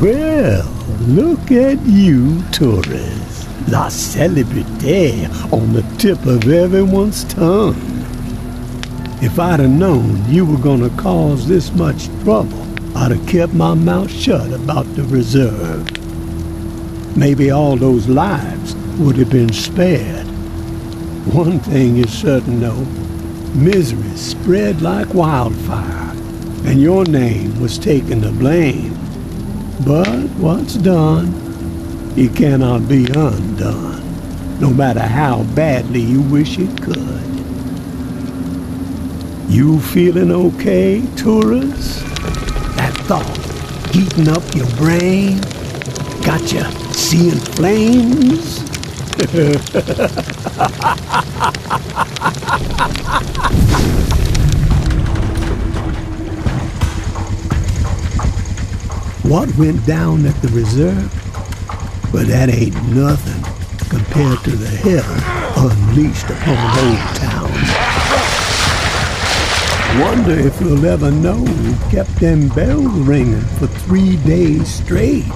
Well, look at you, tourists. La célébrité on the tip of everyone's tongue. If I'd have known you were gonna cause this much trouble, I'd have kept my mouth shut about the reserve. Maybe all those lives would have been spared. One thing is certain, though. Misery spread like wildfire, and your name was taken to blame. But what's done, it cannot be undone, no matter how badly you wish it could. You feeling okay, tourists? That thought heating up your brain? Got you seeing flames? What went down at the reserve? But that ain't nothing compared to the hell unleashed upon Old Town. Wonder if you'll ever know who kept them bells ringing for 3 days straight,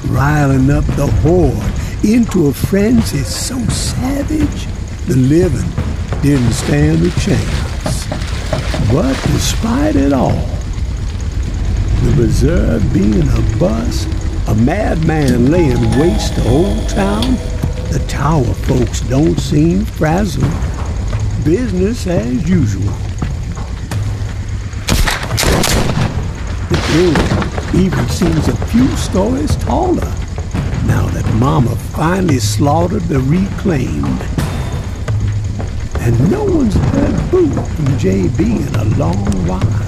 riling up the horde into a frenzy so savage the living didn't stand a chance. But despite it all, the reserve being a bust, a madman laying waste to Old Town, the tower folks don't seem frazzled. Business as usual. The building even seems a few stories taller now that Mama finally slaughtered the reclaimed. And no one's heard boo from JB in a long while.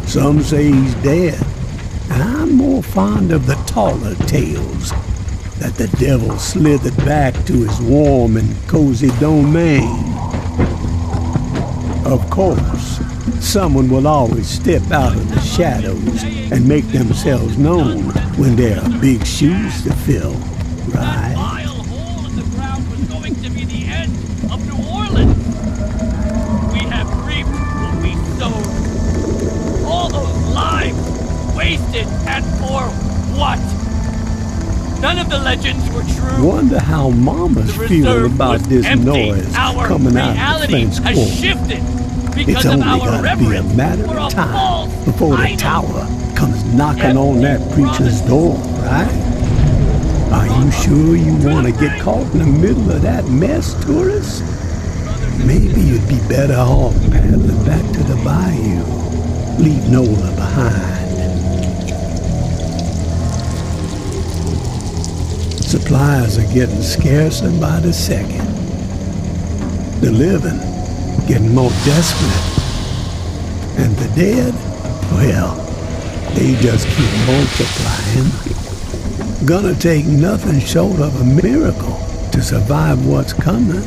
Some say he's dead, and I'm more fond of the taller tales that the devil slithered back to his warm and cozy domain. Of course, someone will always step out of the shadows and make themselves known when there are big shoes to fill, right? That vile hole in the ground was going to be the end of New Orleans. We have reaped what we sowed. All those lives wasted, and for what? None of the legends were true. Wonder how Mama's feeling about this noise coming out of the fence court. Shifted. It's only gotta be a matter of time before the tower comes knocking on that preacher's door, right? Are you sure you want to get caught in the middle of that mess, tourists? Maybe you'd be better off paddling back to the bayou. Leave Nola behind. Supplies are getting scarcer by the second. The living getting more desperate. And the dead, well, they just keep multiplying. Gonna take nothing short of a miracle to survive what's coming.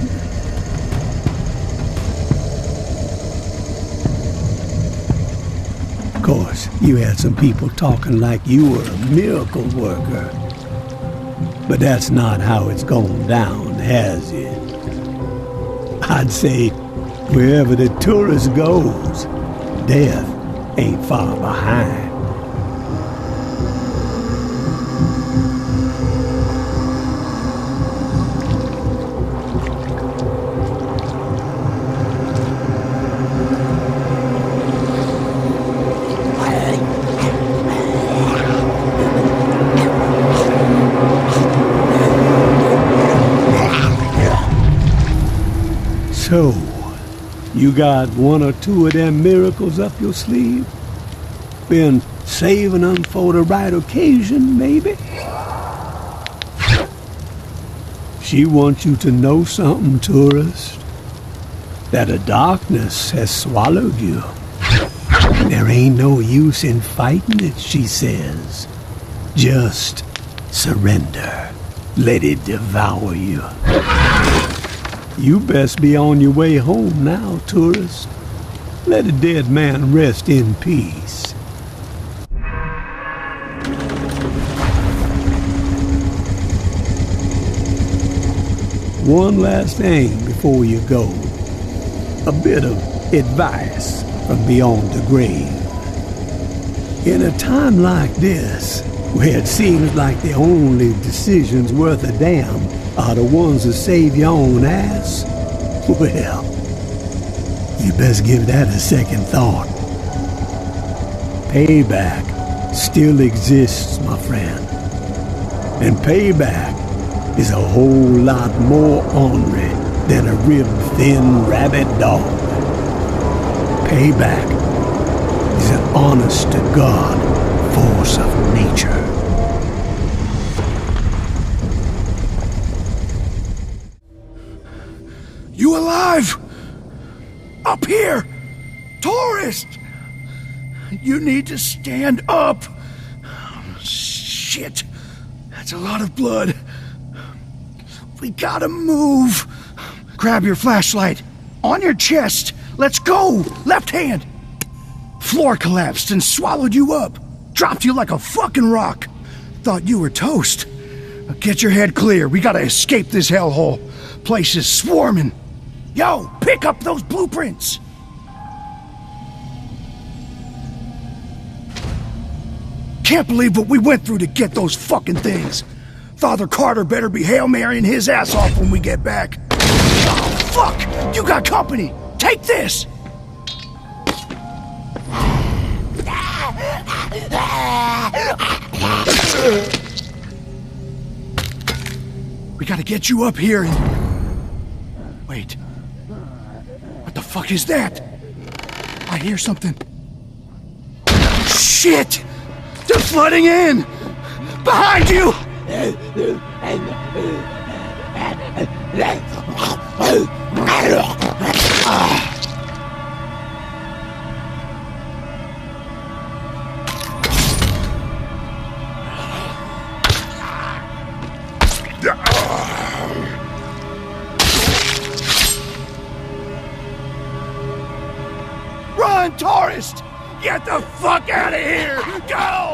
Of course, you had some people talking like you were a miracle worker. But that's not how it's gone down, has it? I'd say wherever the tourist goes, death ain't far behind. So, you got one or two of them miracles up your sleeve? Been saving them for the right occasion, maybe? She wants you to know something, tourist. That the darkness has swallowed you. There ain't no use in fighting it, she says. Just surrender. Let it devour you. You best be on your way home now, tourist. Let a dead man rest in peace. One last thing before you go. A bit of advice from beyond the grave. In a time like this, where it seems like the only decisions worth a damn are the ones that save your own ass, well, you best give that a second thought. Payback still exists, my friend. And payback is a whole lot more ornery than a rib-thin rabid dog. Payback is an honest-to-God force of nature. You alive? Up here! Tourist! You need to stand up! Shit! That's a lot of blood. We gotta move! Grab your flashlight. On your chest! Let's go! Left hand! Floor collapsed and swallowed you up. Dropped you like a fucking rock. Thought you were toast. Get your head clear. We gotta escape this hellhole. Place is swarming. Yo, pick up those blueprints! Can't believe what we went through to get those fucking things. Father Carter better be Hail Marying his ass off when we get back. Oh, fuck! You got company! Take this! We gotta get you up here and... Wait. What the fuck is that? I hear something. Shit! They're flooding in! Behind you! Run, tourist! Get the fuck out of here! Go!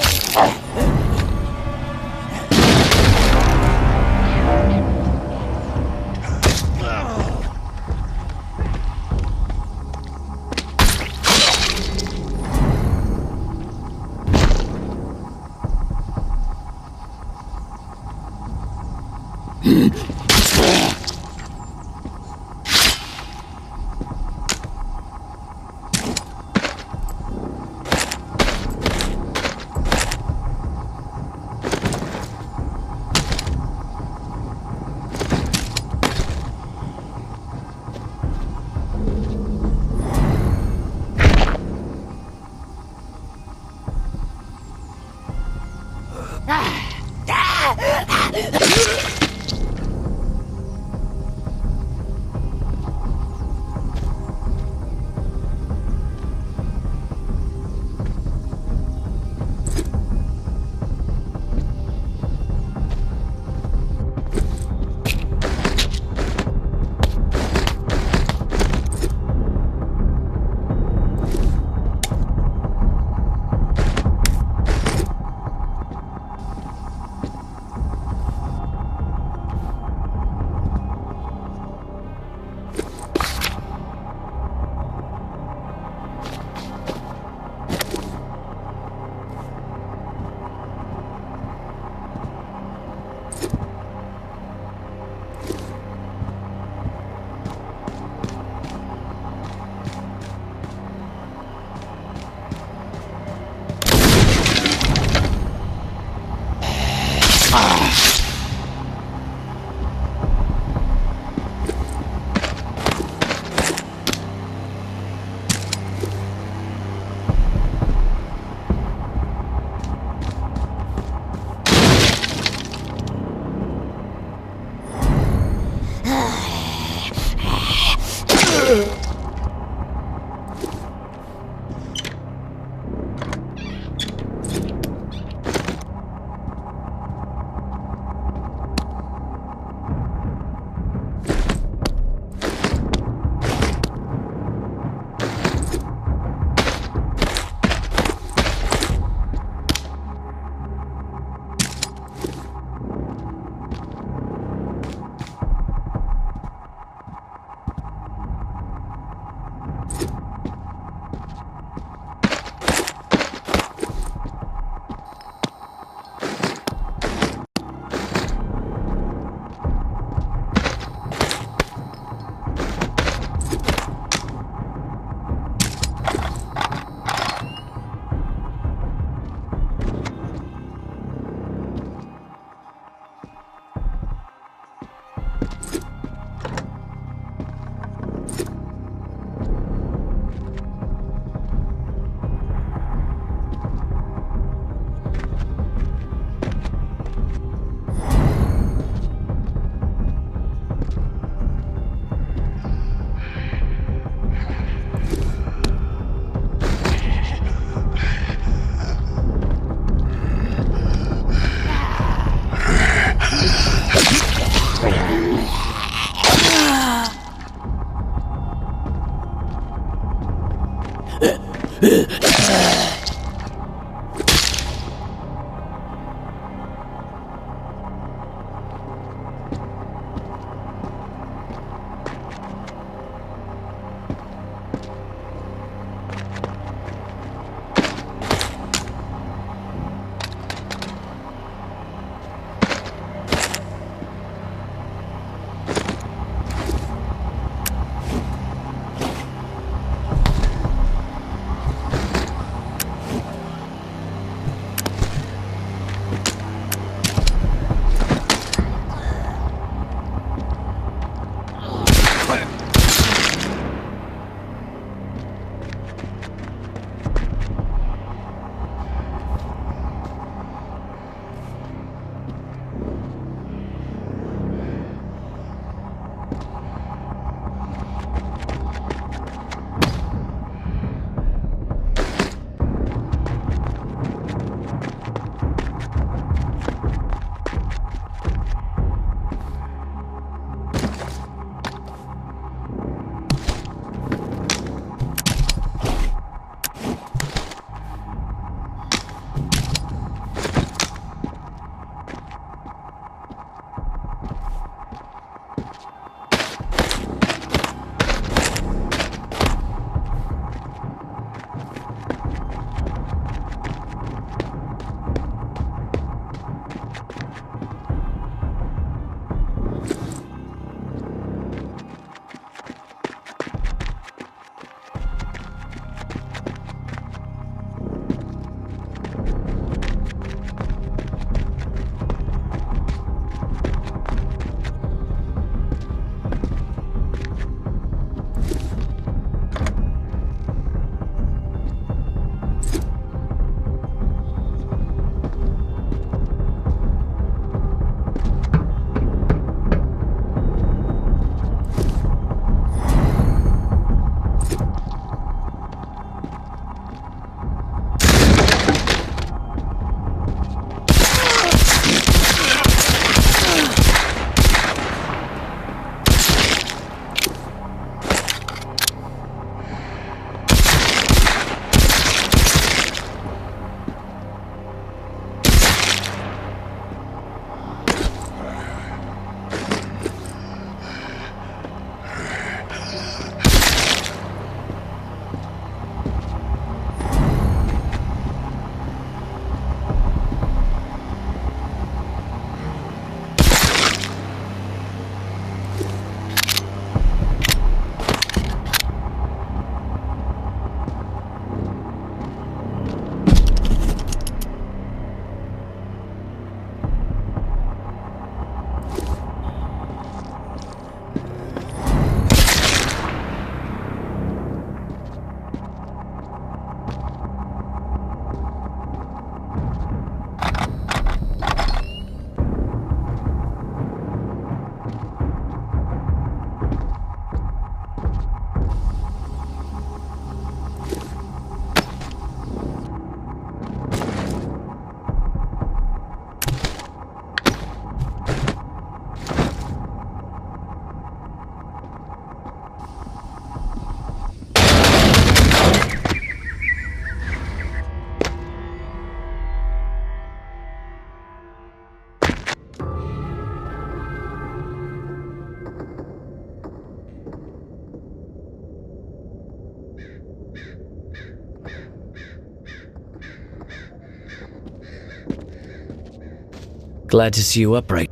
Glad to see you upright.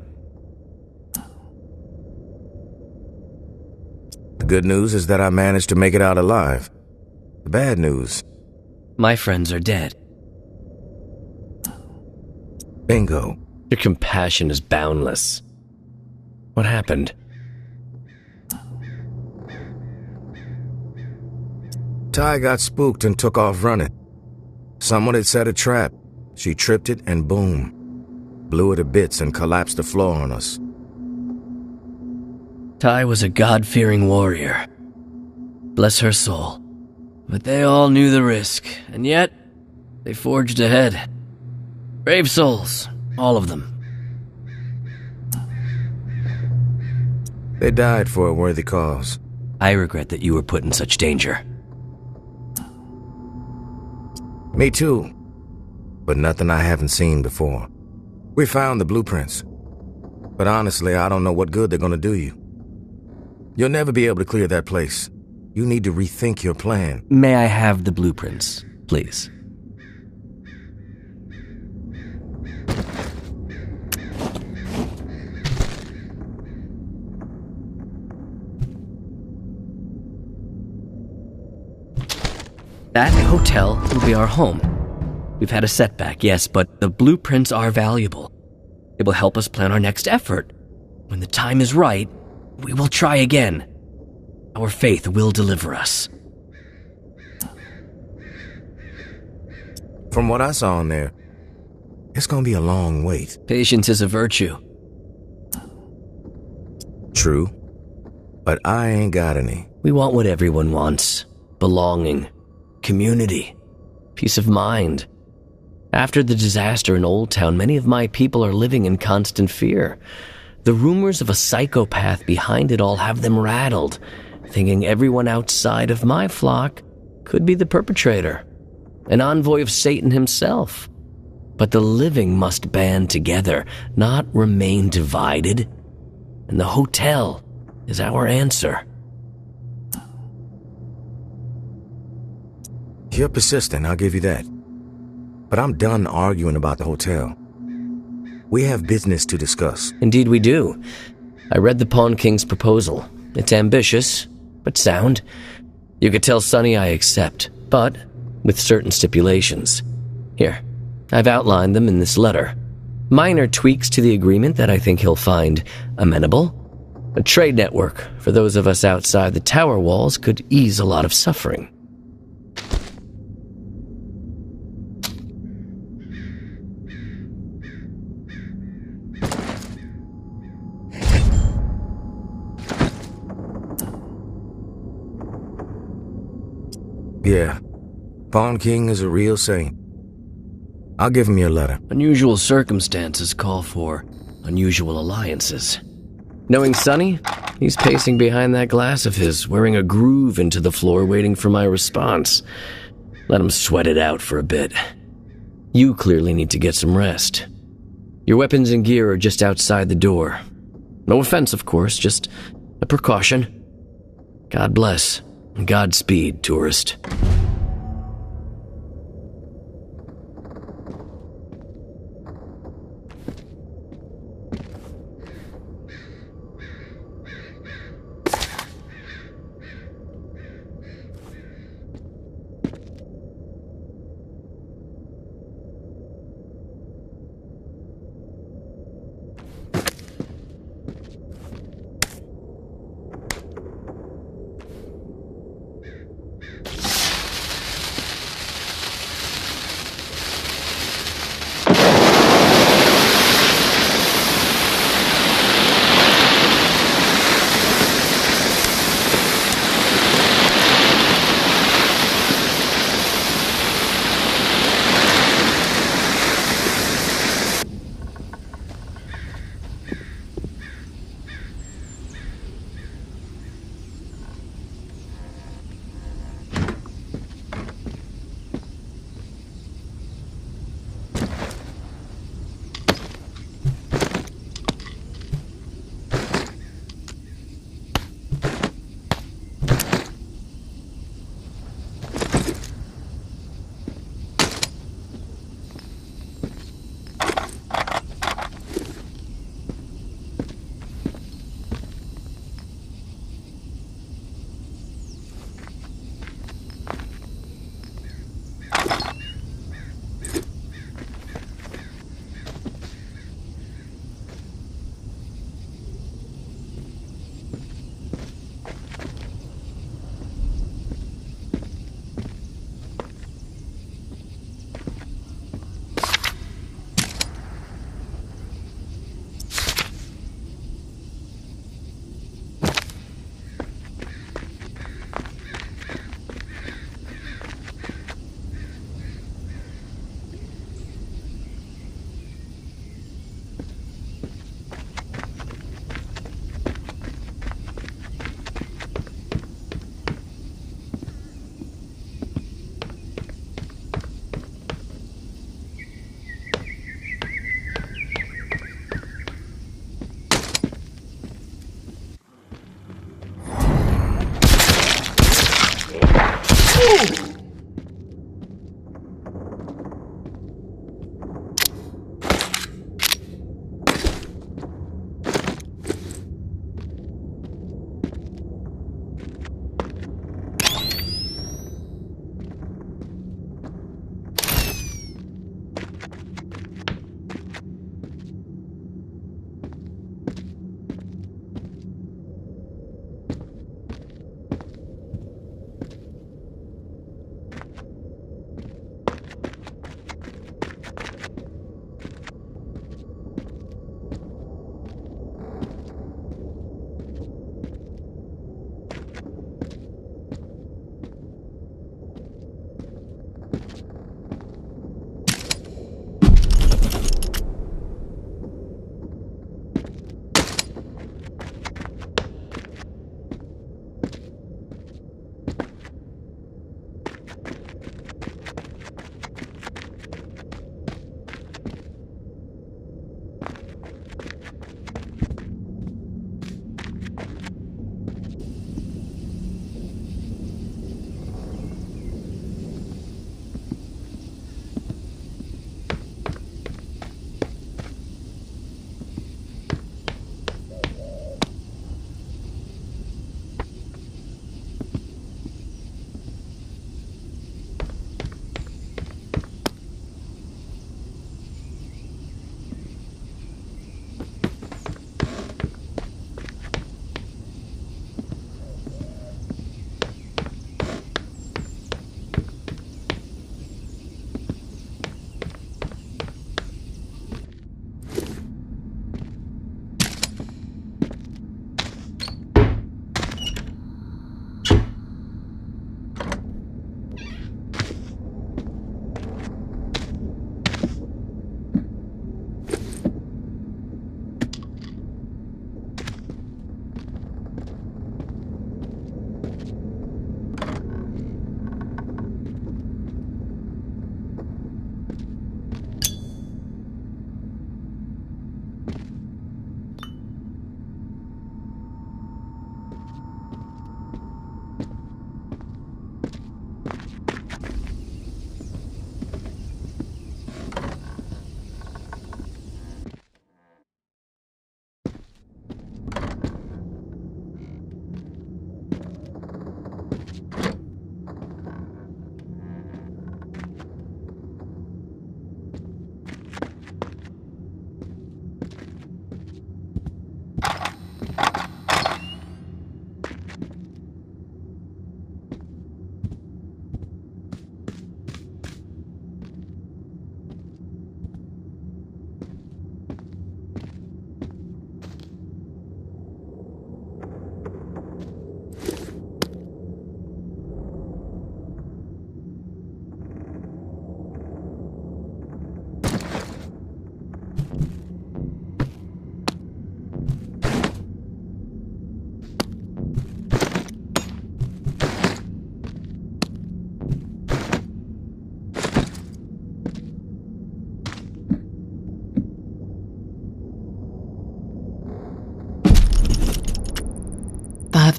The good news is that I managed to make it out alive. The bad news... My friends are dead. Bingo. Your compassion is boundless. What happened? Ty got spooked and took off running. Someone had set a trap. She tripped it and boom. Blew it to bits and collapsed the floor on us. Ty was a God-fearing warrior. Bless her soul. But they all knew the risk, and yet they forged ahead. Brave souls, all of them. They died for a worthy cause. I regret that you were put in such danger. Me too. But nothing I haven't seen before. We found the blueprints. But honestly, I don't know what good they're gonna do you. You'll never be able to clear that place. You need to rethink your plan. May I have the blueprints, please? That hotel will be our home. We've had a setback, yes, but the blueprints are valuable. It will help us plan our next effort. When the time is right, we will try again. Our faith will deliver us. From what I saw in there, it's gonna be a long wait. Patience is a virtue. True, but I ain't got any. We want what everyone wants. Belonging, community, peace of mind. After the disaster in Old Town, many of my people are living in constant fear. The rumors of a psychopath behind it all have them rattled, thinking everyone outside of my flock could be the perpetrator, an envoy of Satan himself. But the living must band together, not remain divided. And the hotel is our answer. You're persistent, I'll give you that. But I'm done arguing about the hotel. We have business to discuss. Indeed we do. I read the Pawn King's proposal. It's ambitious, but sound. You could tell Sonny I accept, but with certain stipulations. Here, I've outlined them in this letter. Minor tweaks to the agreement that I think he'll find amenable. A trade network for those of us outside the tower walls could ease a lot of suffering. Yeah, Pawn King is a real saint. I'll give him your letter. Unusual circumstances call for unusual alliances. Knowing Sonny, he's pacing behind that glass of his, wearing a groove into the floor waiting for my response. Let him sweat it out for a bit. You clearly need to get some rest. Your weapons and gear are just outside the door. No offense, of course, just a precaution. God bless. Godspeed, tourist.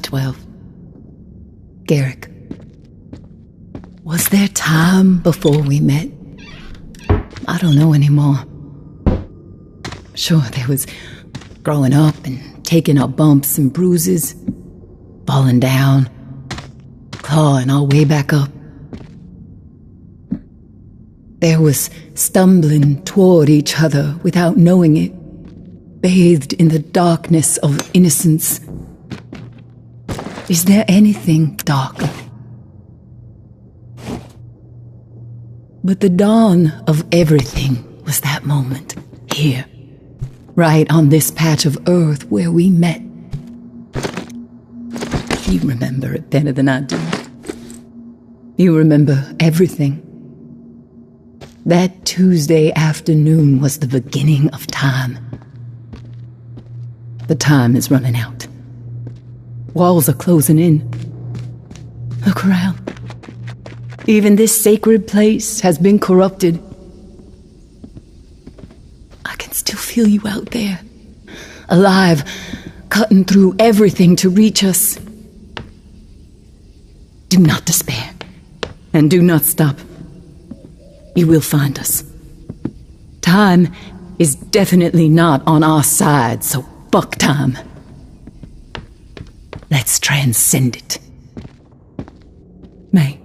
12. Garrick, was there time before we met? I don't know anymore. Sure, there was growing up and taking our bumps and bruises, falling down, clawing our way back up. There was stumbling toward each other without knowing it, bathed in the darkness of innocence. Is there anything darker? But the dawn of everything was that moment, here, right on this patch of earth where we met. You remember it better than I do. You remember everything. That Tuesday afternoon was the beginning of time. The time is running out. Walls are closing in. Look around. Even this sacred place has been corrupted. I can still feel you out there, alive, cutting through everything to reach us. Do not despair, and do not stop. You will find us. Time is definitely not on our side, so fuck time. Let's transcend it. May.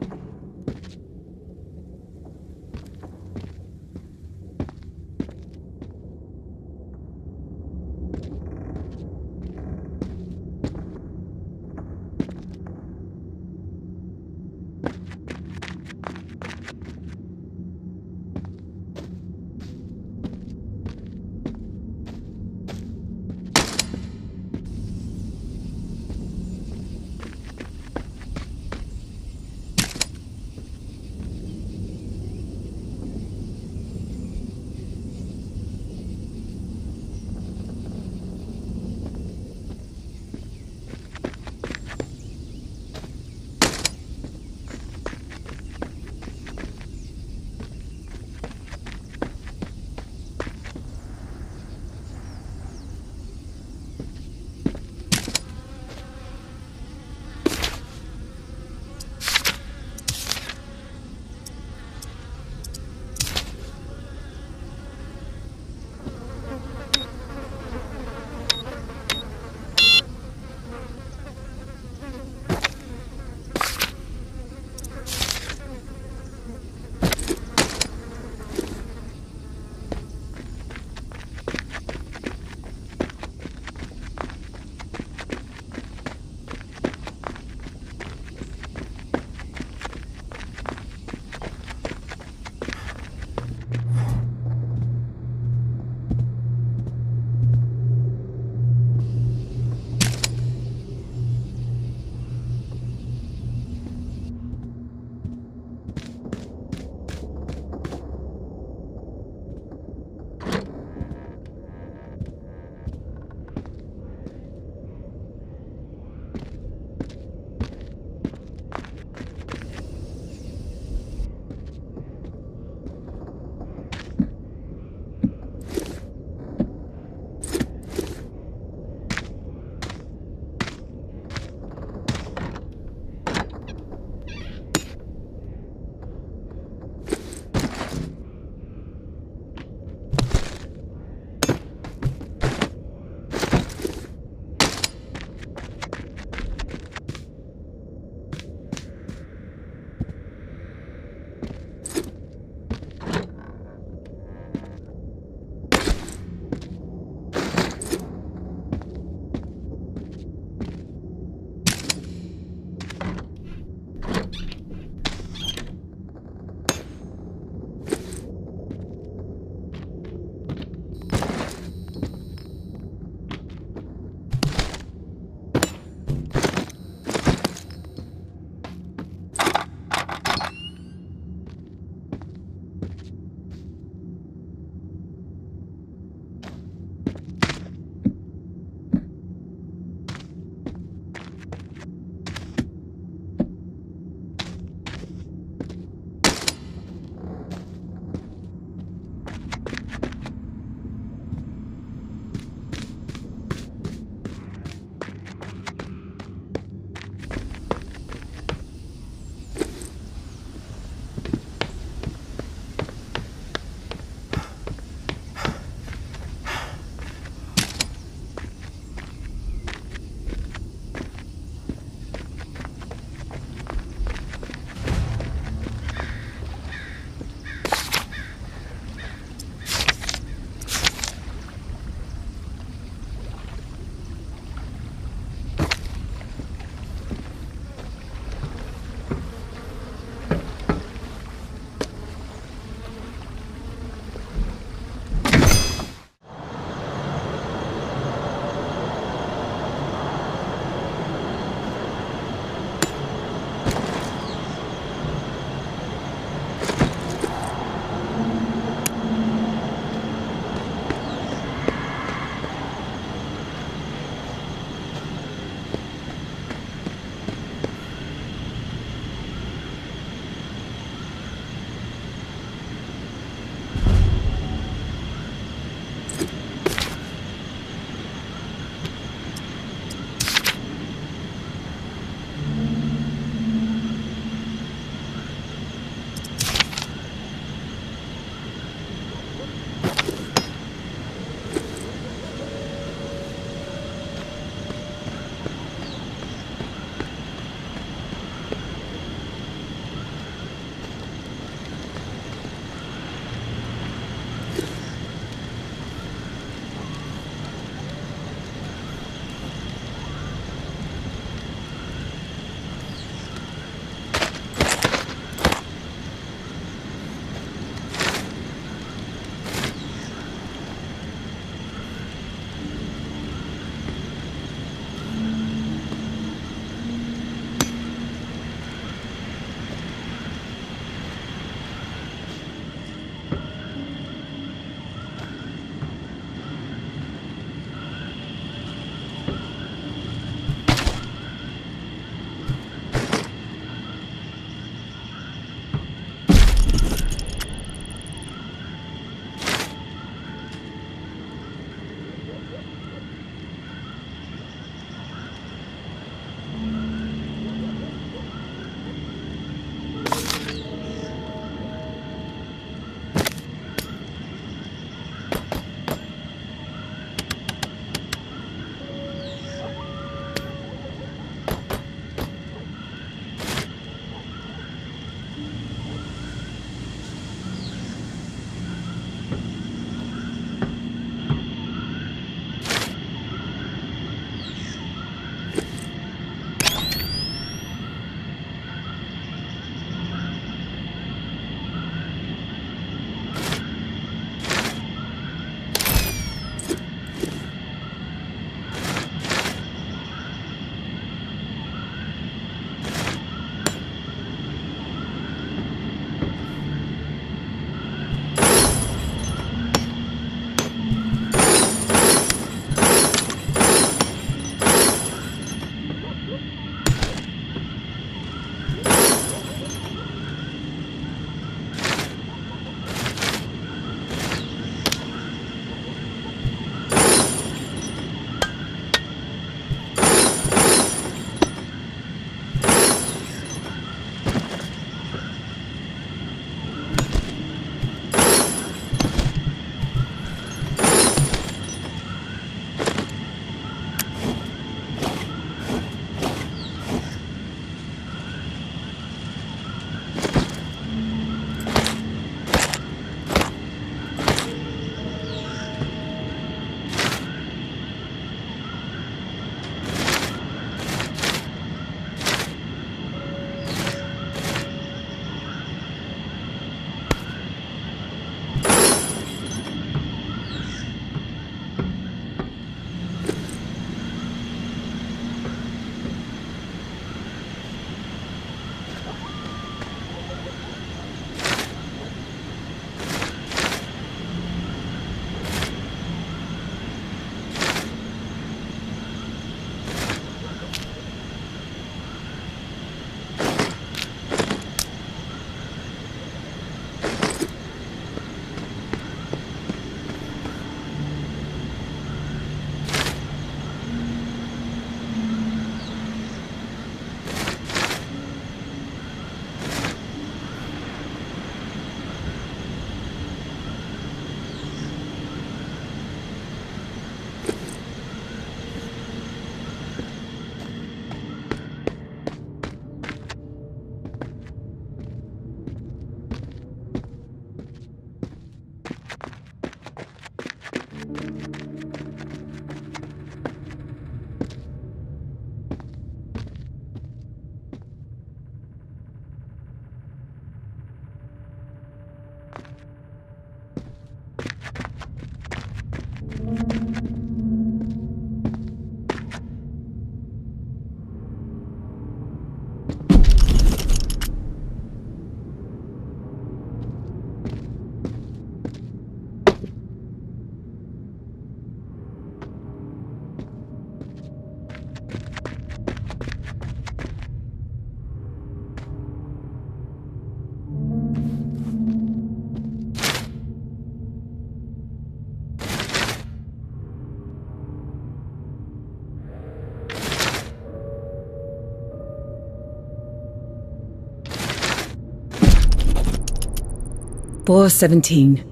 4:17.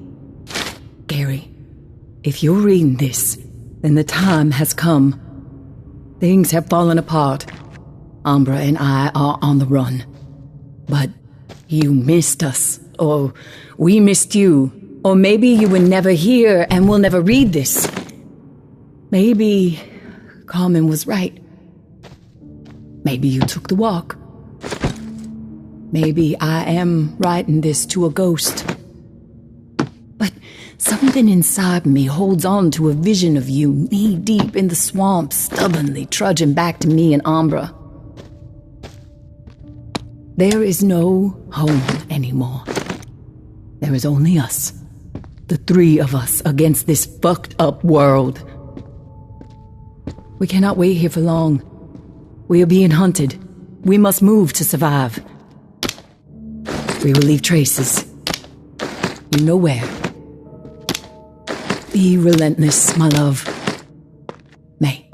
Gary, if you're reading this, then the time has come. Things have fallen apart. Umbra and I are on the run. But you missed us, or we missed you, or maybe you were never here and will never read this. Maybe Carmen was right. Maybe you took the walk. Maybe I am writing this to a ghost. But something inside me holds on to a vision of you knee-deep in the swamp, stubbornly trudging back to me and Umbra. There is no home anymore. There is only us. The three of us against this fucked up world. We cannot wait here for long. We are being hunted. We must move to survive. We will leave traces. You know where. Be relentless, my love. May.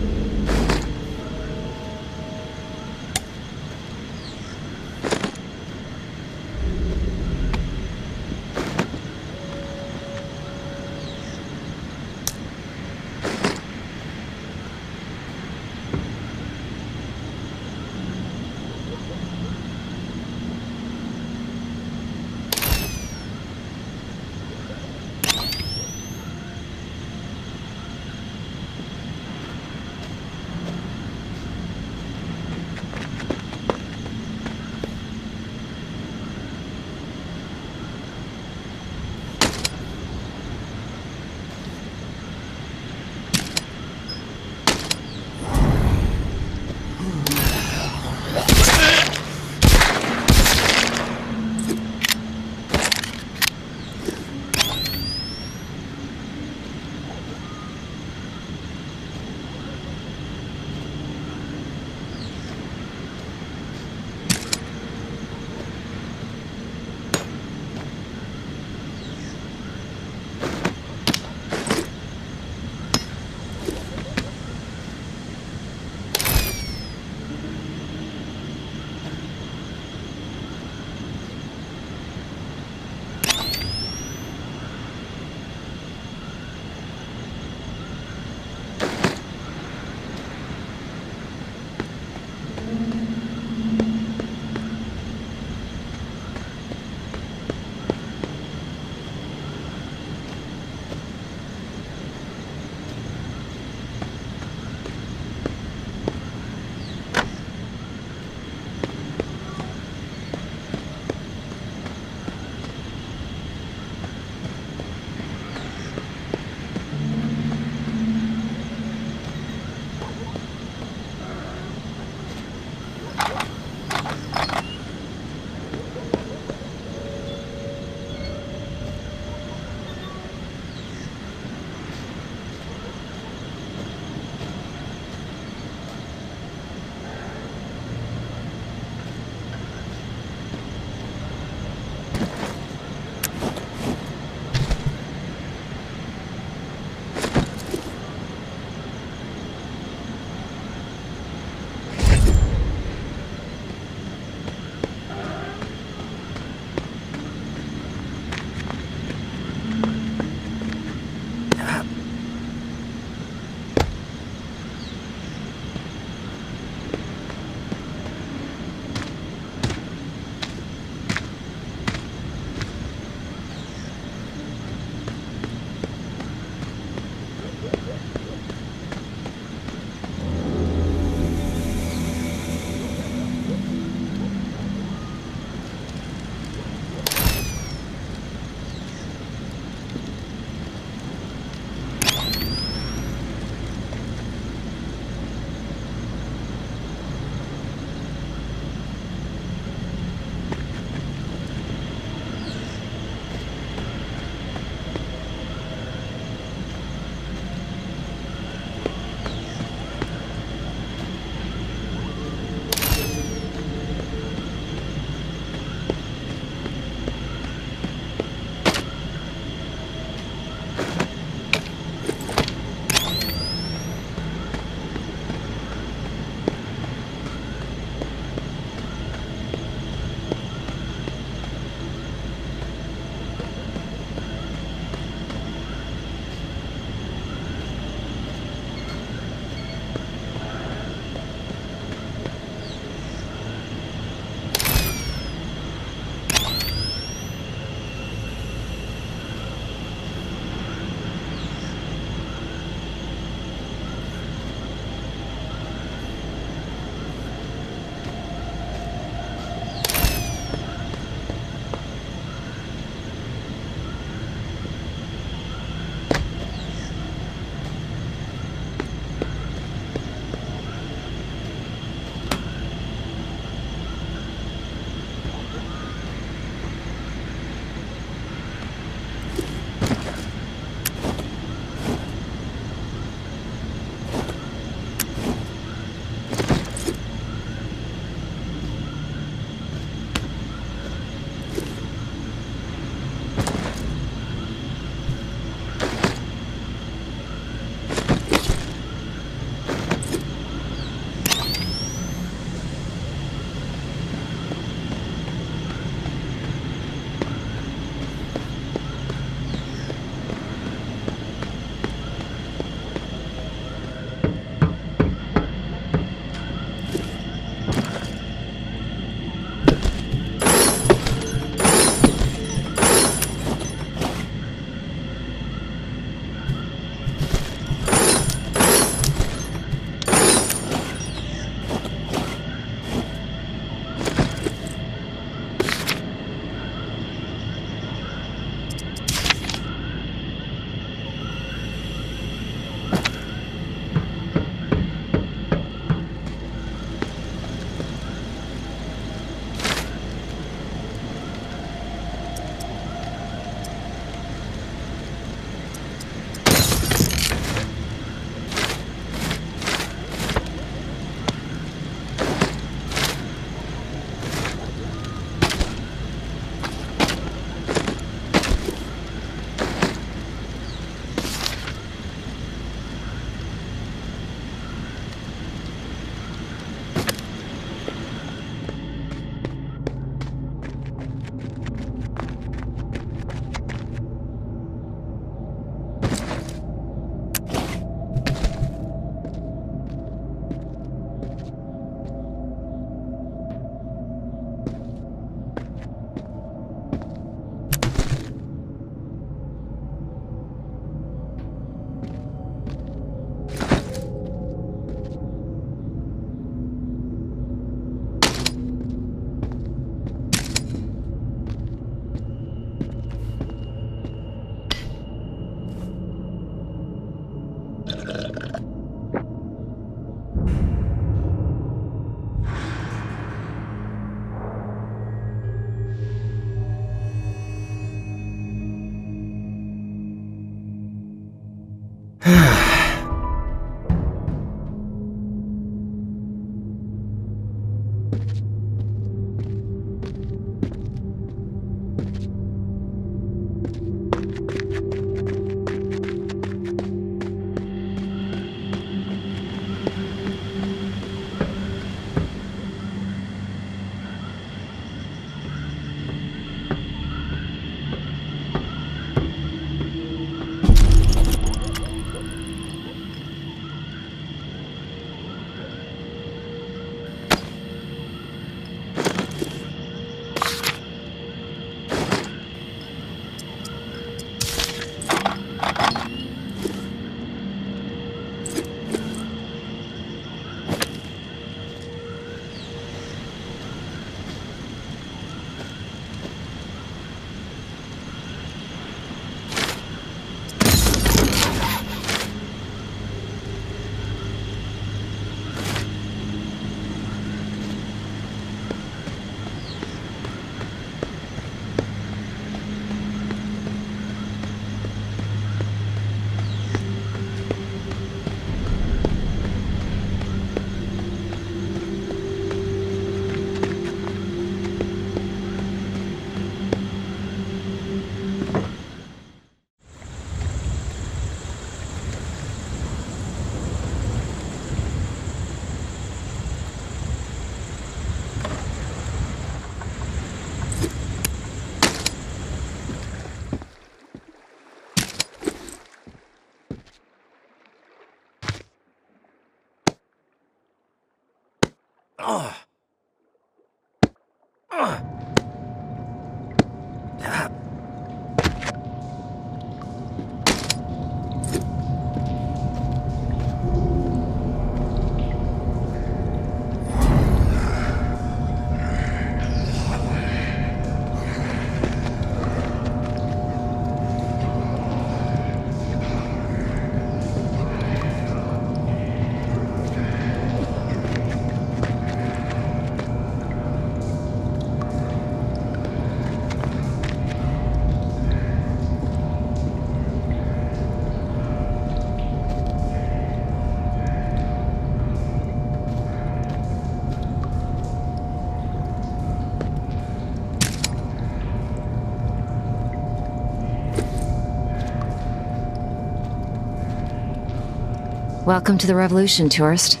Welcome to the Revolution, tourist.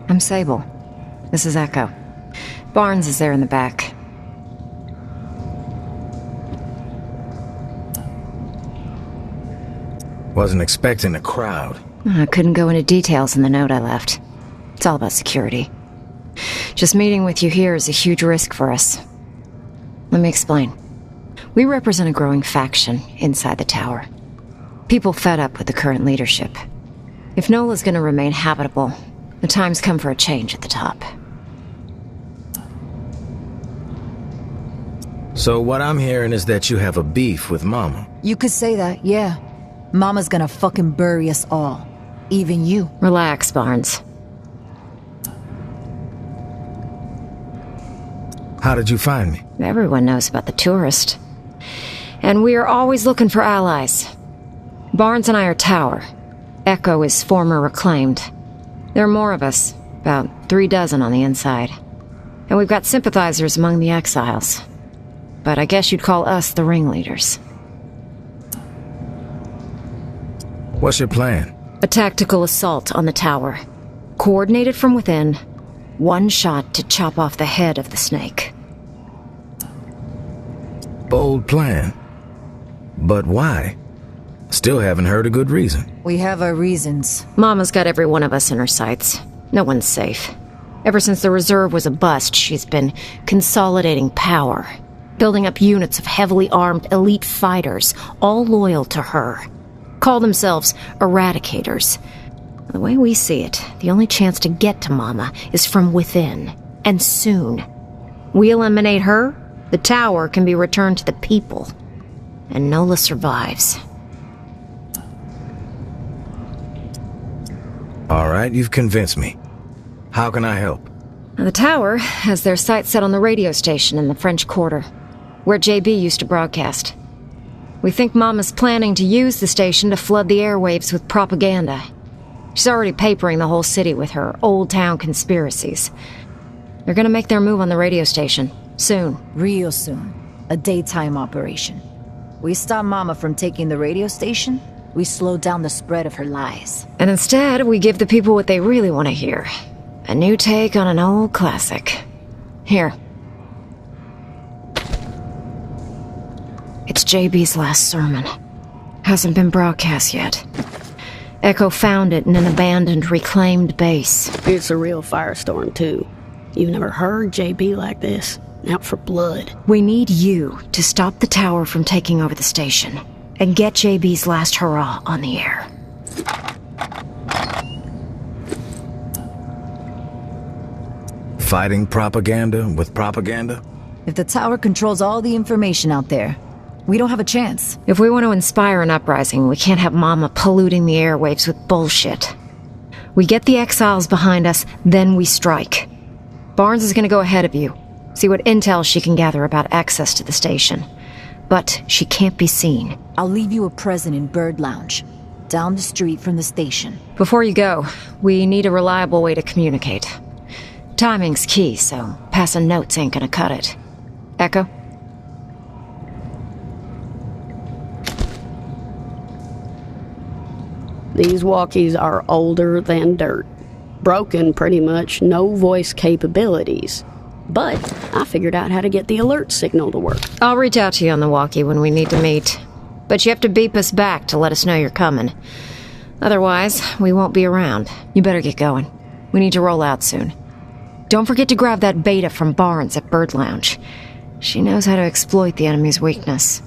I'm Sable. This is Echo. Barnes is there in the back. Wasn't expecting a crowd. I couldn't go into details in the note I left. It's all about security. Just meeting with you here is a huge risk for us. Let me explain. We represent a growing faction inside the tower. People fed up with the current leadership. If Nola's gonna remain habitable, the time's come for a change at the top. So what I'm hearing is that you have a beef with Mama. You could say that, yeah. Mama's gonna fucking bury us all. Even you. Relax, Barnes. How did you find me? Everyone knows about the tourist. And we are always looking for allies. Barnes and I are Tower. Echo is former Reclaimed. There are more of us, about 36 on the inside. And we've got sympathizers among the Exiles. But I guess you'd call us the ringleaders. What's your plan? A tactical assault on the tower. Coordinated from within. One shot to chop off the head of the snake. Bold plan. But why? Still haven't heard a good reason. We have our reasons. Mama's got every one of us in her sights. No one's safe. Ever since the reserve was a bust, she's been consolidating power. Building up units of heavily armed elite fighters, all loyal to her. Call themselves Eradicators. The way we see it, the only chance to get to Mama is from within. And soon. We eliminate her, the tower can be returned to the people. And Nola survives. All right, you've convinced me. How can I help? The tower has their sights set on the radio station in the French Quarter, where JB used to broadcast. We think Mama's planning to use the station to flood the airwaves with propaganda. She's already papering the whole city with her old town conspiracies. They're gonna make their move on the radio station. Soon. Real soon. A daytime operation. We stop Mama from taking the radio station, we slow down the spread of her lies. And instead, we give the people what they really want to hear. A new take on an old classic. Here. It's JB's last sermon. Hasn't been broadcast yet. Echo found it in an abandoned, reclaimed base. It's a real firestorm, too. You've never heard JB like this. Out for blood. We need you to stop the tower from taking over the station and get JB's last hurrah on the air. Fighting propaganda with propaganda? If the tower controls all the information out there, we don't have a chance. If we want to inspire an uprising, we can't have Mama polluting the airwaves with bullshit. We get the exiles behind us, then we strike. Barnes is going to go ahead of you. See what intel she can gather about access to the station. But she can't be seen. I'll leave you a present in Bird Lounge, down the street from the station. Before you go, we need a reliable way to communicate. Timing's key, so passing notes ain't gonna cut it. Echo? These walkies are older than dirt. Broken, pretty much, no voice capabilities. But I figured out how to get the alert signal to work. I'll reach out to you on the walkie when we need to meet. But you have to beep us back to let us know you're coming. Otherwise, we won't be around. You better get going. We need to roll out soon. Don't forget to grab that beta from Barnes at Bird Lounge. She knows how to exploit the enemy's weakness.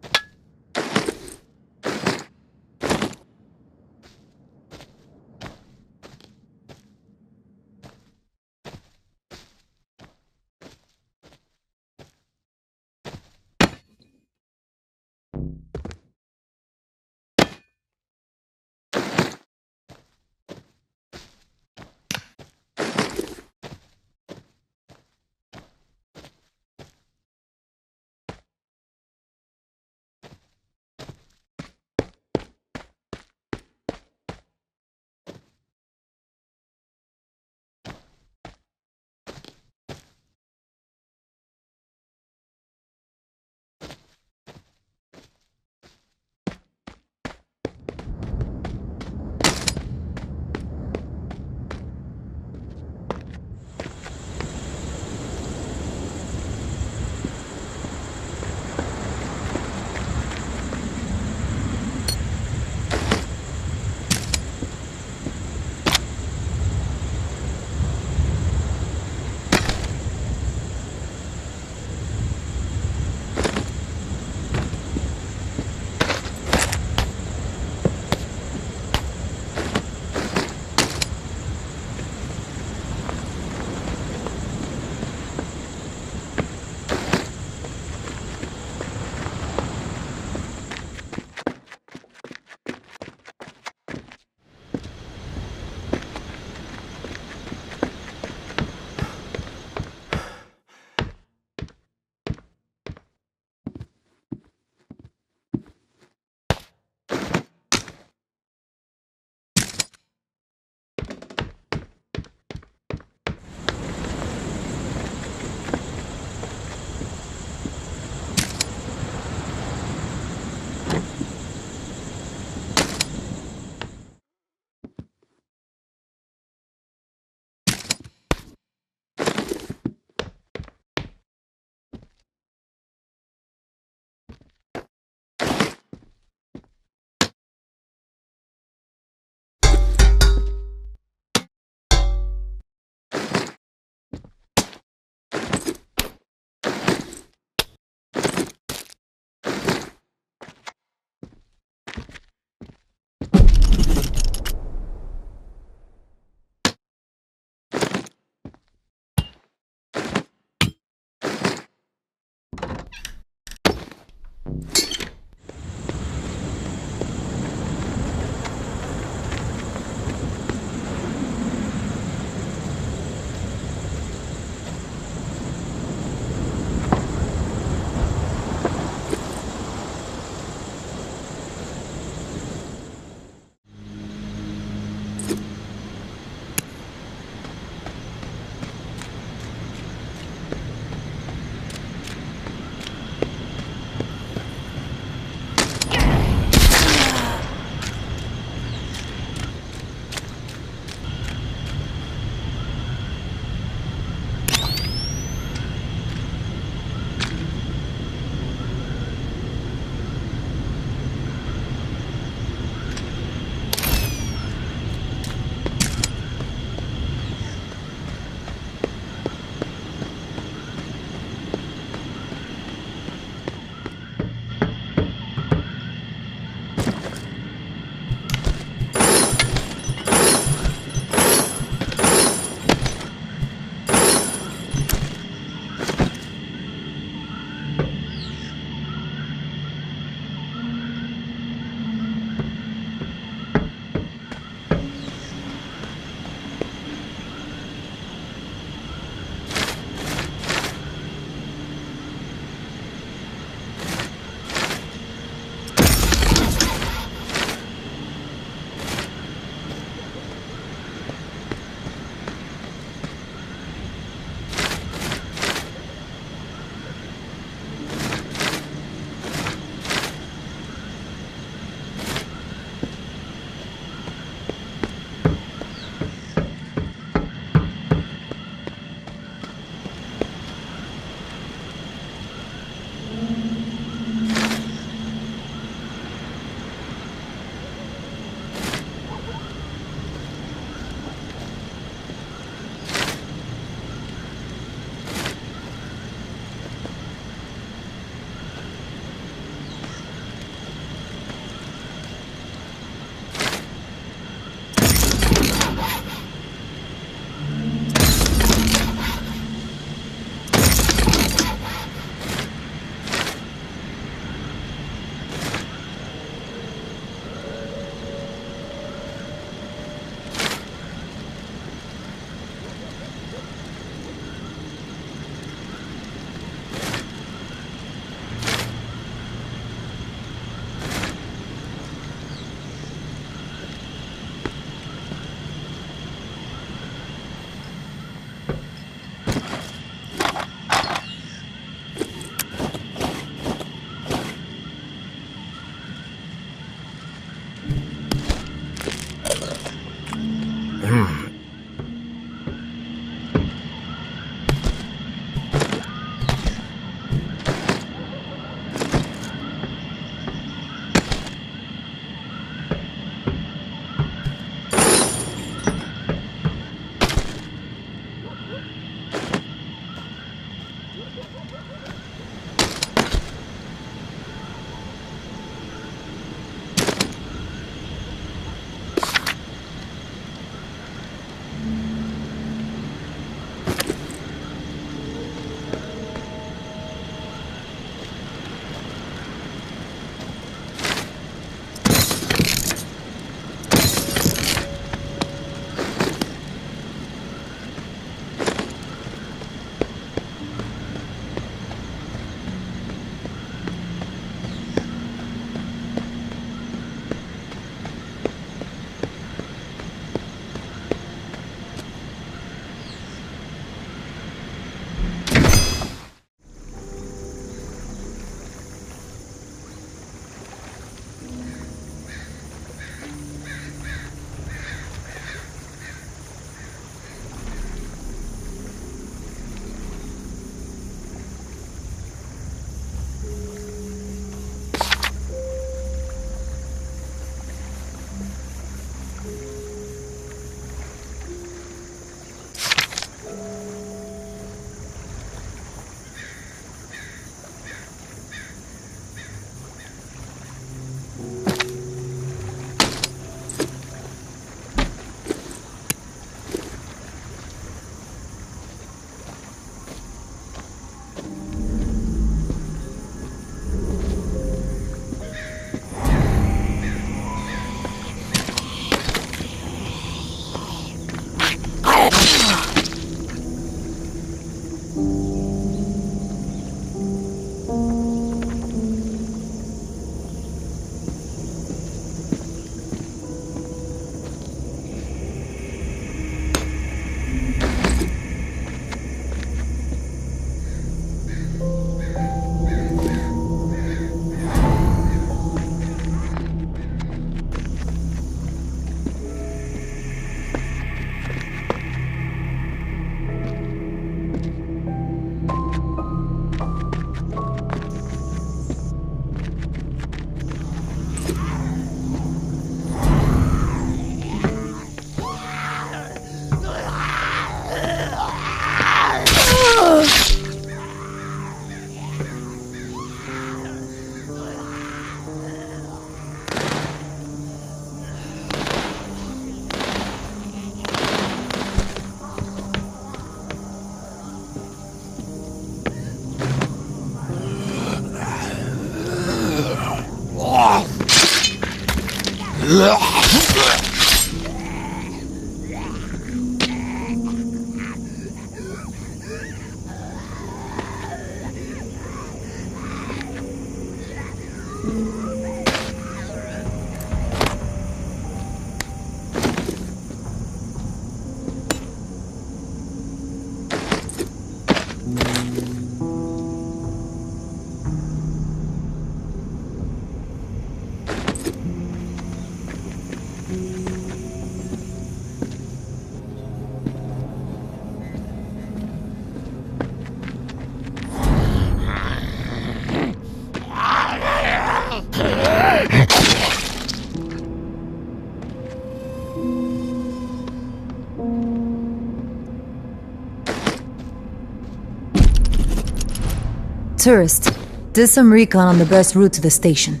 Tourist, did some recon on the best route to the station.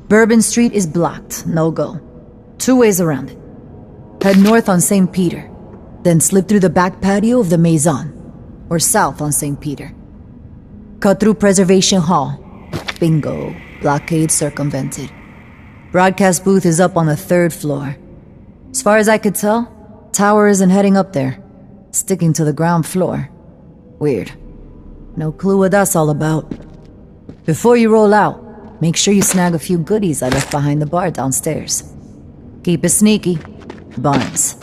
Bourbon Street is blocked, no go. 2 ways around it. Head north on St. Peter, then slip through the back patio of the Maison, or south on St. Peter. Cut through Preservation Hall. Bingo, blockade circumvented. Broadcast booth is up on the 3rd floor. As far as I could tell, tower isn't heading up there, sticking to the ground floor. Weird. No clue what that's all about. Before you roll out, make sure you snag a few goodies I left behind the bar downstairs. Keep it sneaky. Barnes.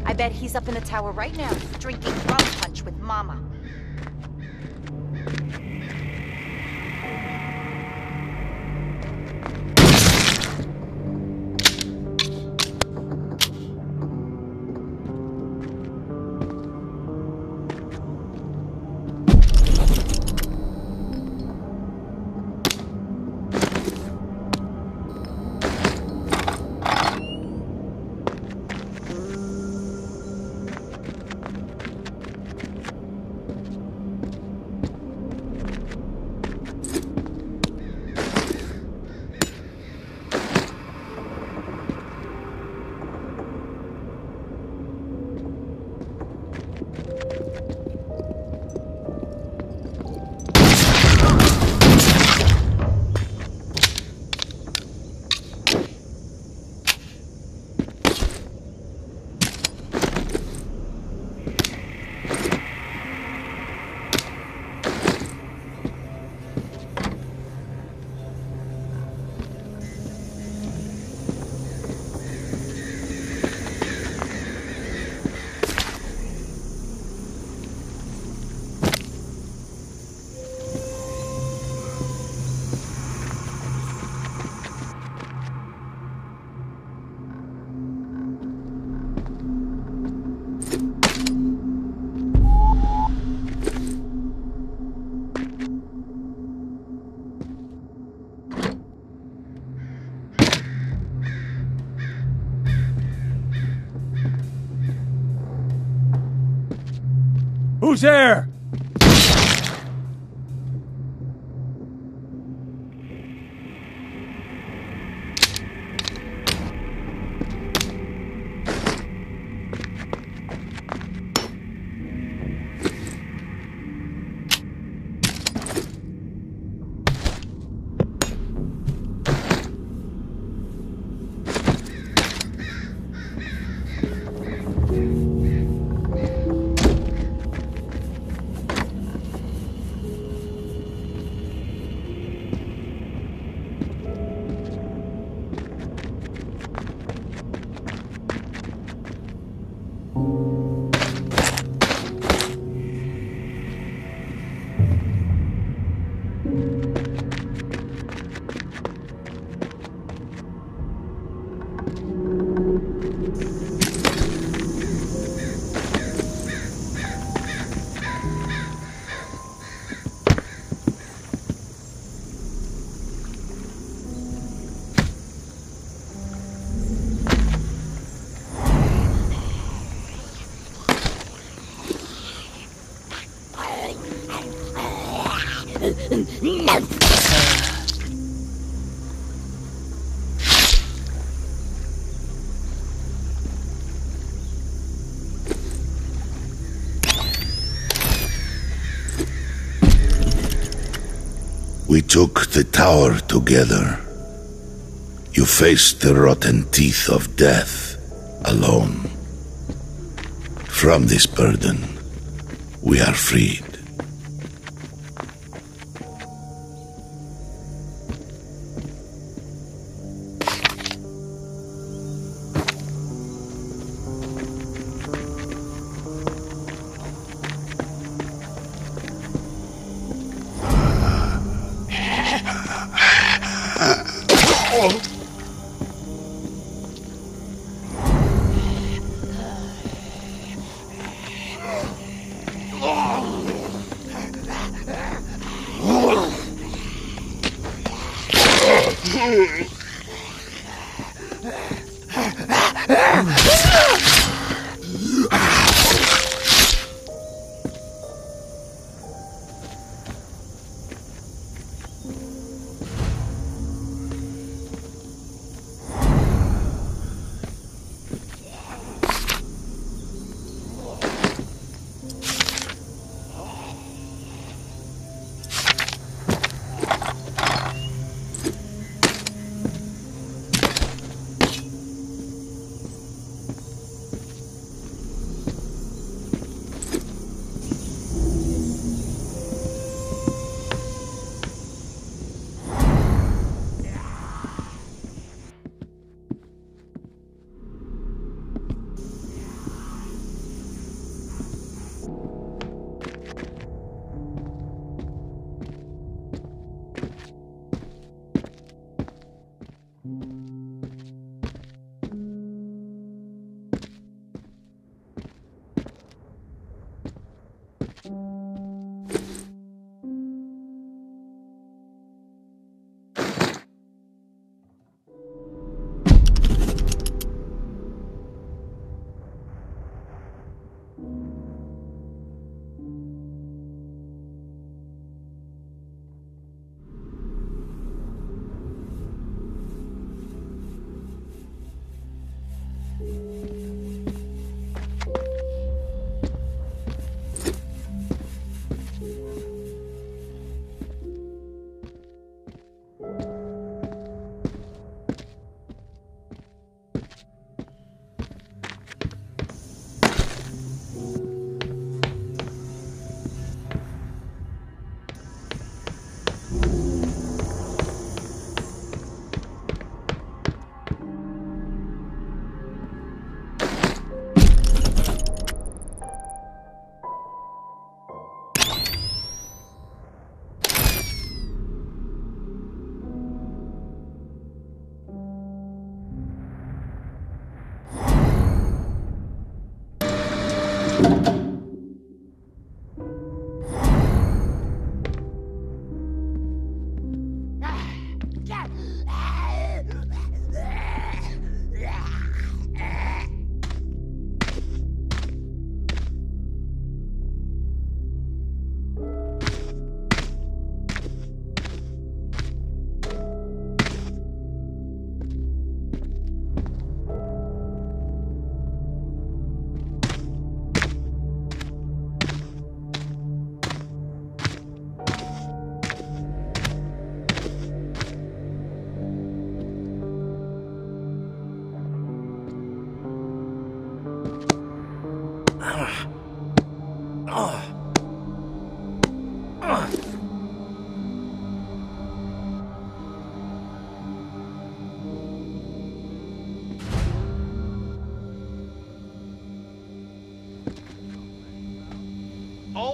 I bet he's up in the tower right now, drinking rum punch with Mama. Who's there? We took the tower together. You faced the rotten teeth of death alone. From this burden, we are freed.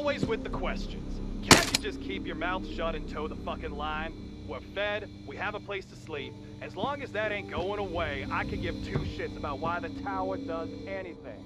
always with the questions. Can't you just keep your mouth shut and toe the fucking line? We're fed, we have a place to sleep. As long as that ain't going away, I could give two shits about why the tower does anything.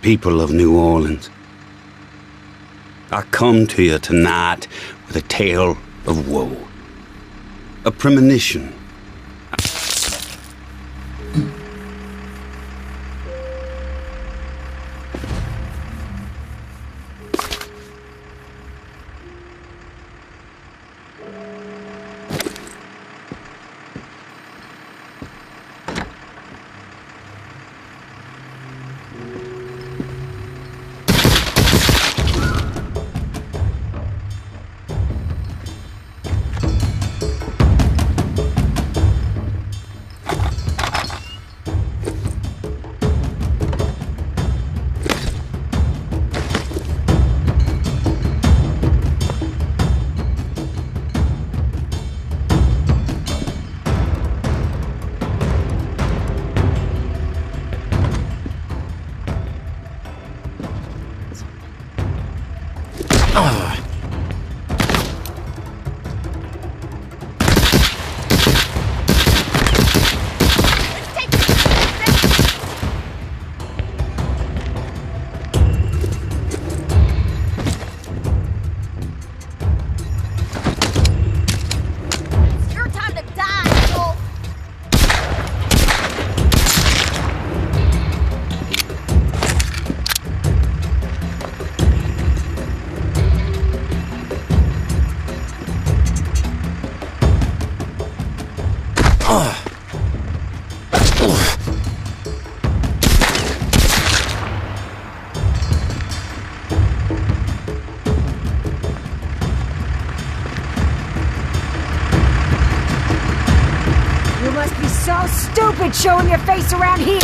People of New Orleans, I come to you tonight with a tale of woe. A premonition. Stupid showing your face around here!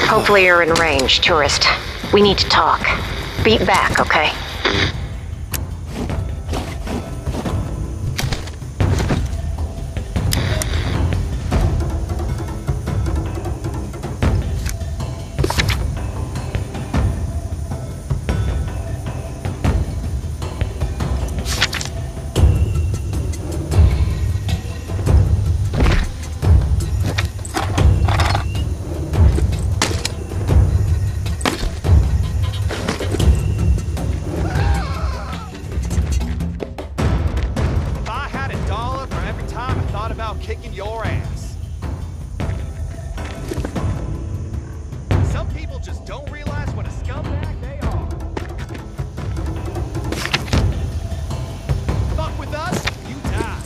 Hopefully you're in range, tourist. We need to talk. Beat back, okay? about kicking your ass. Some people just don't realize what a scumbag they are. Fuck with us, you die.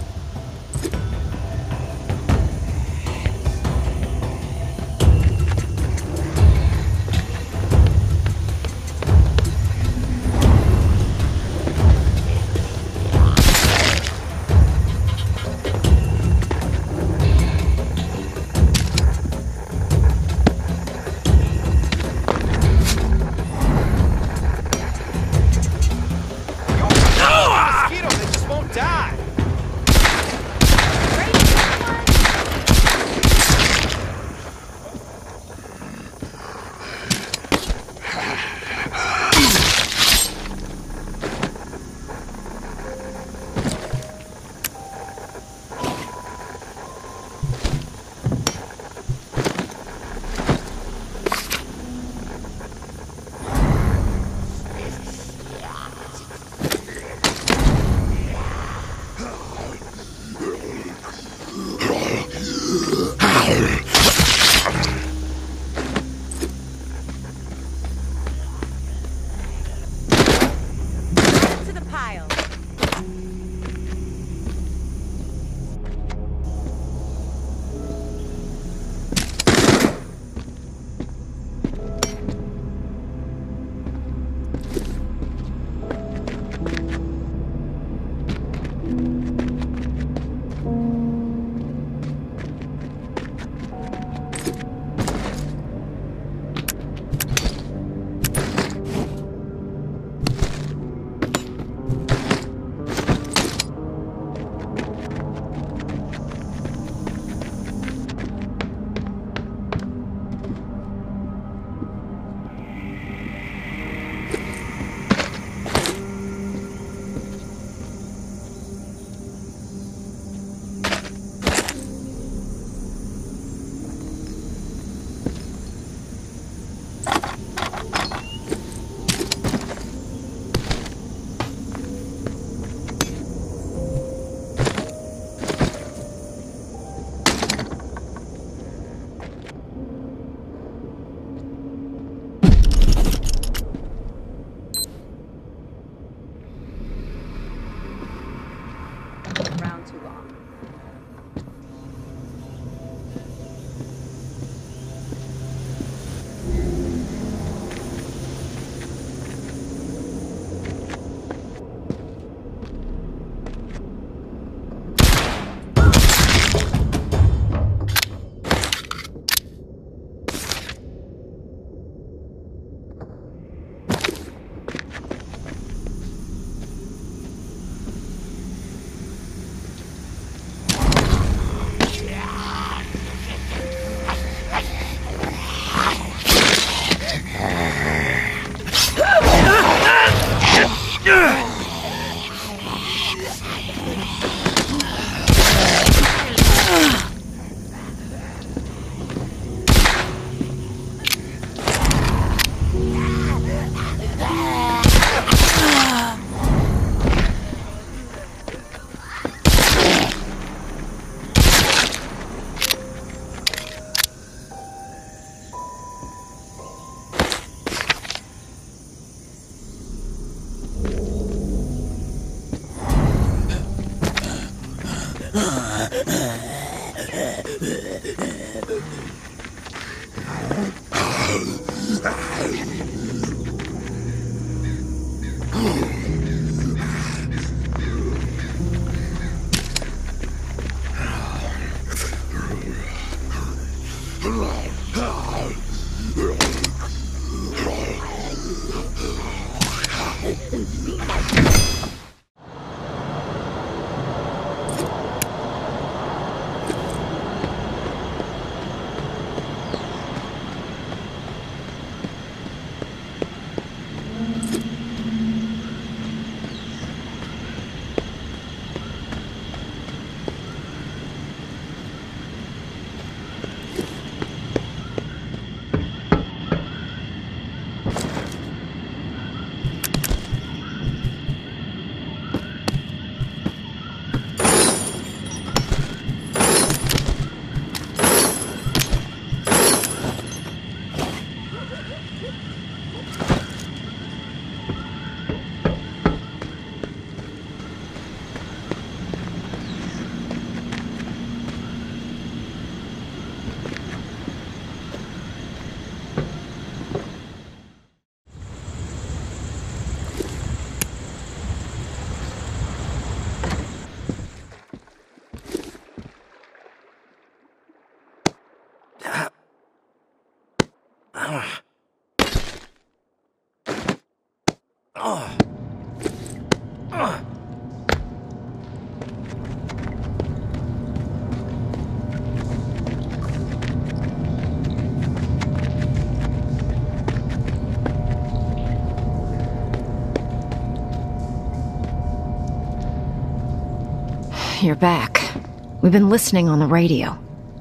You're back. We've been listening on the radio.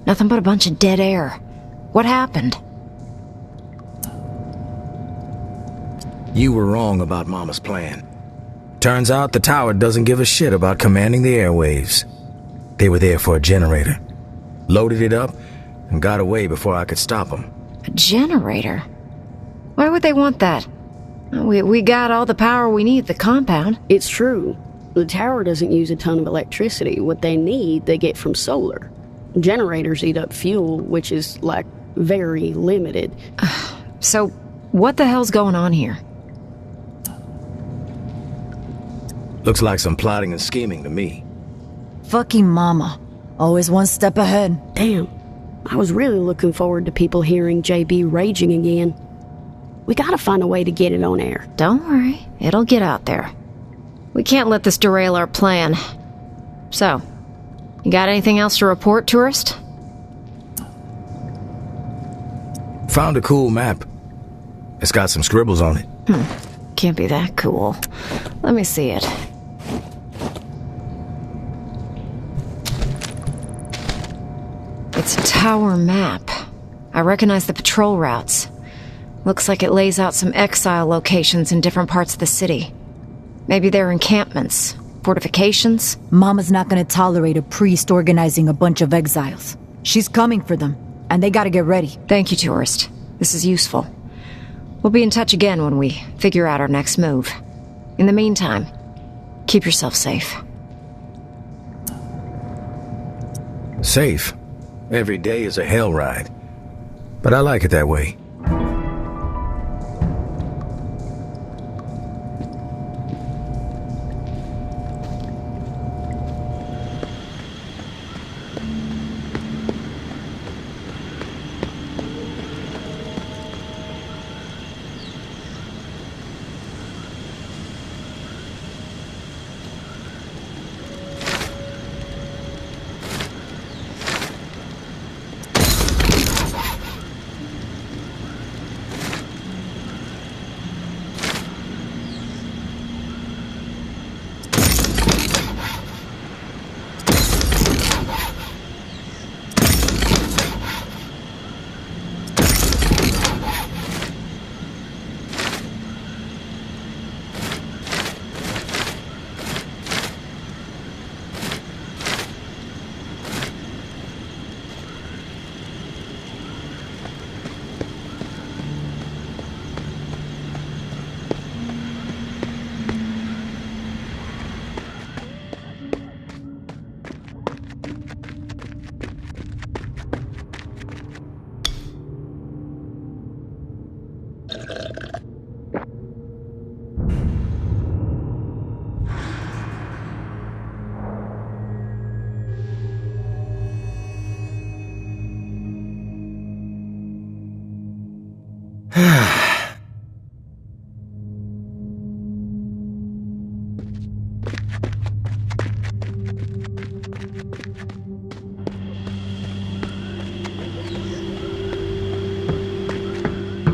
Nothing but a bunch of dead air. What happened? You were wrong about Mama's plan. Turns out the tower doesn't give a shit about commanding the airwaves. They were there for a generator. Loaded it up and got away before I could stop them. A generator? Why would they want that? We got all the power we need at the compound. It's true. The tower doesn't use a ton of electricity. What they need, they get from solar. Generators eat up fuel, which is, like, very limited. So, what the hell's going on here? Looks like some plotting and scheming to me. Fucking Mama. Always one step ahead. Damn. I was really looking forward to people hearing JB raging again. We gotta find a way to get it on air. Don't worry. It'll get out there. We can't let this derail our plan. So, you got anything else to report, tourist? Found a cool map. It's got some scribbles on it. Can't be that cool. Let me see it. It's a tower map. I recognize the patrol routes. Looks like it lays out some exile locations in different parts of the city. Maybe they're encampments, fortifications. Mama's not gonna tolerate a priest organizing a bunch of exiles. She's coming for them, and they gotta get ready. Thank you, tourist. This is useful. We'll be in touch again when we figure out our next move. In the meantime, keep yourself safe. Safe? Every day is a hell ride. But I like it that way.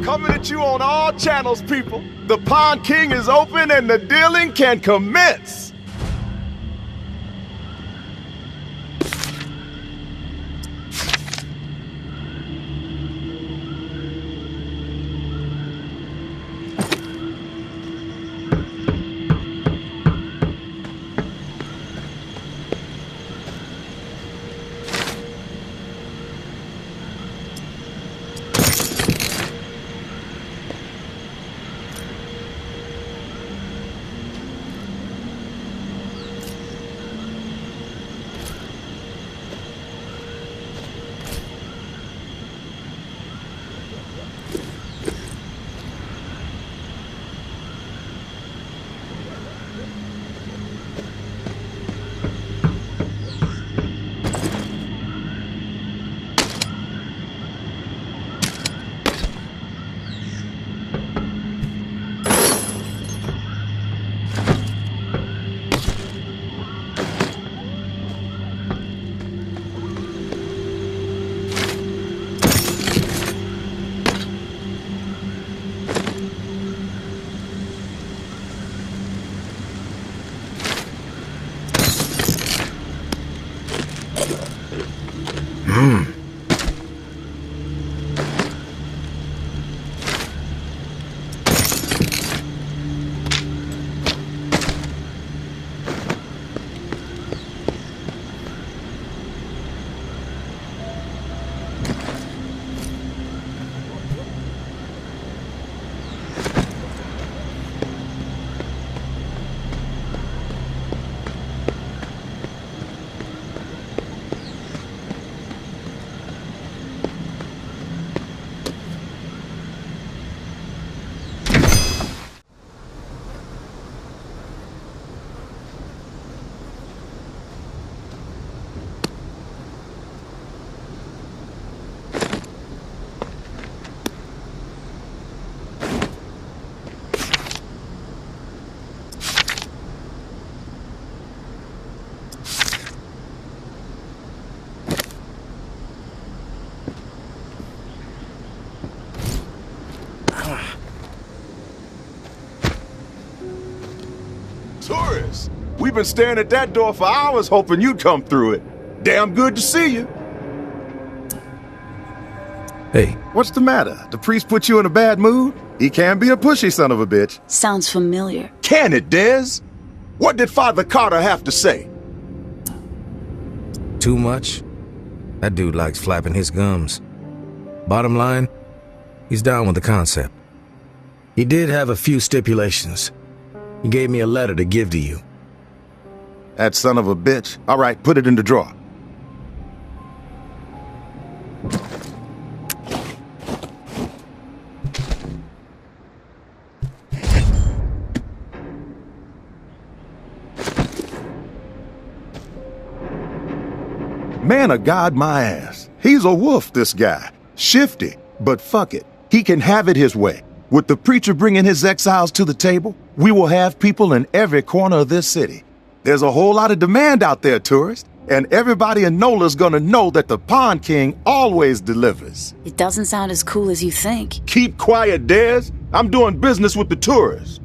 Coming at you on all channels, people. The Pond King is open and the dealing can commence. Tourists! We've been staring at that door for hours hoping you'd come through it. Damn good to see you. Hey. What's the matter? The priest put you in a bad mood? He can be a pushy son of a bitch. Sounds familiar. Can it, Dez? What did Father Carter have to say? Too much? That dude likes flapping his gums. Bottom line, he's down with the concept. He did have a few stipulations. He gave me a letter to give to you. That son of a bitch. All right, put it in the drawer. Man of God, my ass. He's a wolf, this guy. Shifty, but fuck it. He can have it his way. With the preacher bringing his exiles to the table, we will have people in every corner of this city. There's a whole lot of demand out there, tourists, and everybody in NOLA's gonna know that the Pond King always delivers. It doesn't sound as cool as you think. Keep quiet, Dez. I'm doing business with the tourists.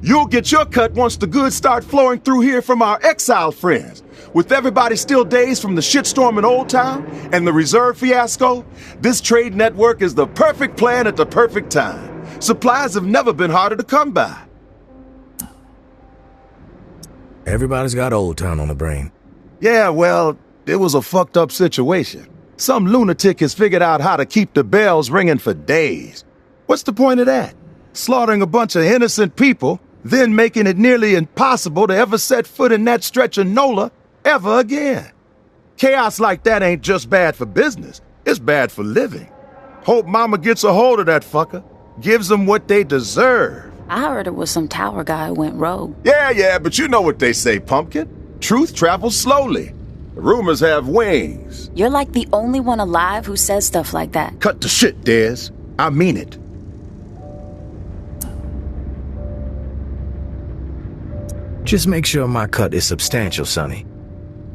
You'll get your cut once the goods start flowing through here from our exile friends. With everybody still dazed from the shitstorm in Old Town and the reserve fiasco, this trade network is the perfect plan at the perfect time. Supplies have never been harder to come by. Everybody's got Old Town on the brain. Yeah, well, it was a fucked up situation. Some lunatic has figured out how to keep the bells ringing for days. What's the point of that? Slaughtering a bunch of innocent people, then making it nearly impossible to ever set foot in that stretch of NOLA ever again. Chaos like that ain't just bad for business, it's bad for living. Hope Mama gets a hold of that fucker, gives them what they deserve. I heard it was some tower guy who went rogue. Yeah, but you know what they say, Pumpkin. Truth travels slowly. Rumors have wings. You're like the only one alive who says stuff like that. Cut the shit, Dez. I mean it. Just make sure my cut is substantial, Sonny.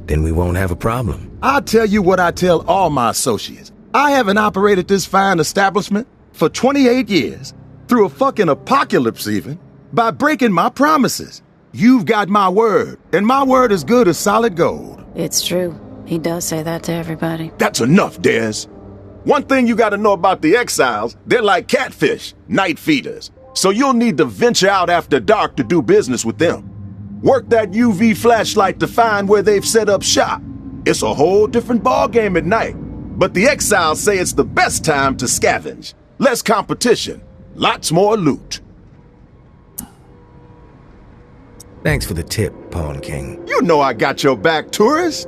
Then we won't have a problem. I'll tell you what I tell all my associates. I haven't operated this fine establishment for 28 years, through a fucking apocalypse even, by breaking my promises. You've got my word, and my word is good as solid gold. It's true. He does say that to everybody. That's enough, Dez. One thing you gotta know about the exiles, they're like catfish, night feeders. So you'll need to venture out after dark to do business with them. Work that UV flashlight to find where they've set up shop. It's a whole different ballgame at night. But the exiles say it's the best time to scavenge. Less competition, lots more loot. Thanks for the tip, Pawn King. You know I got your back, tourist.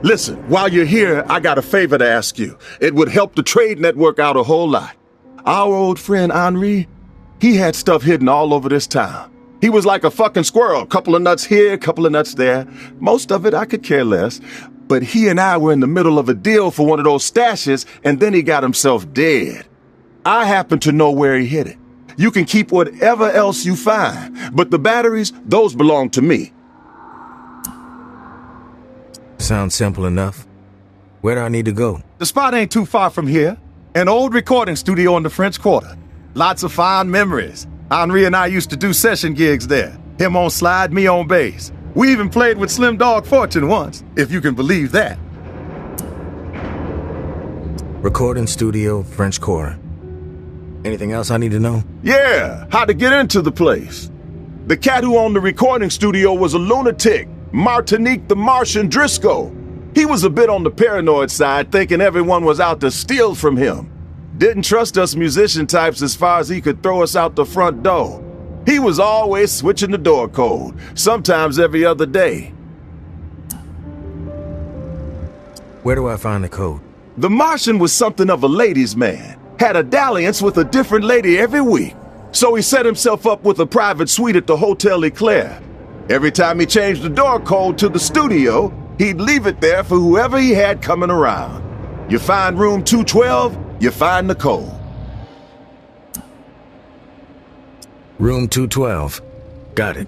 Listen, while you're here, I got a favor to ask you. It would help the trade network out a whole lot. Our old friend Henri, he had stuff hidden all over this town. He was like a fucking squirrel, couple of nuts here, couple of nuts there. Most of it I could care less. But he and I were in the middle of a deal for one of those stashes, and then he got himself dead. I happen to know where he hid it. You can keep whatever else you find, but the batteries, those belong to me. Sounds simple enough. Where do I need to go? The spot ain't too far from here. An old recording studio in the French Quarter. Lots of fond memories. Henri and I used to do session gigs there. Him on slide, me on bass. We even played with Slim Dog Fortune once, if you can believe that. Recording studio, French Quarter. Anything else I need to know? Yeah, how to get into the place. The cat who owned the recording studio was a lunatic, Martinique the Martian Driscoll. He was a bit on the paranoid side, thinking everyone was out to steal from him. Didn't trust us musician types as far as he could throw us out the front door. He was always switching the door code, sometimes every other day. Where do I find the code? The Martian was something of a ladies' man, had a dalliance with a different lady every week. So he set himself up with a private suite at the Hotel Eclair. Every time he changed the door code to the studio, he'd leave it there for whoever he had coming around. You find room 212, you find the code. Room 212. Got it.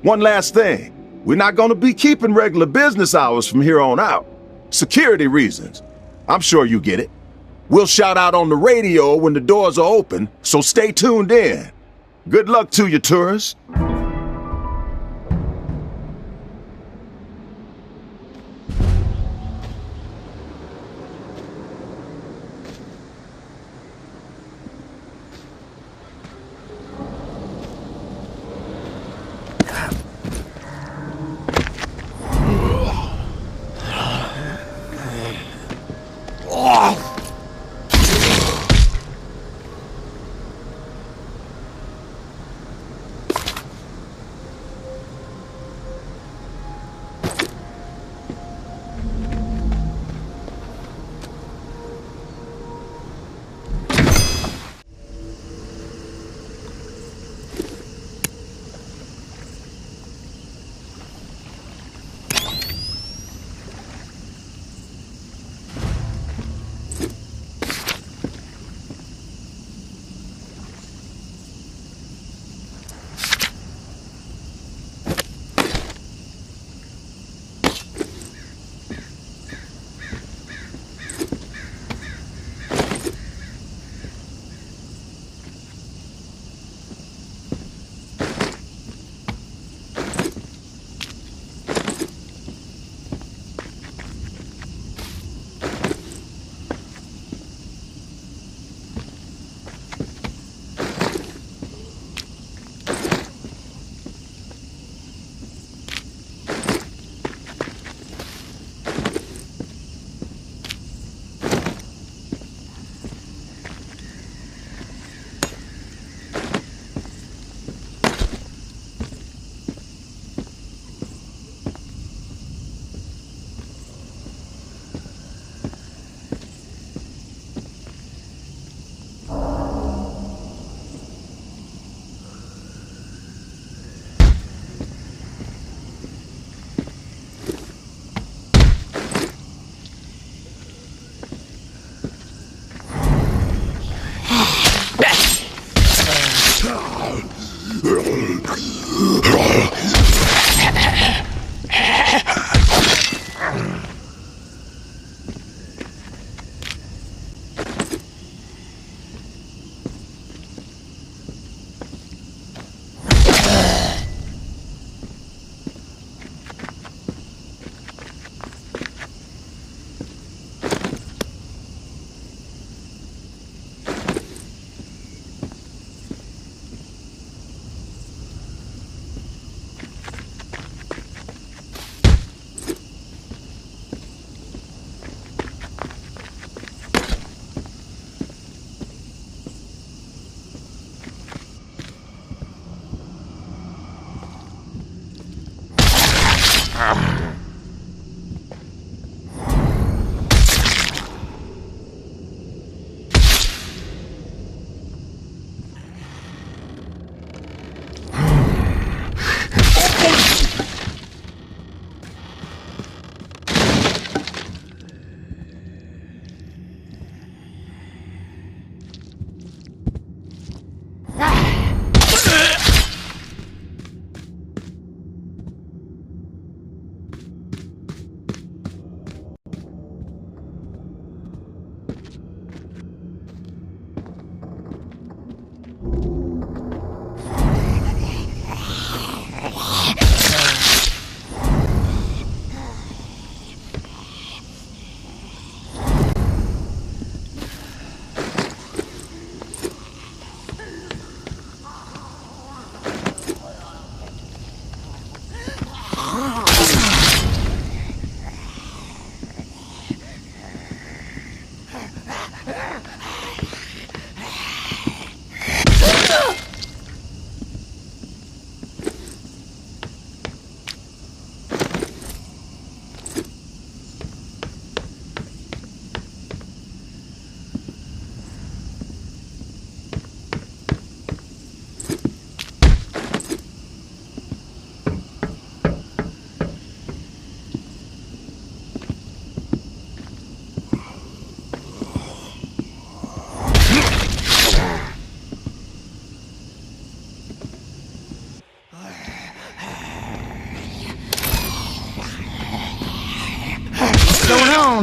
One last thing. We're not gonna be keeping regular business hours from here on out. Security reasons. I'm sure you get it. We'll shout out on the radio when the doors are open, so stay tuned in. Good luck to you, tourists.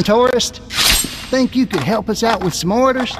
town, tourist. Think you could help us out with some orders?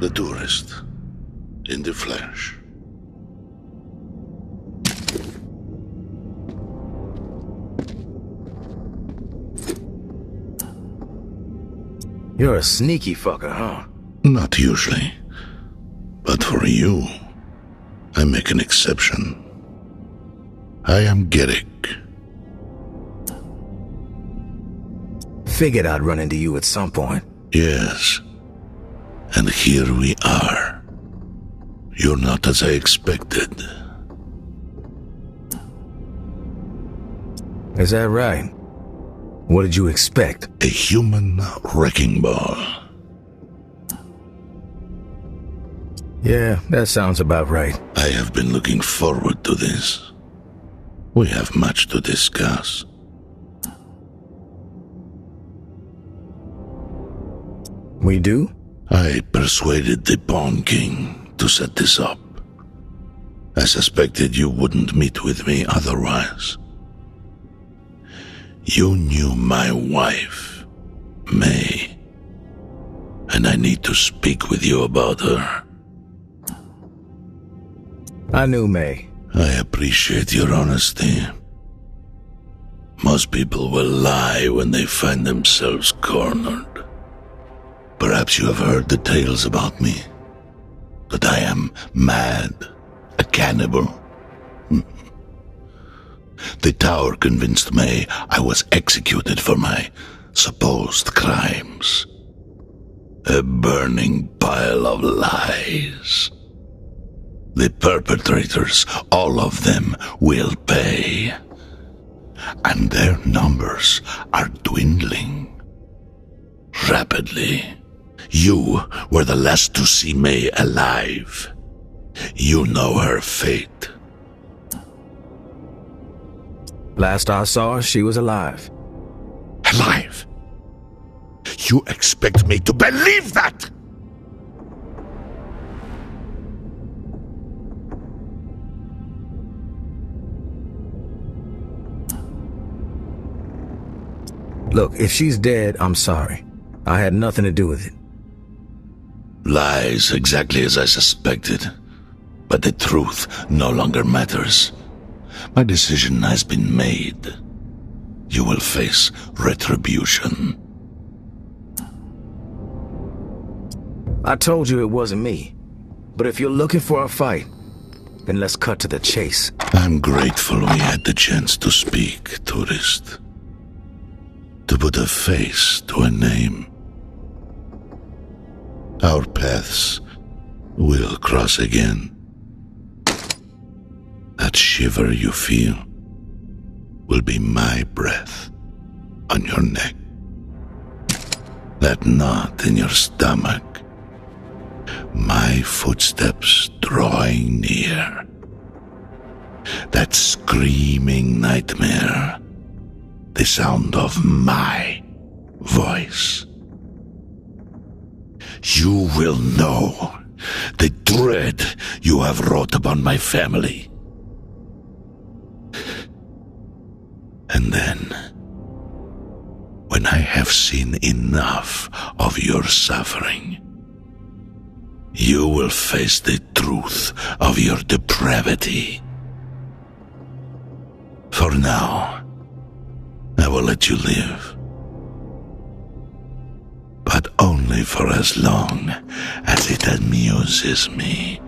The tourist, in the flesh. You're a sneaky fucker, huh? Not usually. But for you, I make an exception. I am Garrick. Figured I'd run into you at some point. Yes. And here we are. You're not as I expected. Is that right? What did you expect? A human wrecking ball. Yeah, that sounds about right. I have been looking forward to this. We have much to discuss. We do? I persuaded the Pawn King to set this up. I suspected you wouldn't meet with me otherwise. You knew my wife, May, and I need to speak with you about her. I knew May. I appreciate your honesty. Most people will lie when they find themselves cornered. Perhaps you have heard the tales about me. That I am mad, a cannibal. The tower convinced May I was executed for my supposed crimes. A burning pile of lies. The perpetrators, all of them, will pay. And their numbers are dwindling. Rapidly. You were the last to see May alive. You know her fate. Last I saw her, she was alive. Alive? You expect me to believe that? Look, if she's dead, I'm sorry. I had nothing to do with it. Lies exactly as I suspected. But the truth no longer matters. My decision has been made. You will face retribution. I told you it wasn't me. But if you're looking for a fight, then let's cut to the chase. I'm grateful we had the chance to speak, tourist. To put a face to a name. Our paths will cross again. That shiver you feel will be my breath on your neck. That knot in your stomach, my footsteps drawing near. That screaming nightmare, the sound of my voice. You will know the dread you have wrought upon my family. And then, when I have seen enough of your suffering, you will face the truth of your depravity. For now, I will let you live. But only for as long as it amuses me.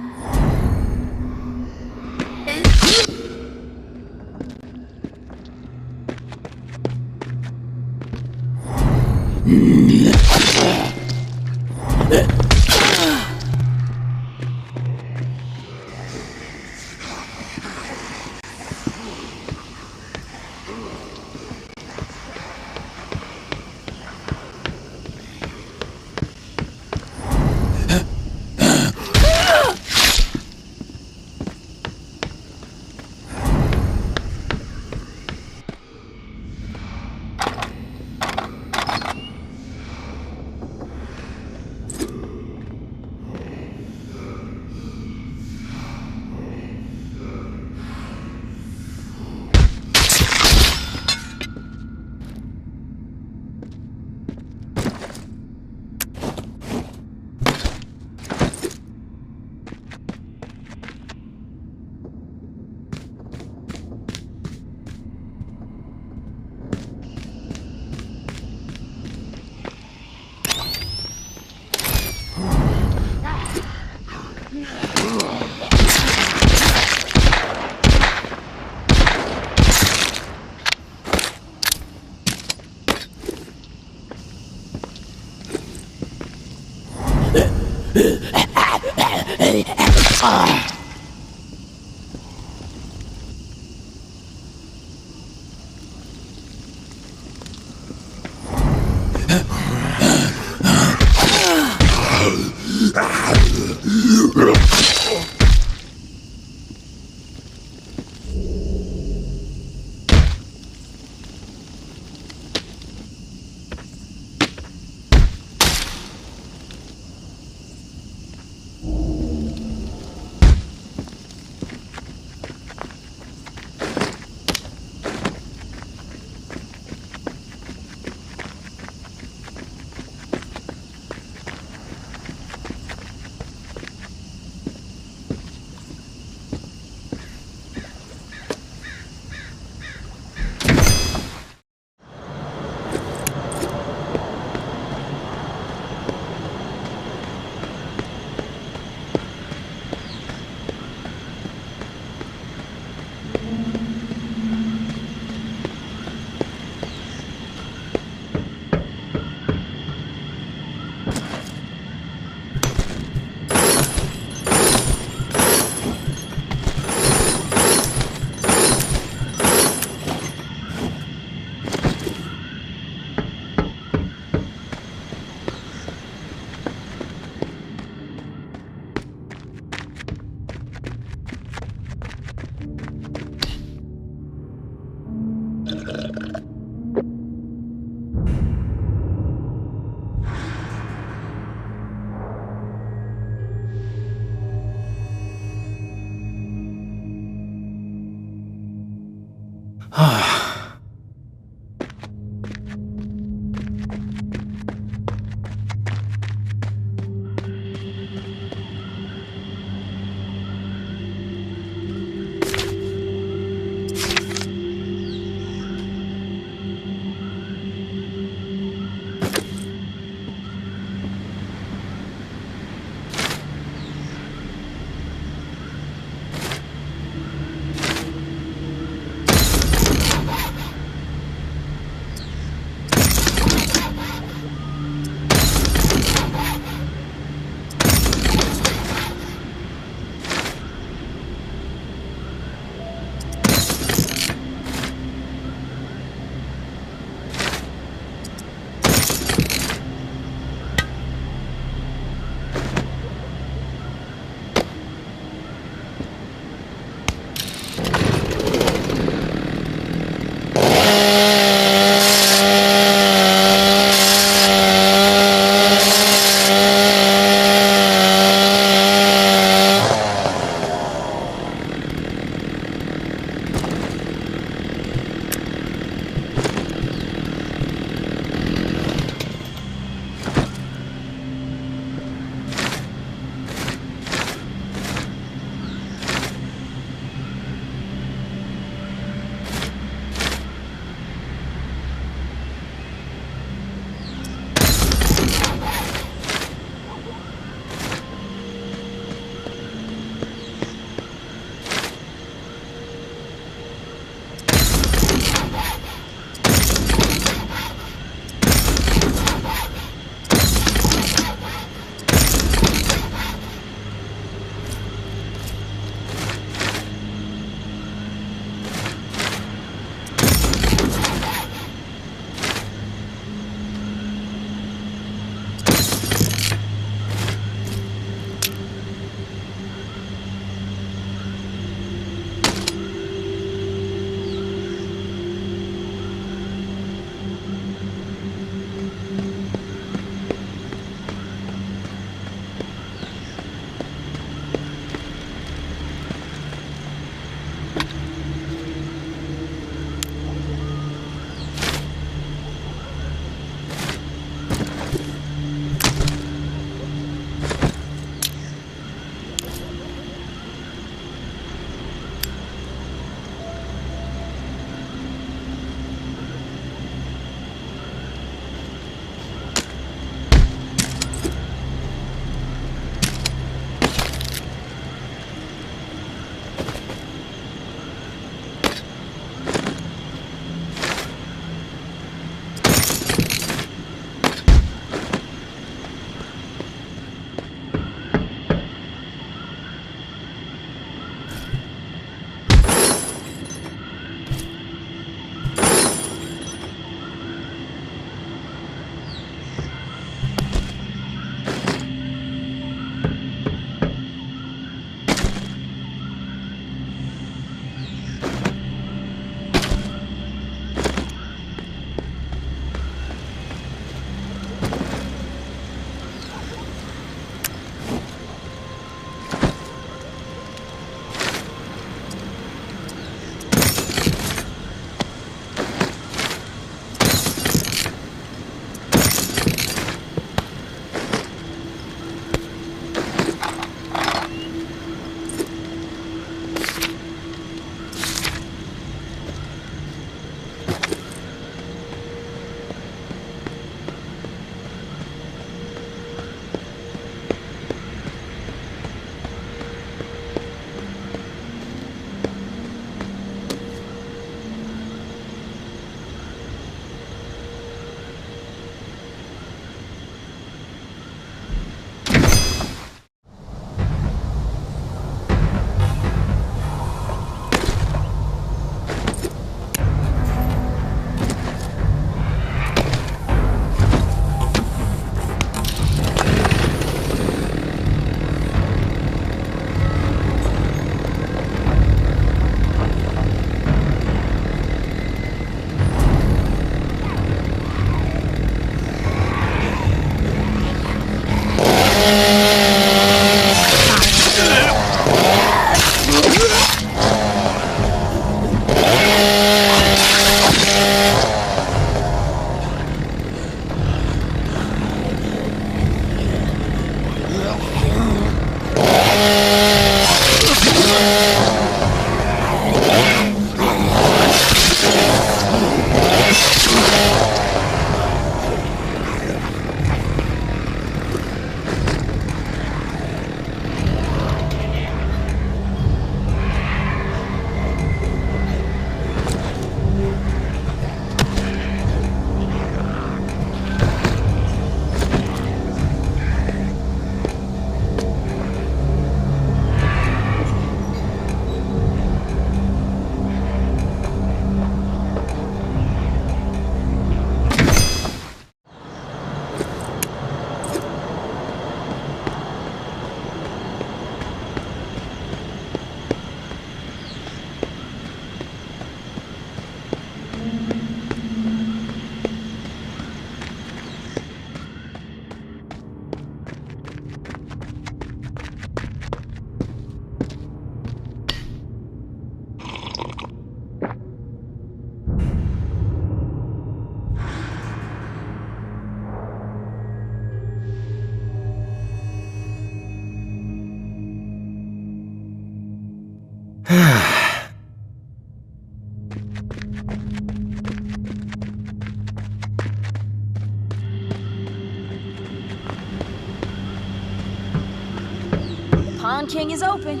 Pond King is open.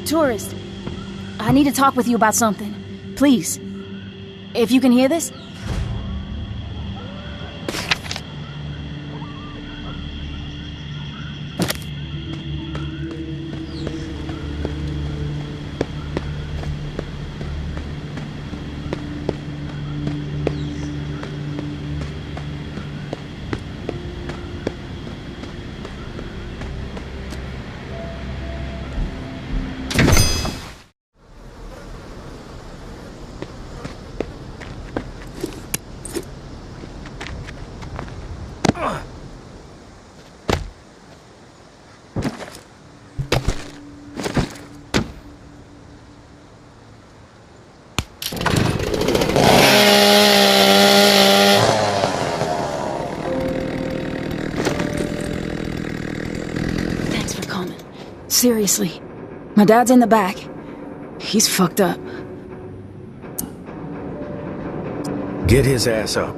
Tourist, I need to talk with you about something. Please. If you can hear this? Seriously, my dad's in the back. He's fucked up. Get his ass up.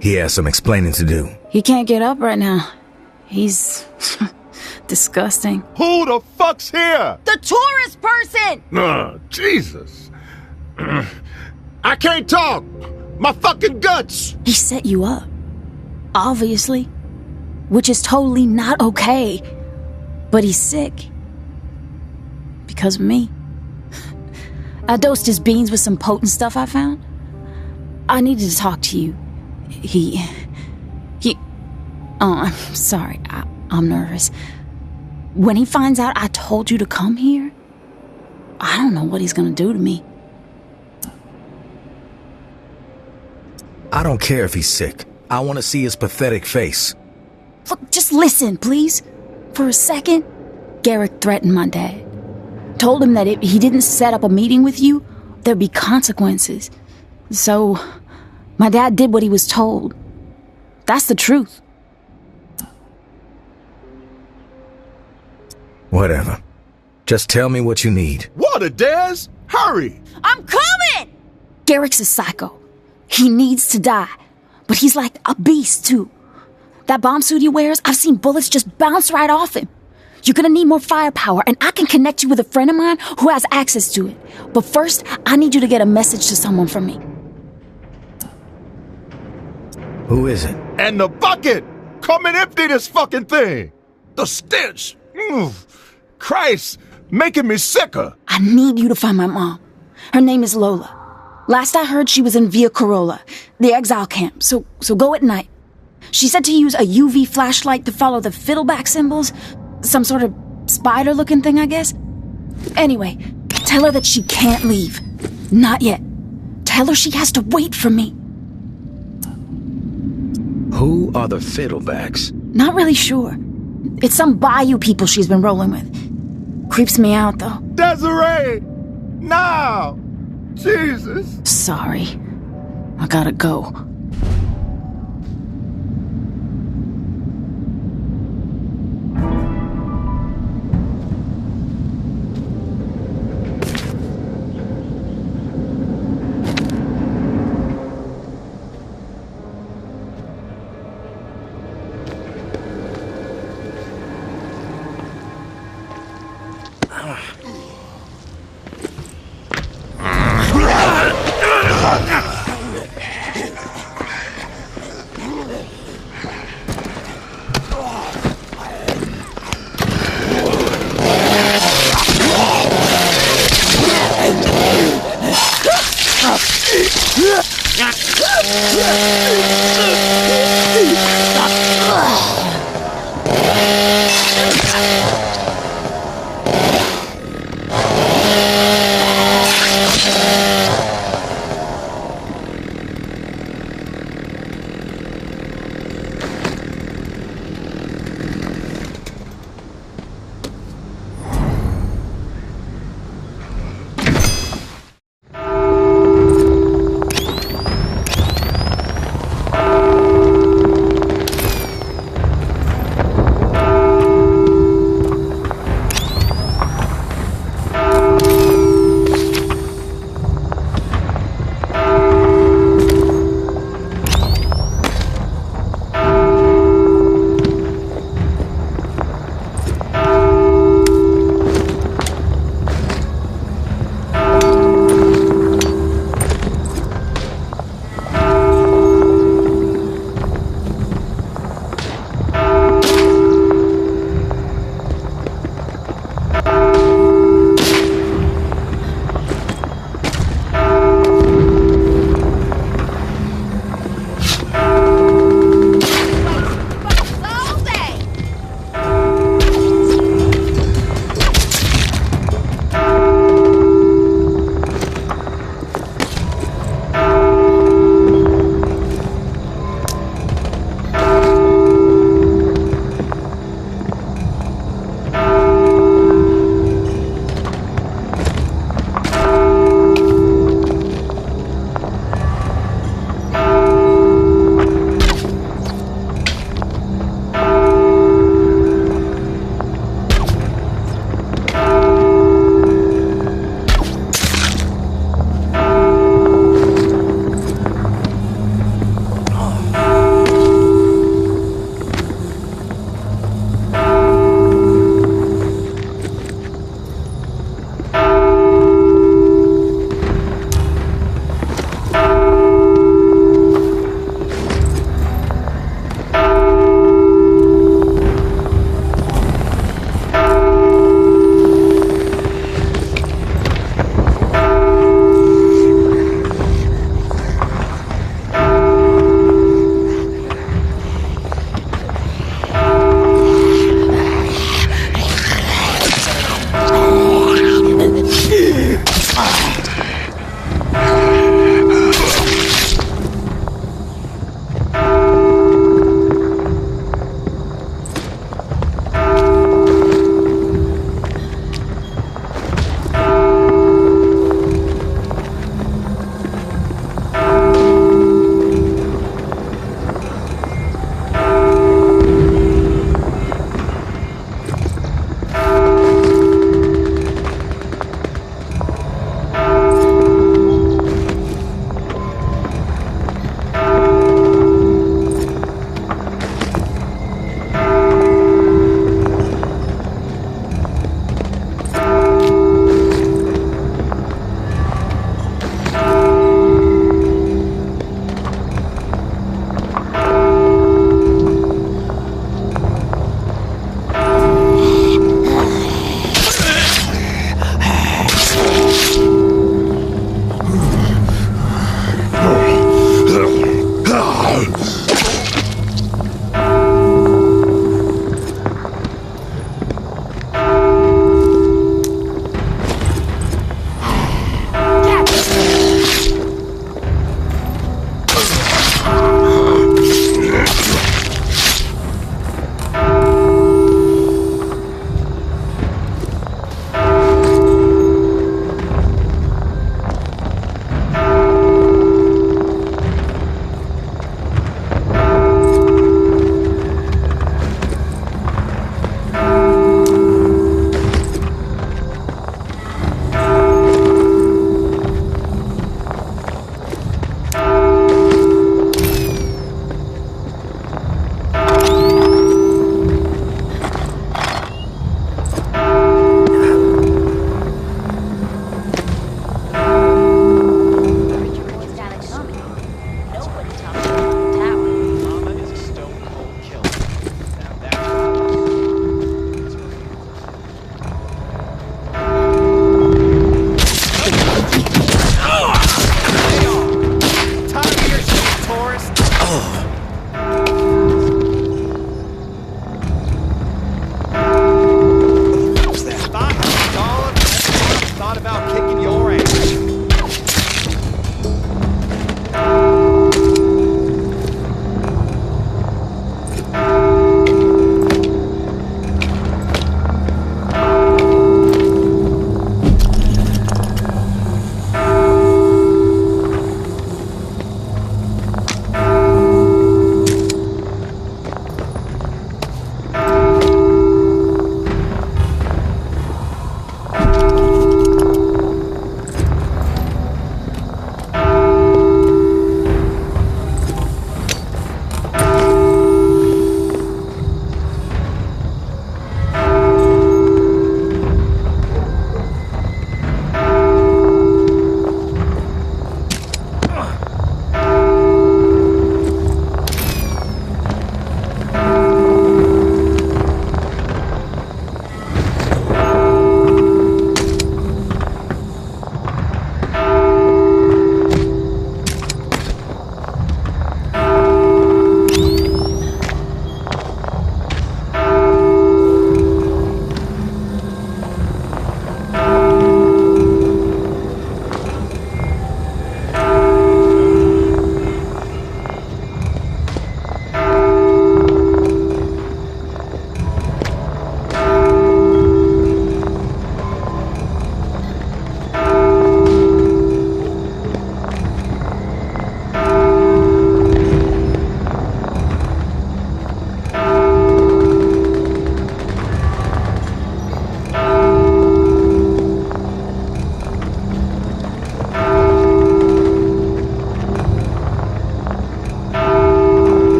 He has some explaining to do. He can't get up right now. He's disgusting. Who the fuck's here? The tourist person! Jesus. I can't talk. My fucking guts. He set you up. Obviously. Which is totally not okay. But he's sick. Because of me. I dosed his beans with some potent stuff I found. I needed to talk to you. Oh, I'm sorry. I'm nervous. When he finds out I told you to come here, I don't know what he's gonna do to me. I don't care if he's sick. I want to see his pathetic face. Look, just listen, please. For a second, Garrick threatened my dad. Told him that if he didn't set up a meeting with you, there'd be consequences. So, my dad did what he was told. That's the truth. Whatever. Just tell me what you need. Water, Dez! Hurry! I'm coming! Garrick's a psycho. He needs to die. But he's like a beast, too. That bomb suit he wears, I've seen bullets just bounce right off him. You're gonna need more firepower, and I can connect you with a friend of mine who has access to it. But first, I need you to get a message to someone from me. Who is it? And the bucket! Come and empty this fucking thing! The stench! Christ! Making me sicker! I need you to find my mom. Her name is Lola. Last I heard, she was in Via Corolla, the exile camp, so go at night. She said to use a UV flashlight to follow the fiddleback symbols. Some sort of spider-looking thing, I guess. Anyway, tell her that she can't leave. Not yet. Tell her she has to wait for me. Who are the fiddlebacks? Not really sure. It's some bayou people she's been rolling with. Creeps me out, though. Desiree! Now! Jesus! Sorry. I gotta go.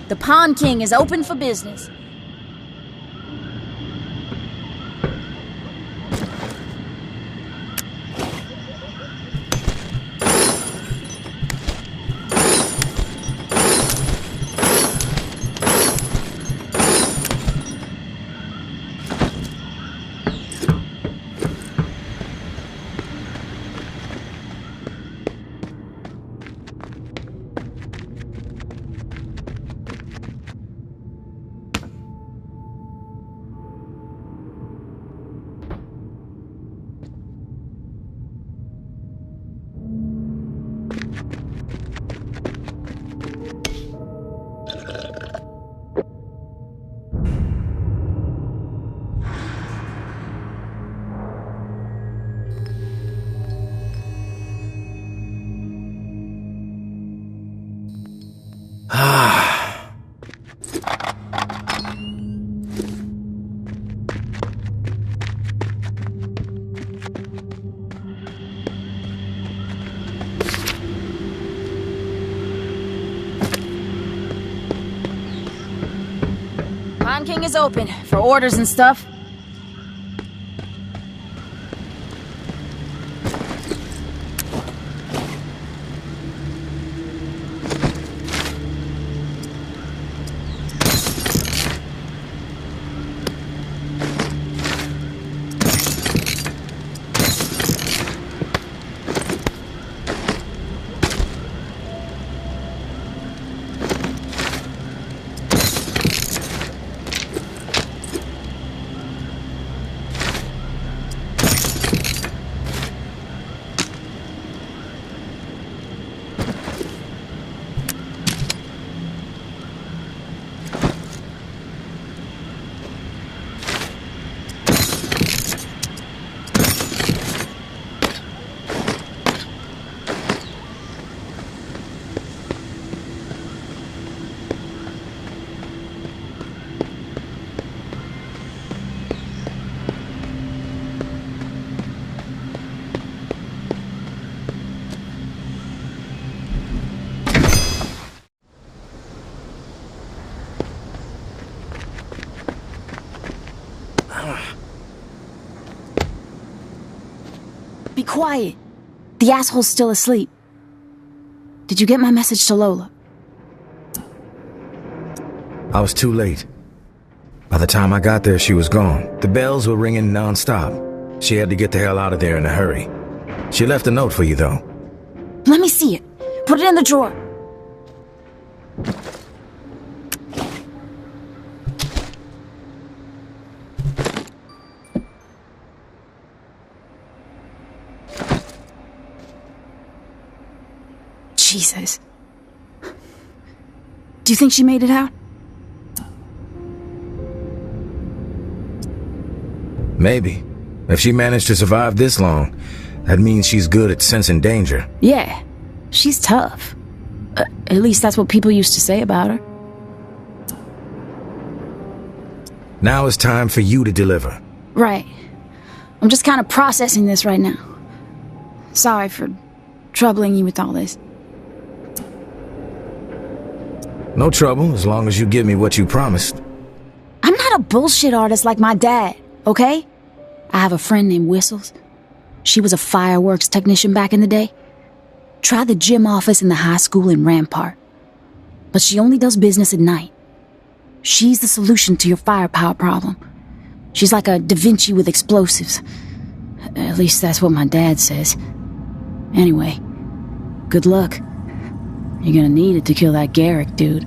The Pawn King is open for business. Pawn King is open for orders and stuff. Be quiet. The asshole's still asleep. Did you get my message to Lola? I was too late. By the time I got there, she was gone. The bells were ringing non-stop. She had to get the hell out of there in a hurry. She left a note for you, though. Let me see it. Put it in the drawer. Jesus. Do you think she made it out? Maybe. If she managed to survive this long, that means she's good at sensing danger. Yeah, she's tough. At least that's what people used to say about her. Now it's time for you to deliver. Right. I'm just kind of processing this right now. Sorry for troubling you with all this. No trouble, as long as you give me what you promised. I'm not a bullshit artist like my dad, okay? I have a friend named Whistles. She was a fireworks technician back in the day. Try the gym office in the high school in Rampart. But she only does business at night. She's the solution to your firepower problem. She's like a Da Vinci with explosives. At least that's what my dad says. Anyway, good luck. You're gonna need it to kill that Garrick dude.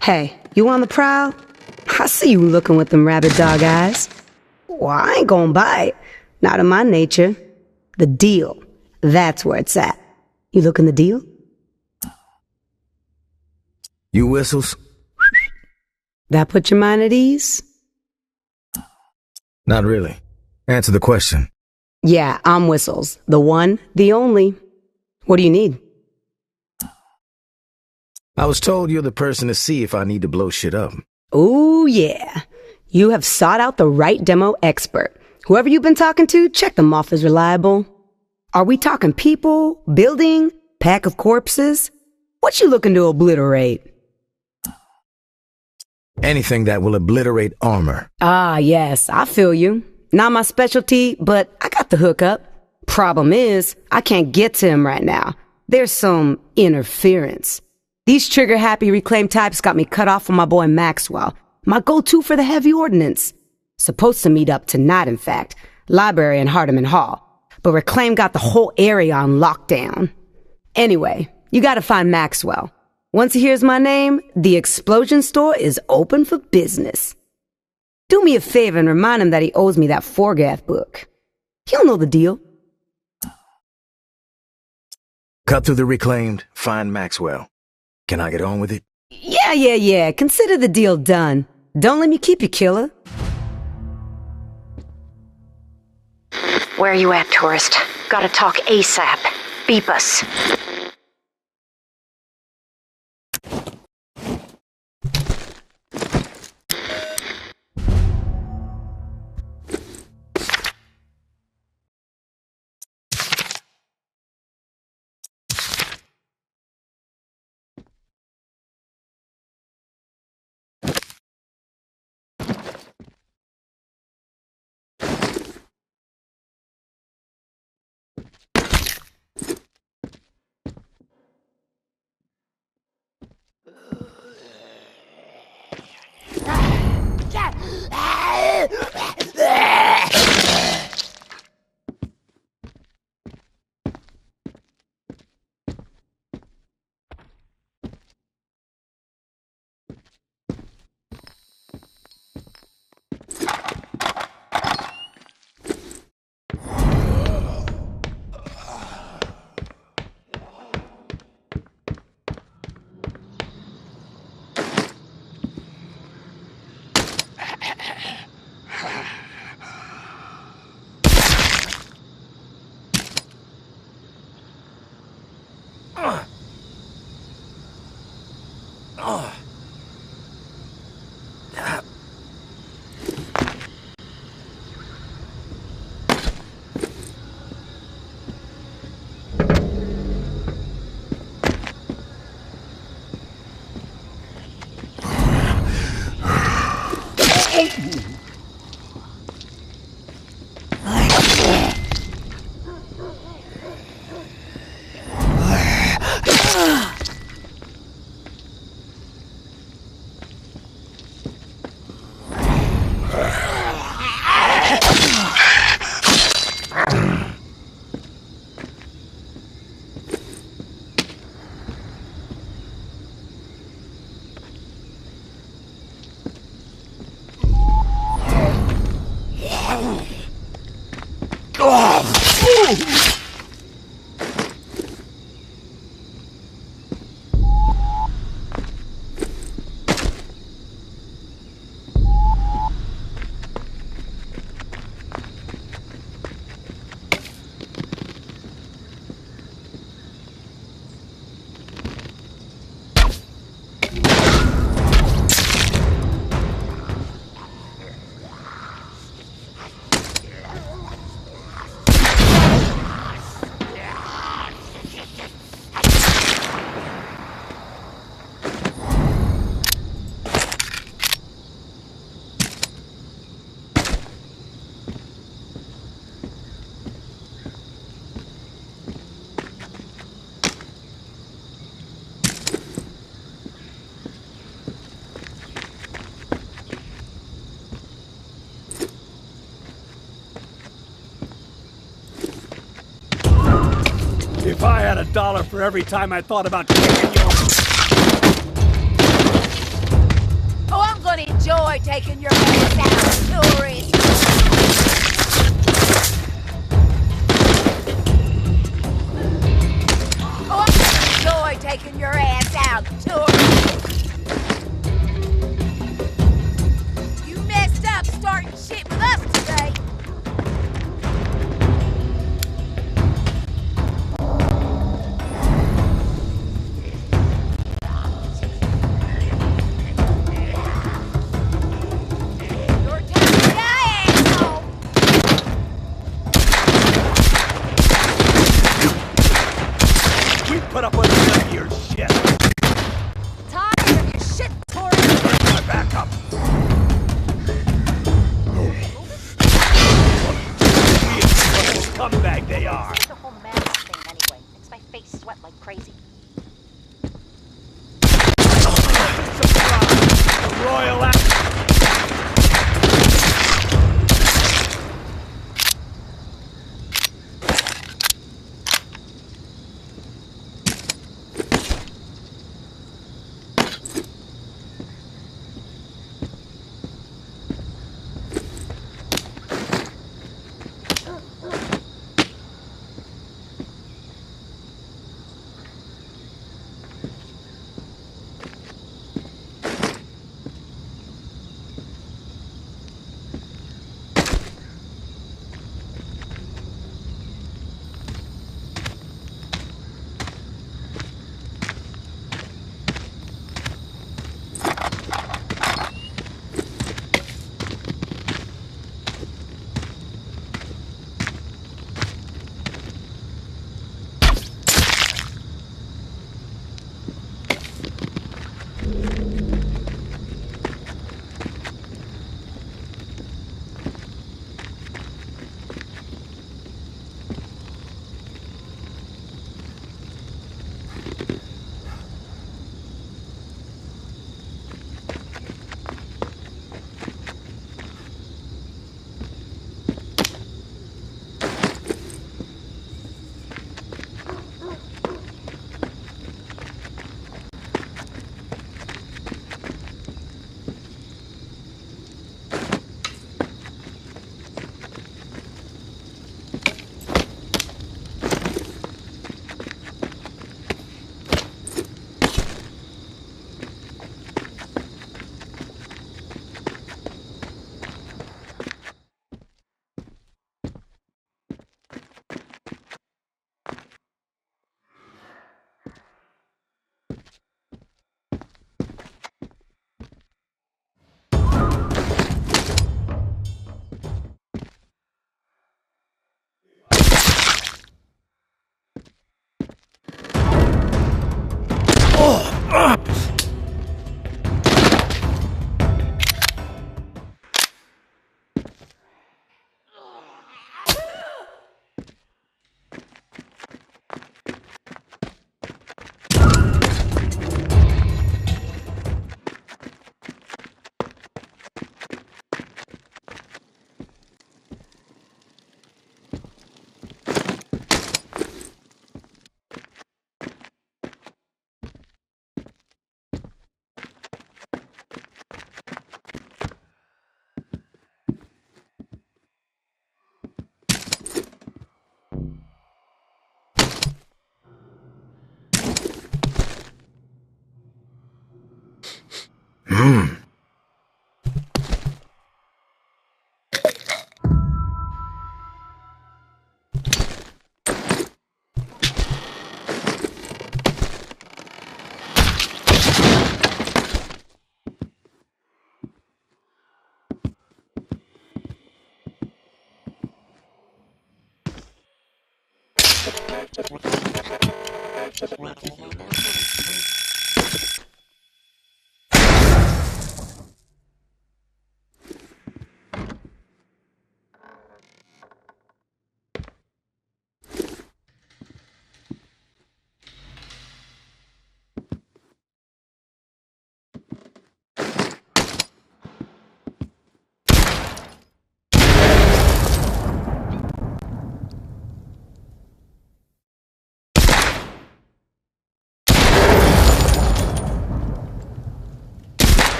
Hey, you on the prowl? I see you looking with them rabid dog eyes. Well, I ain't gonna bite. Not in my nature. The deal. That's where it's at. You looking the deal? You whistles? That put your mind at ease? Not really. Answer the question. Yeah, I'm Whistles. The one, the only. What do you need? I was told you're the person to see if I need to blow shit up. Ooh, yeah. You have sought out the right demo expert. Whoever you've been talking to, check them off as reliable. Are we talking people, building, pack of corpses? What you looking to obliterate? Anything that will obliterate armor. Ah, yes, I feel you. Not my specialty, but I got the hookup. Problem is, I can't get to him right now. There's some interference. These trigger-happy reclaim types got me cut off from my boy Maxwell, my go-to for the heavy ordnance. Supposed to meet up tonight, in fact. Library in Hardeman Hall. But Reclaim got the whole area on lockdown. Anyway, you gotta find Maxwell. Once he hears my name, the explosion store is open for business. Do me a favor and remind him that he owes me that Forgath book. He'll know the deal. Cut through the reclaimed, find Maxwell. Can I get on with it? Yeah. Consider the deal done. Don't let me keep you, killer. Where are you at, tourist? Gotta talk ASAP. Beep us. If I had $1 for every time I thought about taking your... Oh, I'm gonna enjoy taking your ass out, tourist. Oh, I'm gonna enjoy taking your ass out, tourist. You messed up starting shit with us today. Put up with none of your shit. Tired of your shit, tourist. My back up. Scumbag they are. The whole mask thing anyway. Makes my face sweat like crazy. The Royal Act.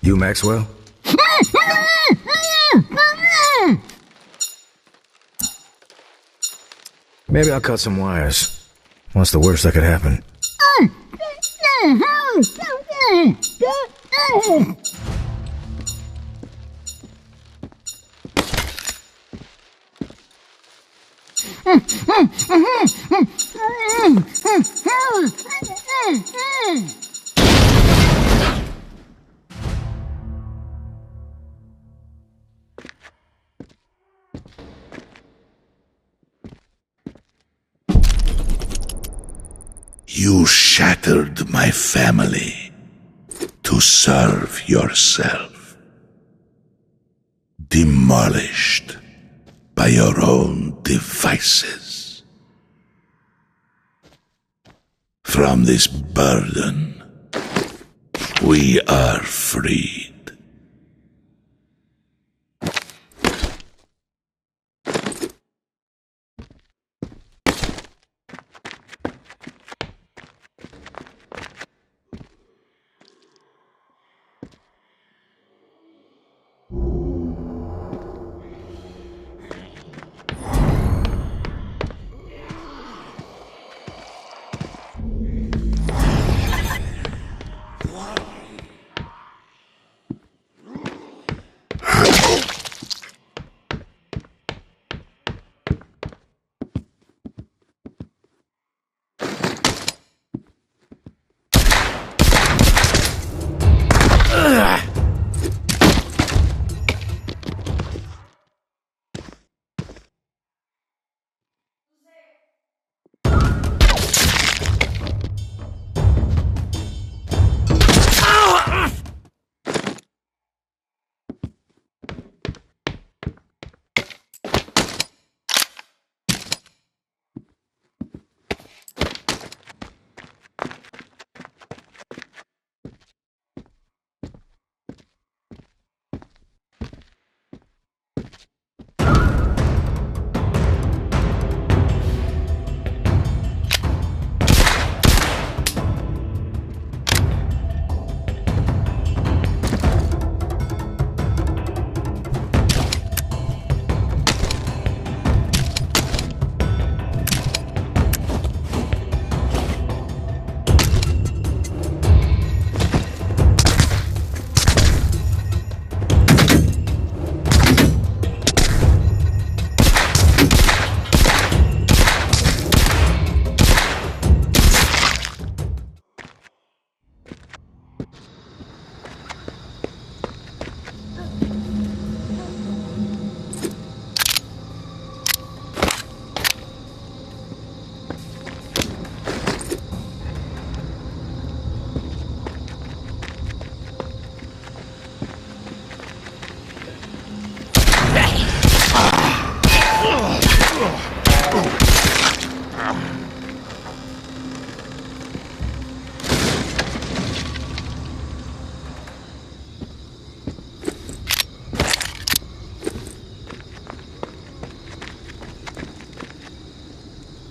You, Maxwell? Maybe I'll cut some wires. What's the worst that could happen? You shattered my family to serve yourself. Demolished by your own devices. From this burden, we are freed.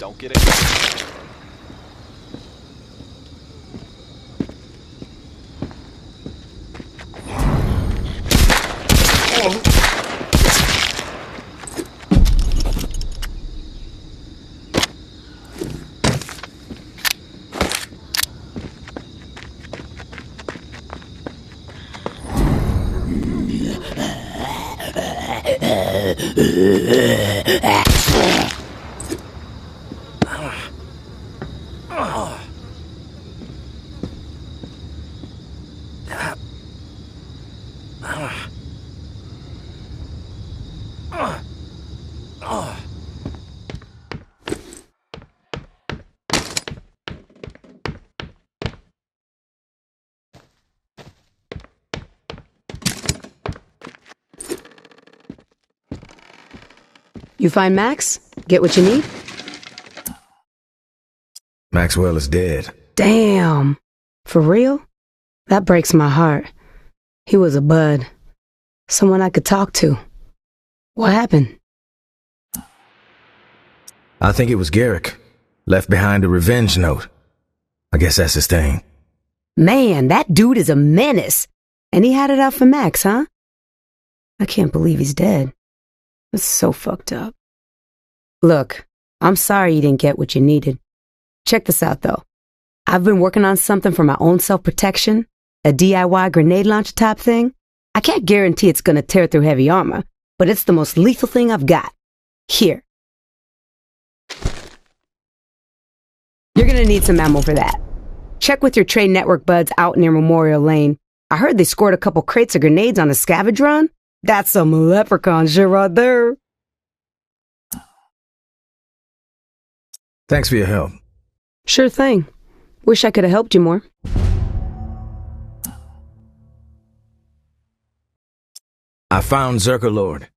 Don't get it. You find Max? Get what you need? Maxwell is dead. Damn. For real? That breaks my heart. He was a bud. Someone I could talk to. What happened? I think it was Garrick. Left behind a revenge note. I guess that's his thing. Man, that dude is a menace. And he had it out for Max, huh? I can't believe he's dead. That's so fucked up. Look, I'm sorry you didn't get what you needed. Check this out, though. I've been working on something for my own self-protection, a DIY grenade launcher type thing. I can't guarantee it's gonna tear through heavy armor, but it's the most lethal thing I've got. Here. You're gonna need some ammo for that. Check with your trade network buds out near Memorial Lane. I heard they scored a couple crates of grenades on a scavenge run. That's some leprechaun shit right there. Thanks for your help. Sure thing. Wish I could have helped you more. I found Zerker Lord.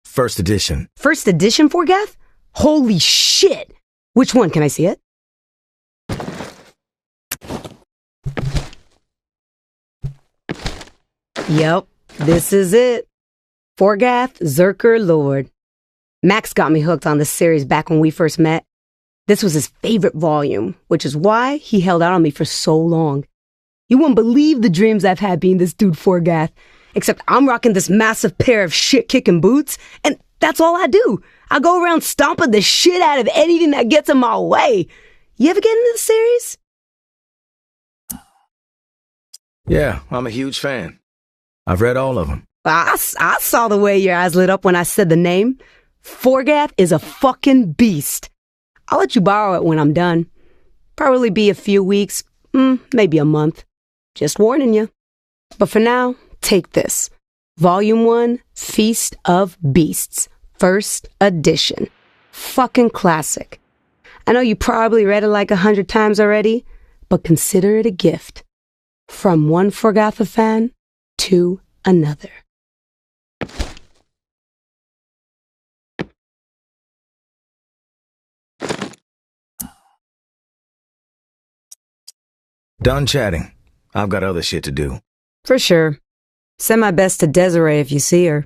First edition. First edition, Forgath? Holy shit! Which one? Can I see it? Yep, this is it. Forgath, Zerker Lord. Max got me hooked on this series back when we first met. This was his favorite volume, which is why he held out on me for so long. You wouldn't believe the dreams I've had being this dude Forgath. Except I'm rocking this massive pair of shit-kicking boots, and that's all I do. I go around stomping the shit out of anything that gets in my way. You ever get into the series? Yeah, I'm a huge fan. I've read all of them. I saw the way your eyes lit up when I said the name. Forgath is a fucking beast. I'll let you borrow it when I'm done. Probably be a few weeks, maybe a month. Just warning you. But for now, take this. Volume 1, Feast of Beasts. First edition. Fucking classic. I know you probably read it like 100 times already, but consider it a gift. From one Forgatha fan to another. Done chatting. I've got other shit to do. For sure. Send my best to Desiree if you see her.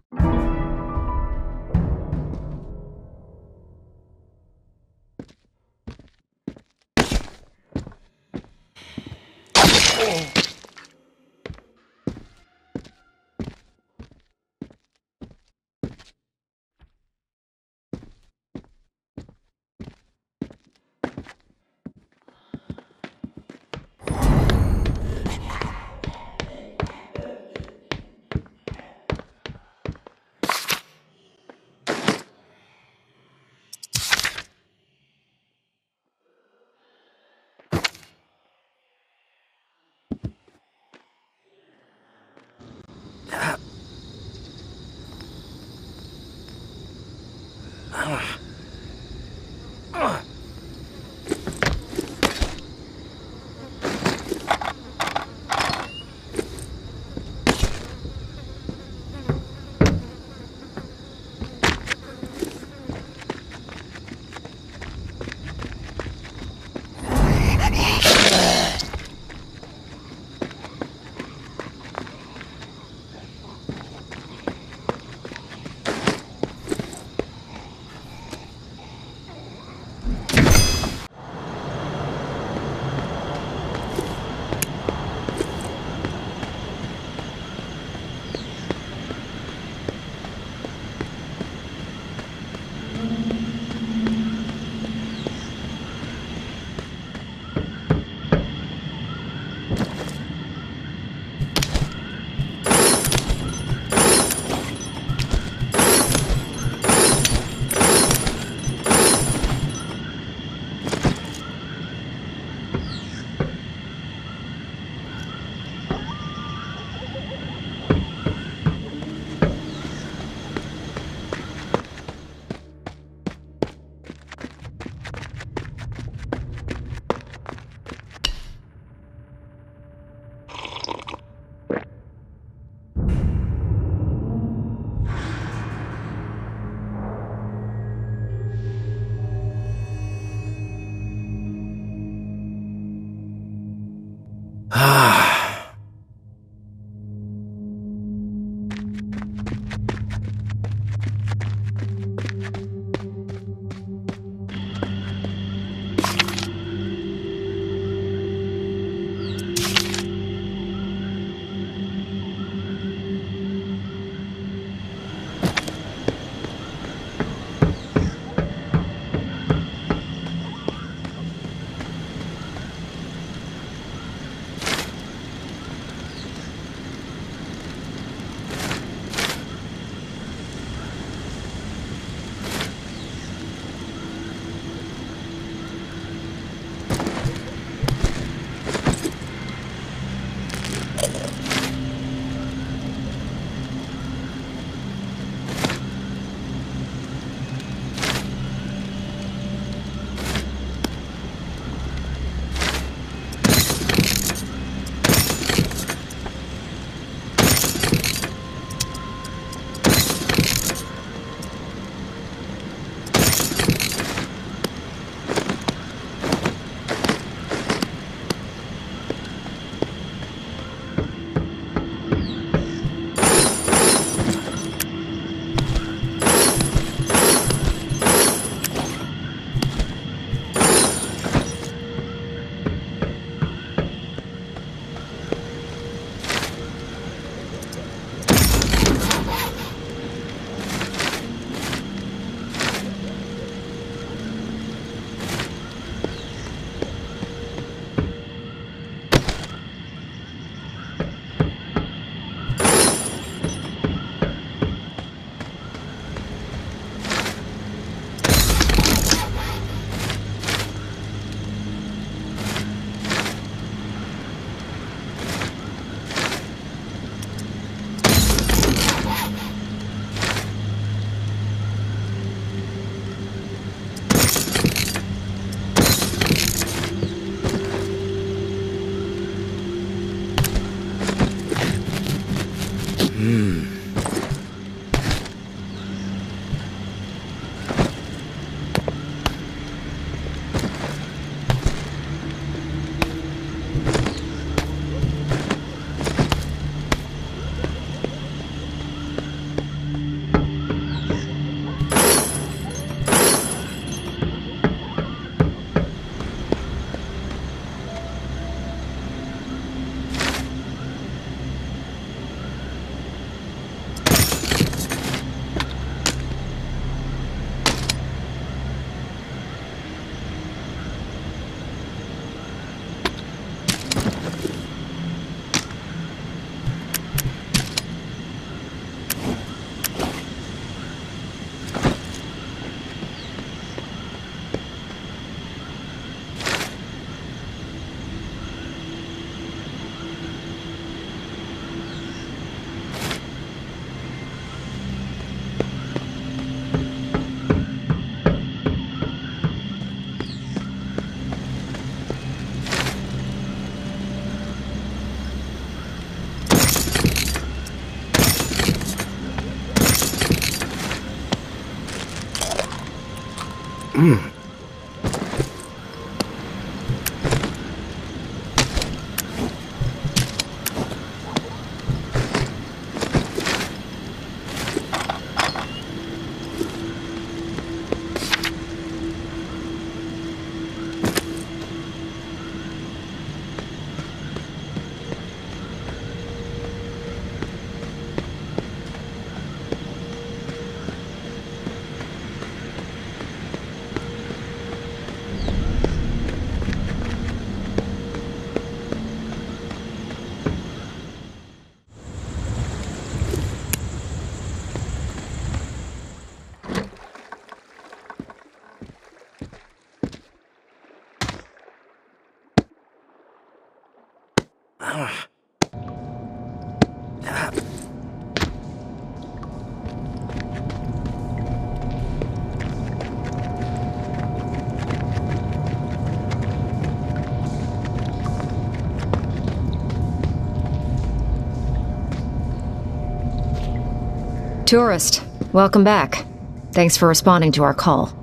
Tourist, welcome back. Thanks for responding to our call.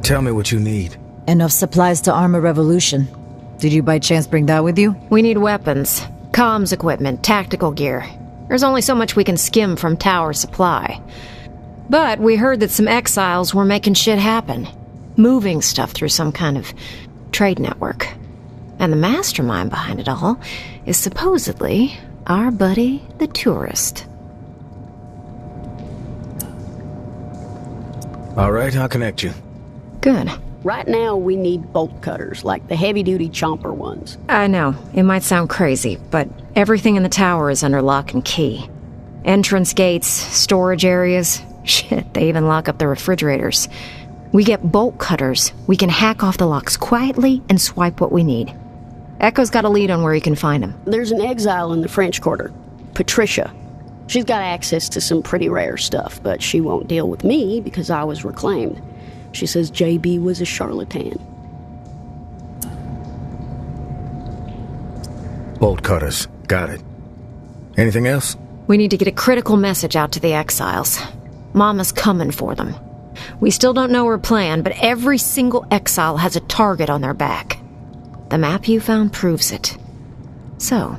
Tell me what you need. Enough supplies to arm a revolution. Did you by chance bring that with you? We need weapons, comms equipment, tactical gear. There's only so much we can skim from Tower Supply. But we heard that some exiles were making shit happen. Moving stuff through some kind of trade network. And the mastermind behind it all is supposedly our buddy, the tourist. All right, I'll connect you. Good. Right now, we need bolt cutters, like the heavy-duty chomper ones. I know, it might sound crazy, but everything in the tower is under lock and key. Entrance gates, storage areas, shit, they even lock up the refrigerators. We get bolt cutters, we can hack off the locks quietly and swipe what we need. Echo's got a lead on where you can find them. There's an exile in the French Quarter, Patricia. She's got access to some pretty rare stuff, but she won't deal with me because I was reclaimed. She says JB was a charlatan. Bolt cutters. Got it. Anything else? We need to get a critical message out to the exiles. Mama's coming for them. We still don't know her plan, but every single exile has a target on their back. The map you found proves it. So,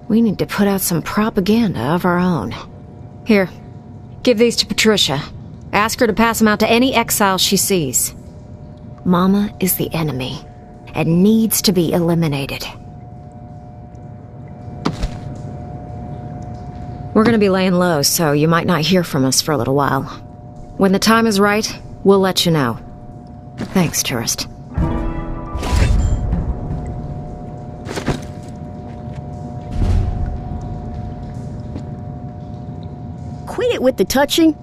we need to put out some propaganda of our own. Here, give these to Patricia. Ask her to pass them out to any exile she sees. Mama is the enemy, and needs to be eliminated. We're gonna be laying low, so you might not hear from us for a little while. When the time is right, we'll let you know. Thanks, tourist. Quit it with the touching.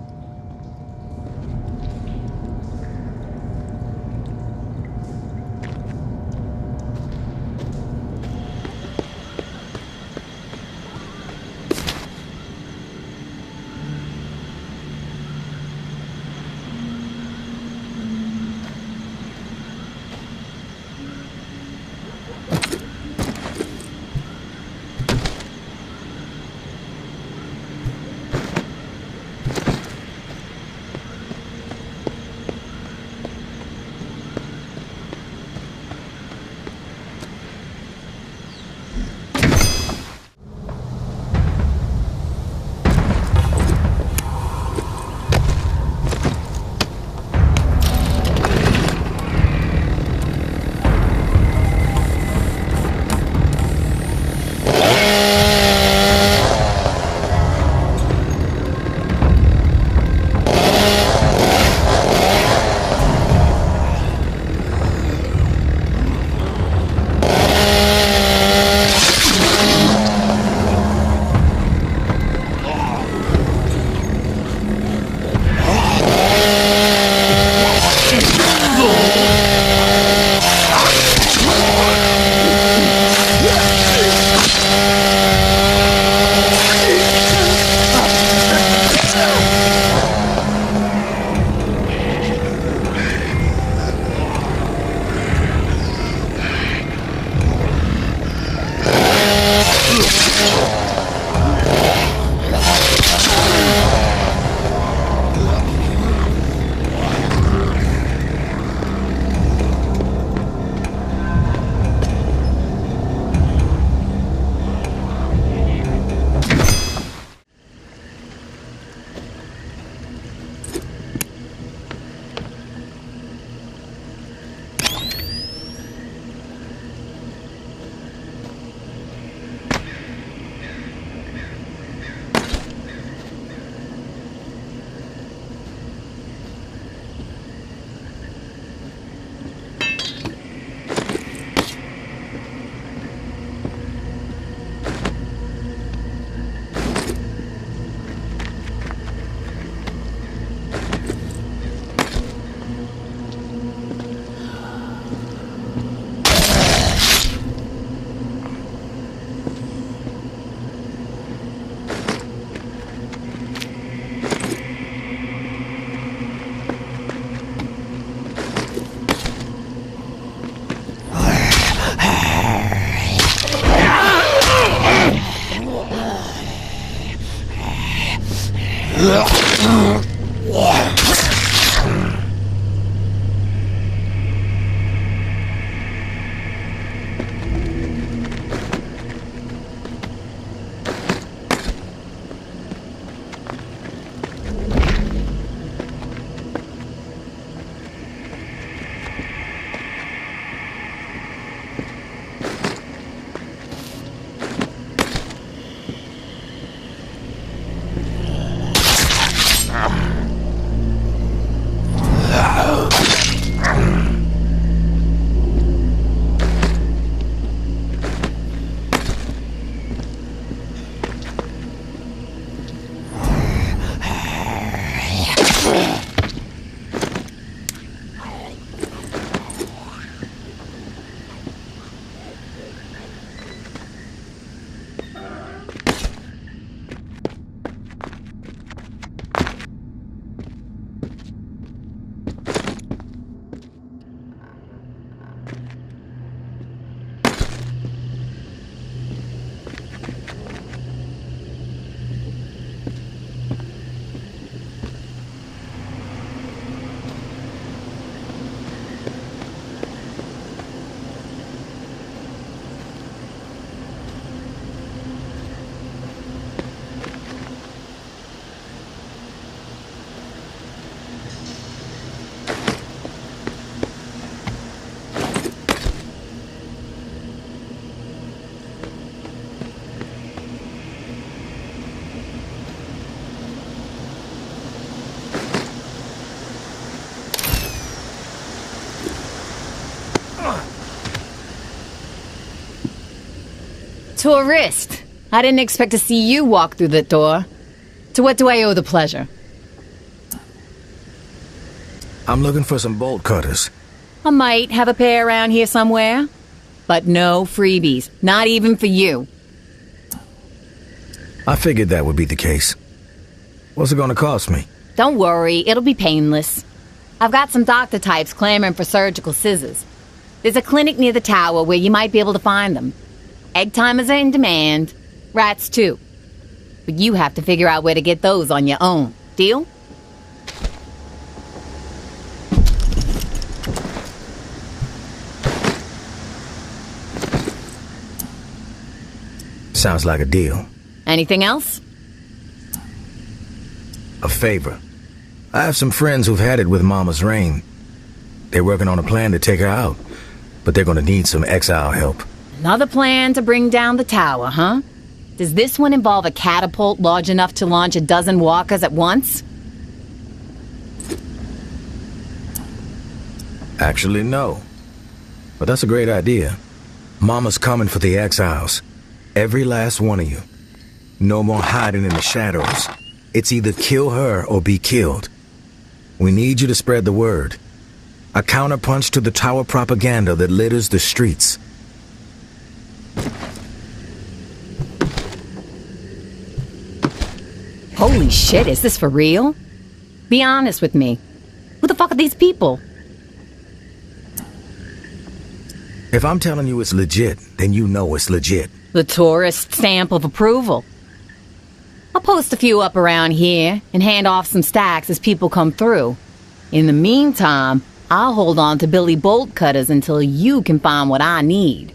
Tourist. I didn't expect to see you walk through the door. To what do I owe the pleasure? I'm looking for some bolt cutters. I might have a pair around here somewhere. But no freebies. Not even for you. I figured that would be the case. What's it gonna cost me? Don't worry, it'll be painless. I've got some doctor types clamoring for surgical scissors. There's a clinic near the tower where you might be able to find them. Egg timers are in demand. Rats too. But you have to figure out where to get those on your own. Deal? Sounds like a deal. Anything else? A favor. I have some friends who've had it with Mama's Rain. They're working on a plan to take her out, but they're gonna need some exile help. Another plan to bring down the tower, huh? Does this one involve a catapult large enough to launch a dozen walkers at once? Actually, no. But that's a great idea. Mama's coming for the exiles. Every last one of you. No more hiding in the shadows. It's either kill her or be killed. We need you to spread the word. A counterpunch to the tower propaganda that litters the streets. Holy shit, is this for real? Be honest with me. Who the fuck are these people? If I'm telling you it's legit, then you know it's legit. The tourist stamp of approval. I'll post a few up around here and hand off some stacks as people come through. In the meantime, I'll hold on to Billy bolt cutters until you can find what I need.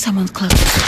Someone's close.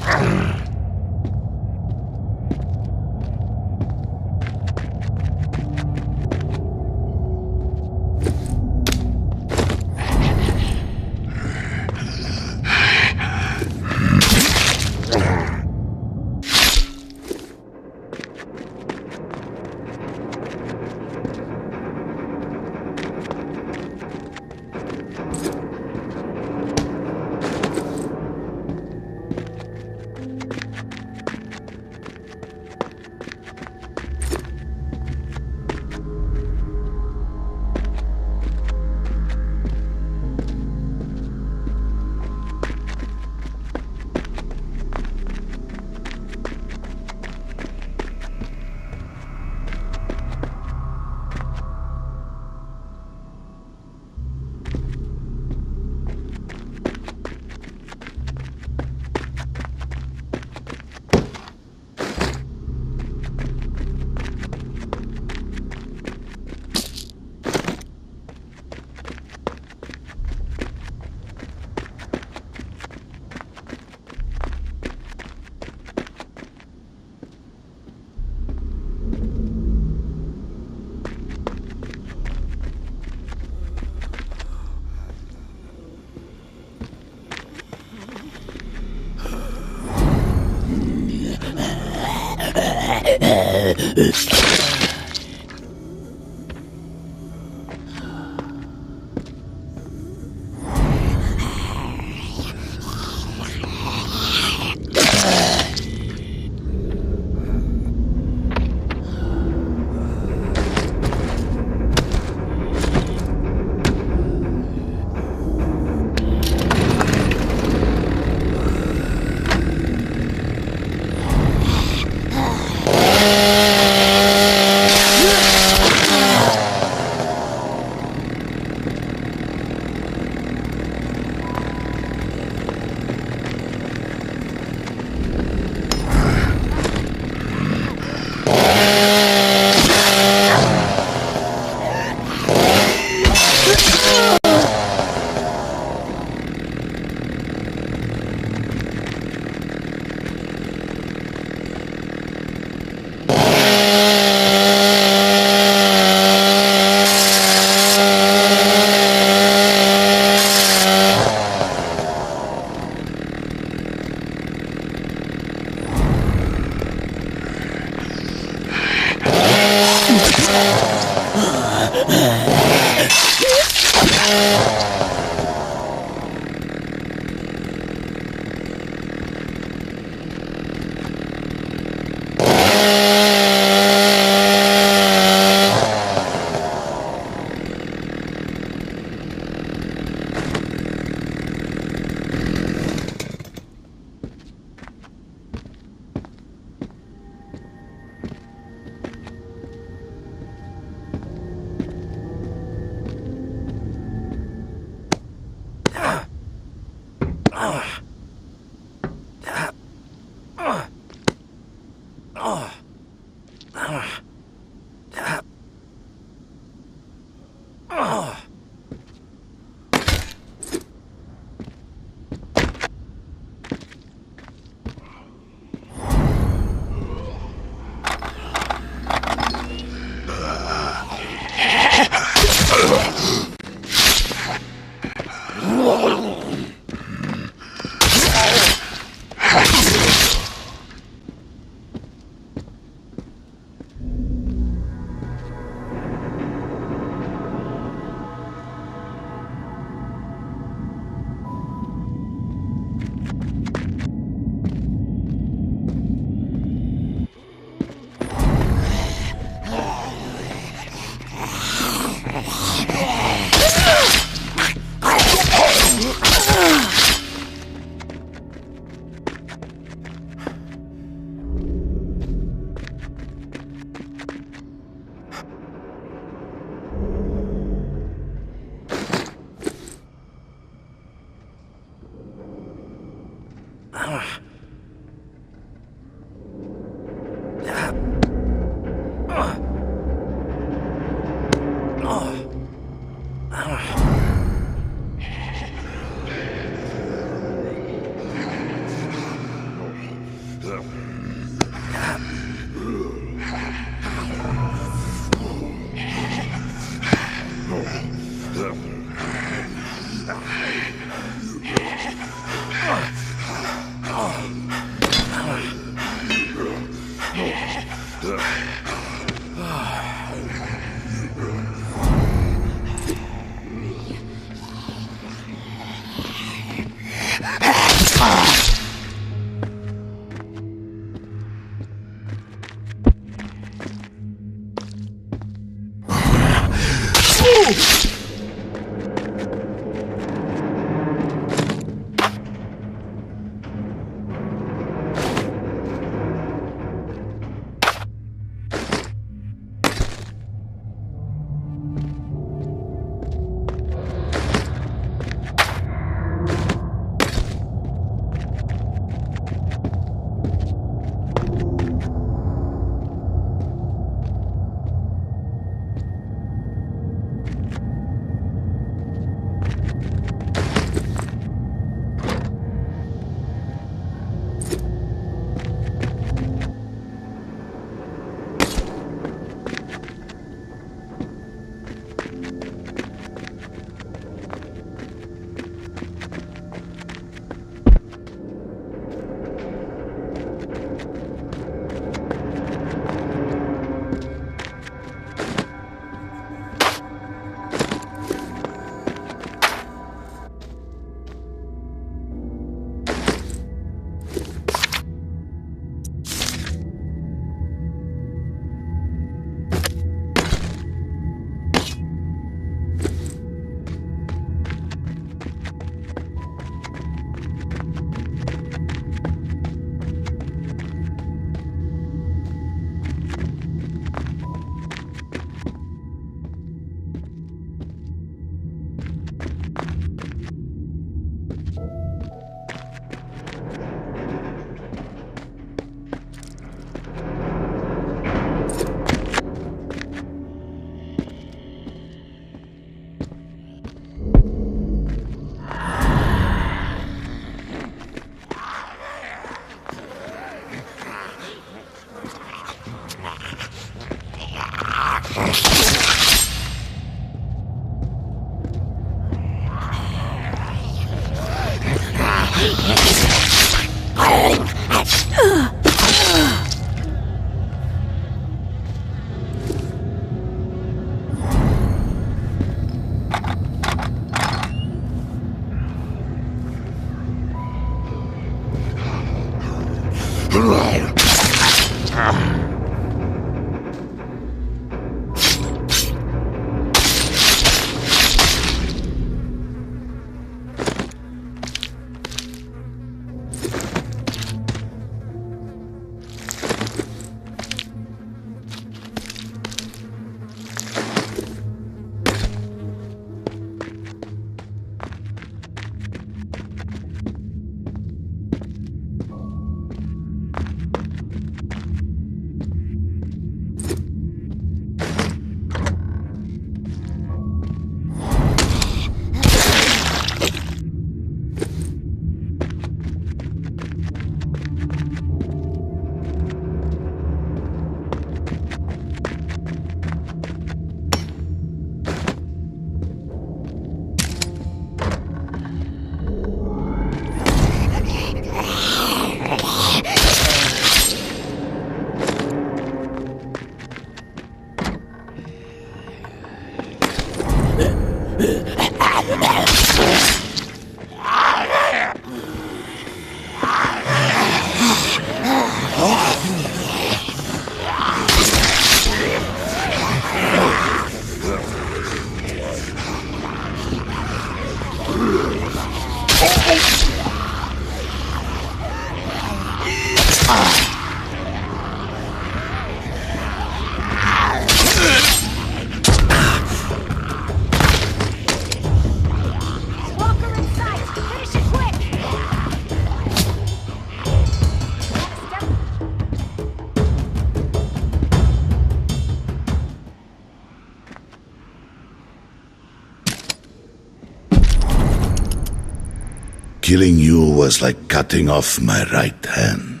Killing you was like cutting off my right hand.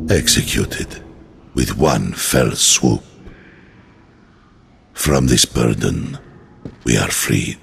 Executed with one fell swoop. From this burden, we are freed.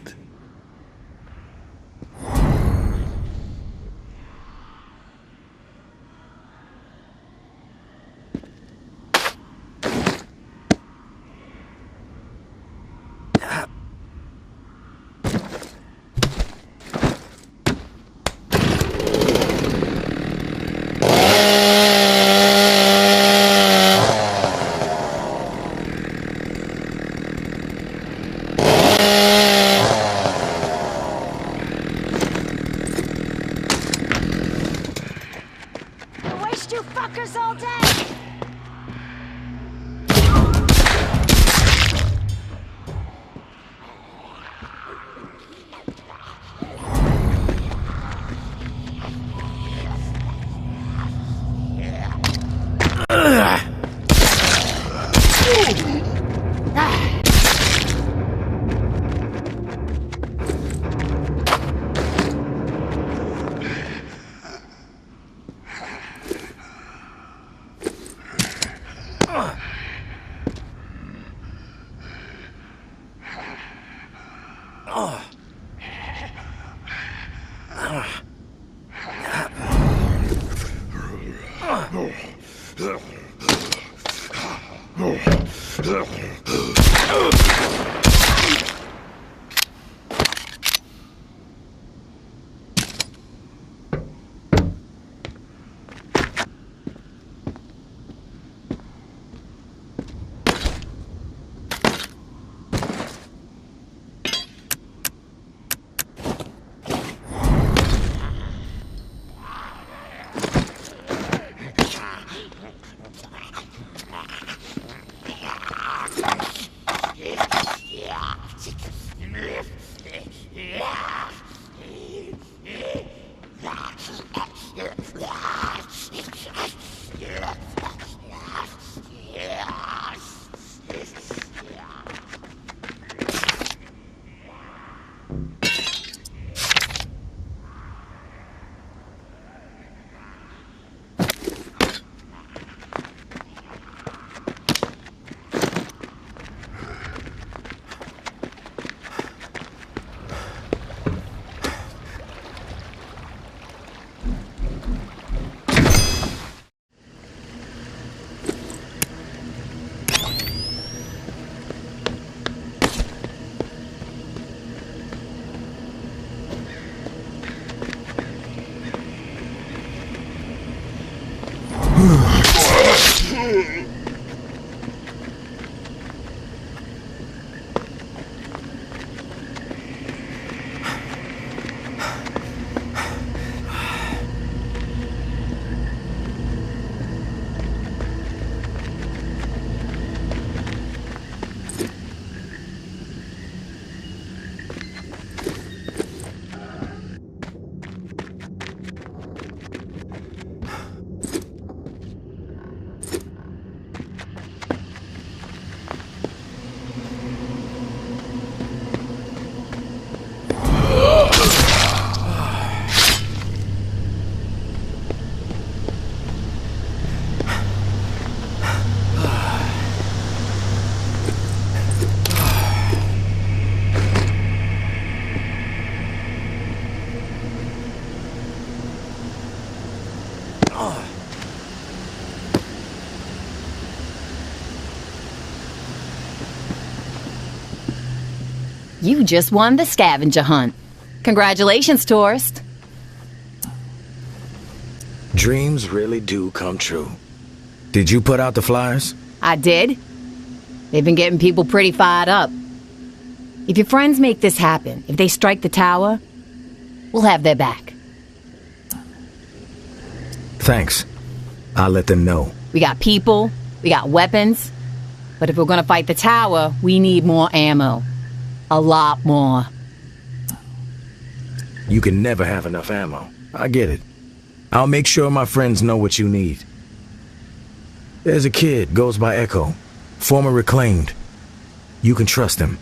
You just won the scavenger hunt. Congratulations, tourist. Dreams really do come true. Did you put out the flyers? I did. They've been getting people pretty fired up. If your friends make this happen, if they strike the tower, we'll have their back. Thanks. I'll let them know. We got people, we got weapons, but if we're gonna fight the tower, we need more ammo. A lot more. You can never have enough ammo. I get it. I'll make sure my friends know what you need. There's a kid, goes by Echo, former reclaimed. You can trust him.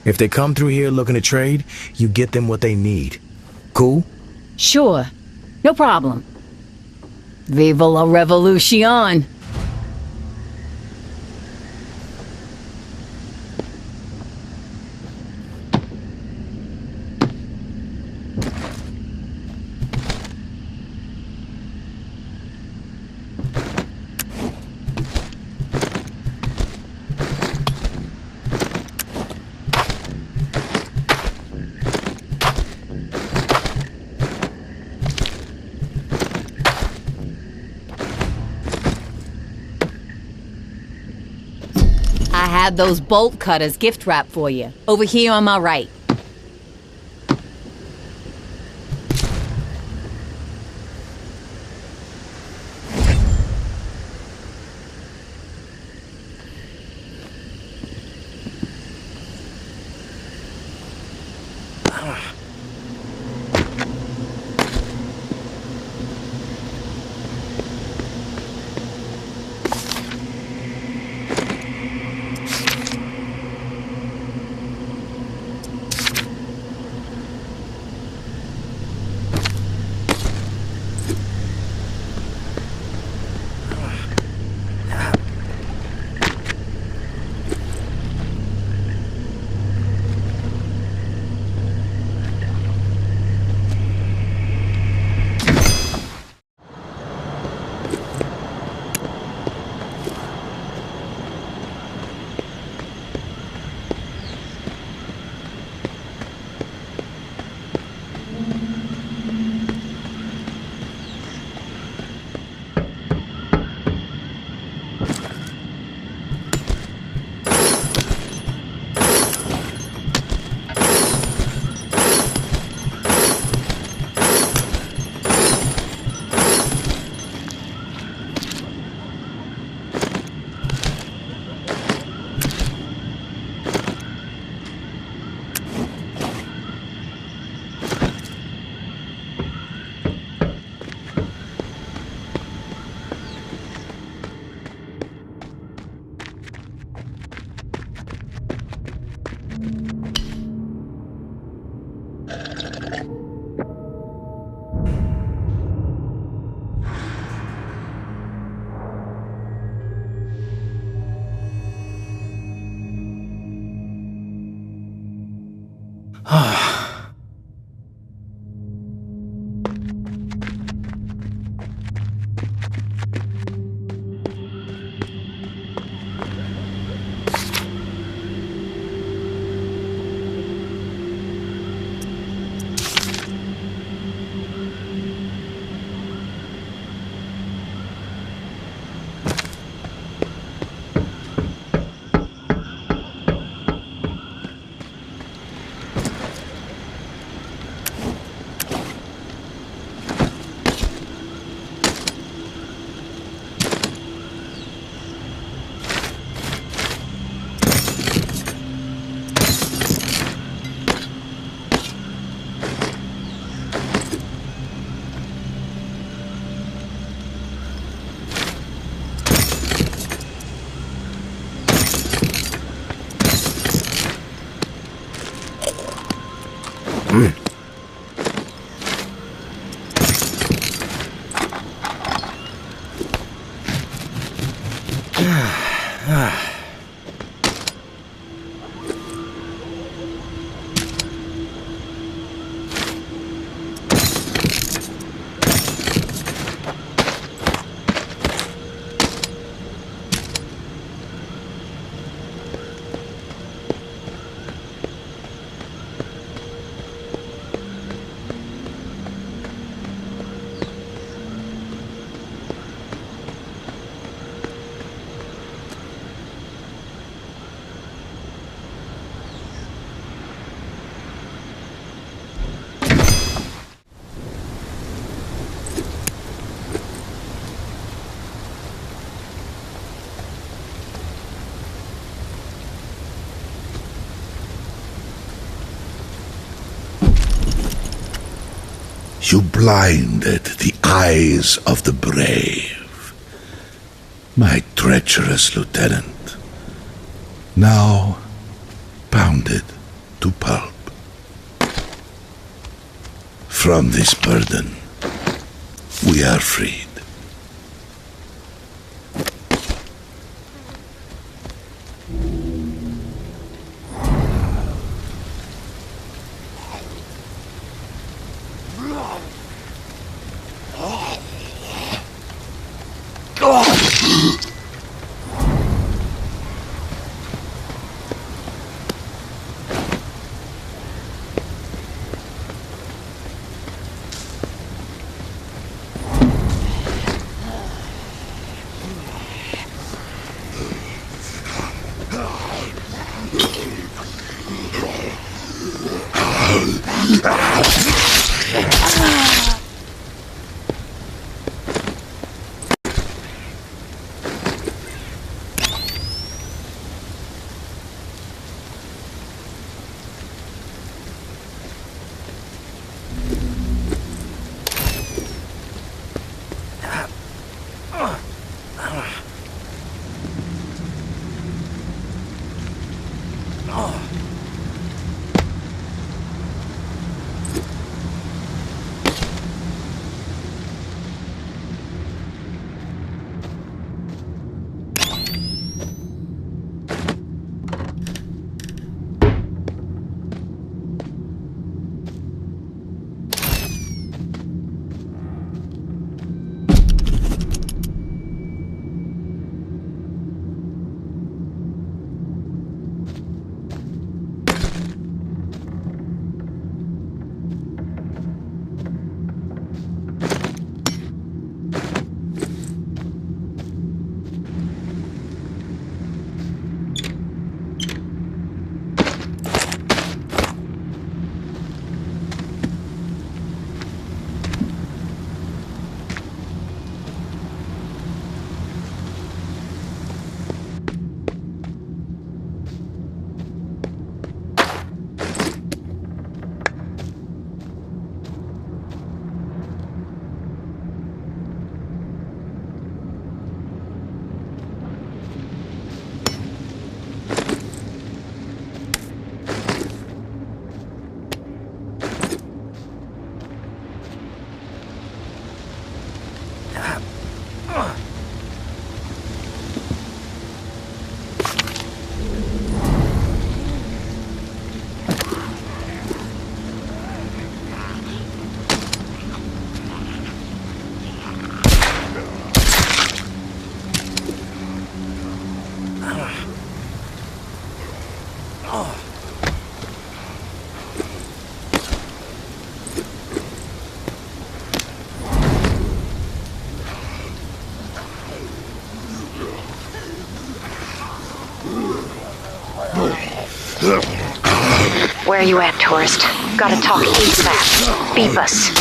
If they come through here looking to trade, you get them what they need. Cool? Sure. No problem. Viva la revolution! I had those bolt cutters gift wrap for you, over here on my right. You blinded the eyes of the brave, my treacherous lieutenant, now pounded to pulp. From this burden, we are freed. Where are you at, tourist? Gotta talk ASAP. Beep us.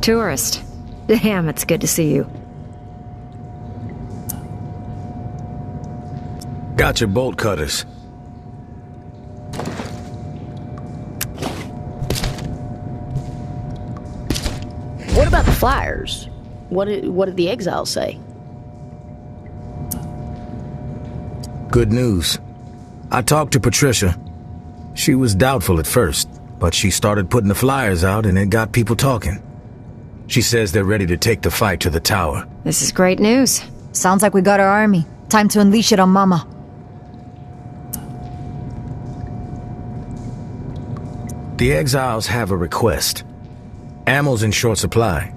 Tourist. Damn, it's good to see you. Got your bolt cutters. What about the flyers? What did the exiles say? Good news. I talked to Patricia. She was doubtful at first, but she started putting the flyers out and it got people talking. She says they're ready to take the fight to the tower. This is great news. Sounds like we got our army. Time to unleash it on Mama. The exiles have a request. Ammo's in short supply.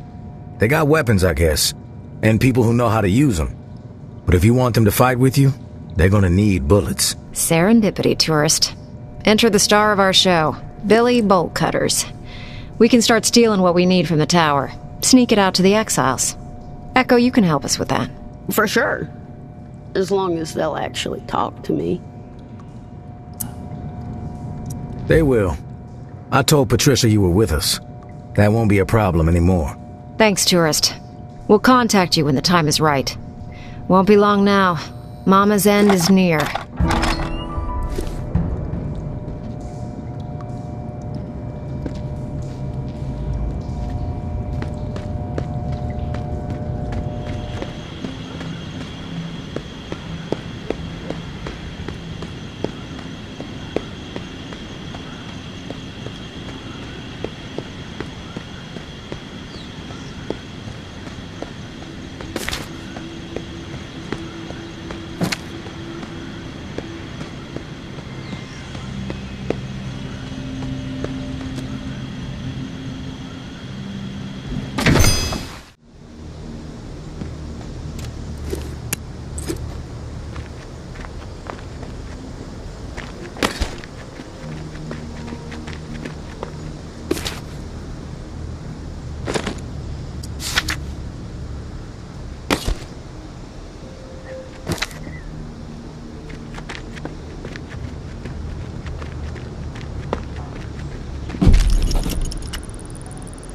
They got weapons, I guess, and people who know how to use them. But if you want them to fight with you, they're gonna need bullets. Serendipity, tourist. Enter the star of our show, Billy Bolt Cutters. We can start stealing what we need from the tower. Sneak it out to the exiles. Echo, you can help us with that. For sure. As long as they'll actually talk to me. They will. I told Patricia you were with us. That won't be a problem anymore. Thanks, tourist. We'll contact you when the time is right. Won't be long now. Mama's end is near.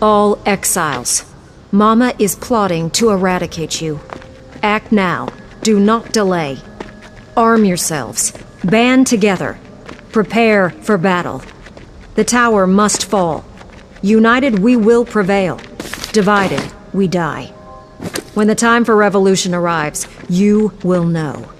All exiles. Mama is plotting to eradicate you. Act now, Do not delay. Arm yourselves. Band together. Prepare for battle. The tower must fall. United, we will prevail. Divided, we die. When the time for revolution arrives, you will know.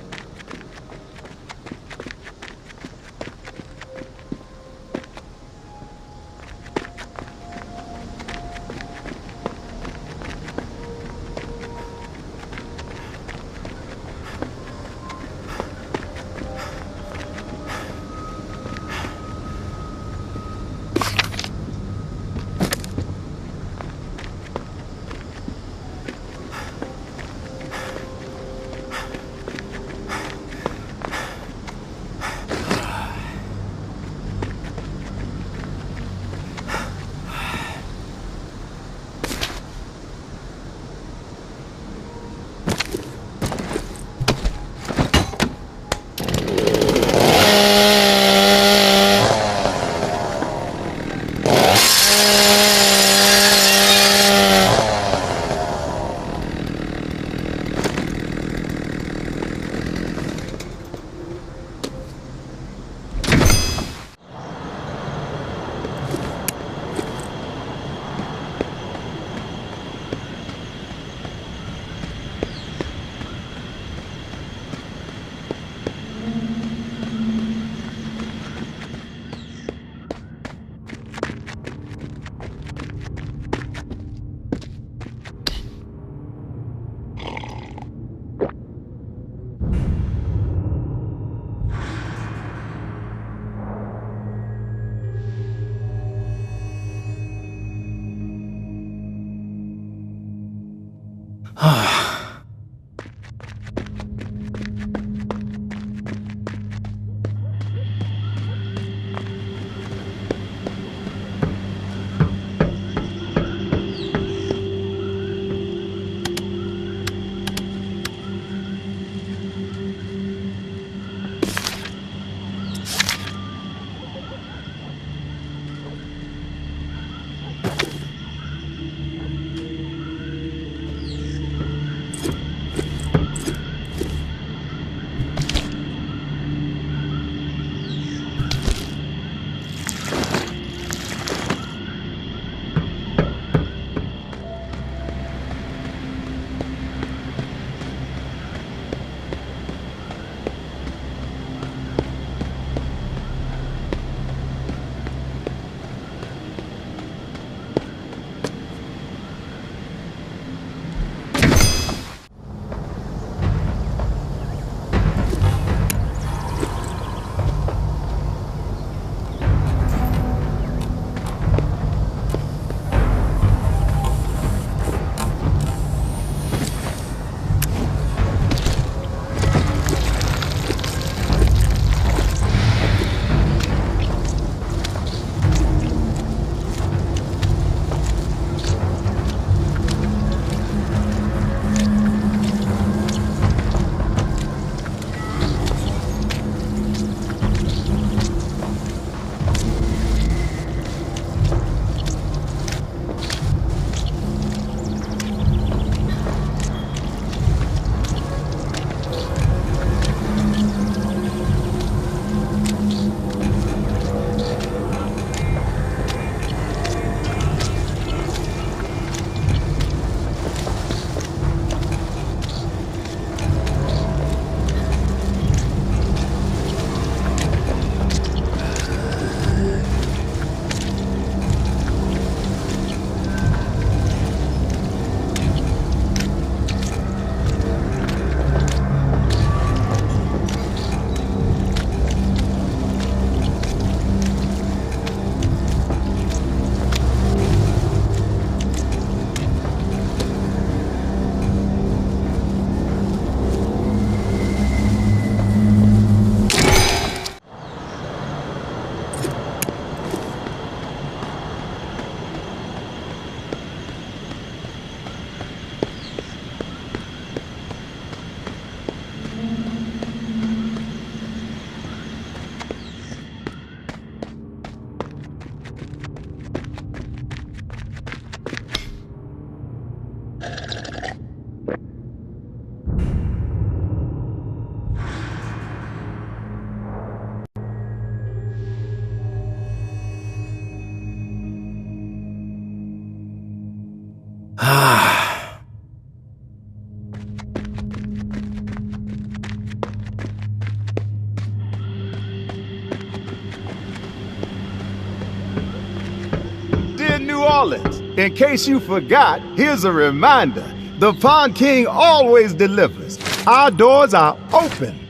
Orleans. In case you forgot, here's a reminder. The Pond King always delivers. Our doors are open.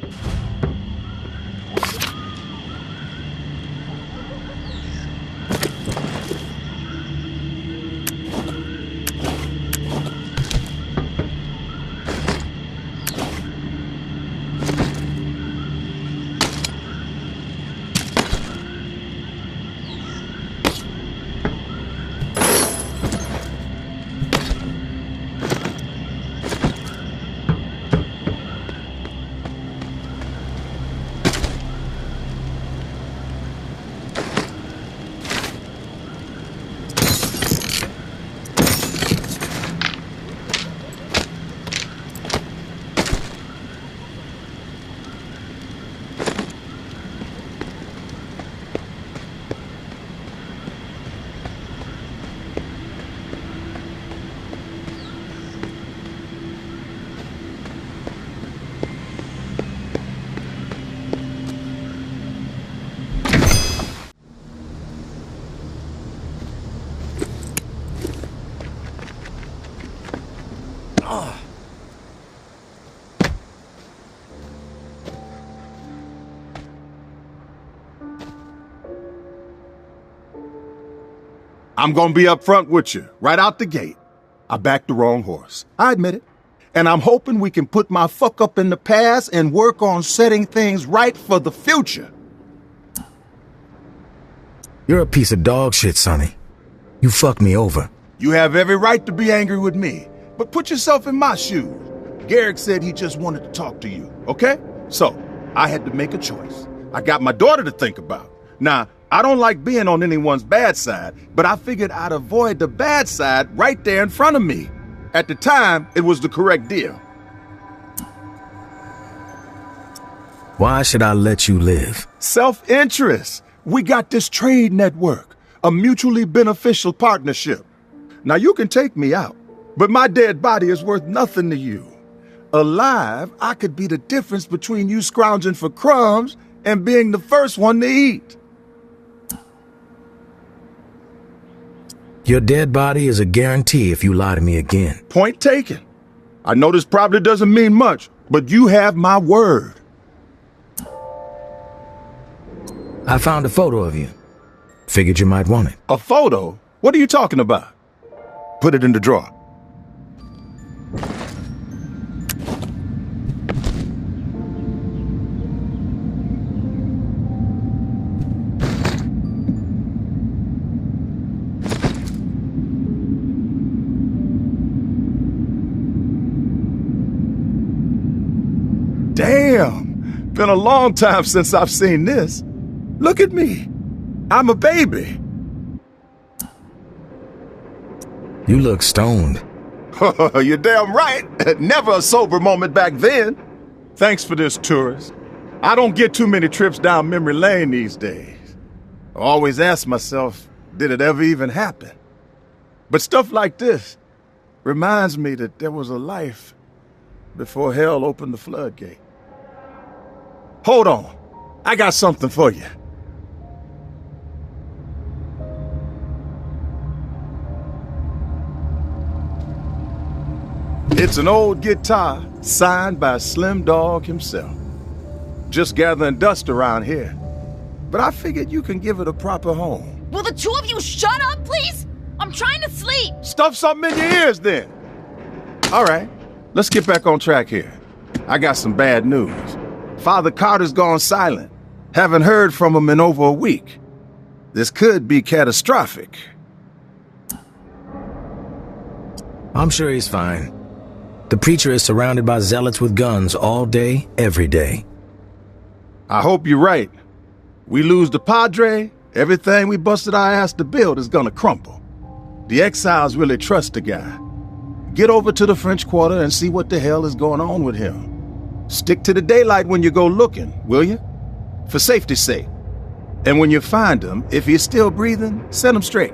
I'm gonna be up front with you, right out the gate. I backed the wrong horse. I admit it. And I'm hoping we can put my fuck up in the past and work on setting things right for the future. You're a piece of dog shit, Sonny. You fucked me over. You have every right to be angry with me, but put yourself in my shoes. Garrick said he just wanted to talk to you, okay? So, I had to make a choice. I got my daughter to think about. Now, I don't like being on anyone's bad side, but I figured I'd avoid the bad side right there in front of me. At the time, it was the correct deal. Why should I let you live? Self-interest. We got this trade network, a mutually beneficial partnership. Now, you can take me out, but my dead body is worth nothing to you. Alive, I could be the difference between you scrounging for crumbs and being the first one to eat. Your dead body is a guarantee if you lie to me again. Point taken. I know this probably doesn't mean much, but you have my word. I found a photo of you. Figured you might want it. A photo? What are you talking about? Put it in the drawer. Damn, been a long time since I've seen this. Look at me. I'm a baby. You look stoned. You're damn right. Never a sober moment back then. Thanks for this, tourist. I don't get too many trips down memory lane these days. I always ask myself, did it ever even happen? But stuff like this reminds me that there was a life before hell opened the floodgate. Hold on. I got something for you. It's an old guitar signed by Slim Dog himself. Just gathering dust around here. But I figured you can give it a proper home. Will the two of you shut up, please? I'm trying to sleep. Stuff something in your ears then. All right, let's get back on track here. I got some bad news. Father Carter's gone silent. Haven't heard from him in over a week. This could be catastrophic. I'm sure he's fine. The preacher is surrounded by zealots with guns all day, every day. I hope you're right. We lose the Padre, everything we busted our ass to build is gonna crumble. The Exiles really trust the guy. Get over to the French Quarter and see what the hell is going on with him. Stick to the daylight when you go looking, will you? For safety's sake. And when you find him, if he's still breathing, send him straight.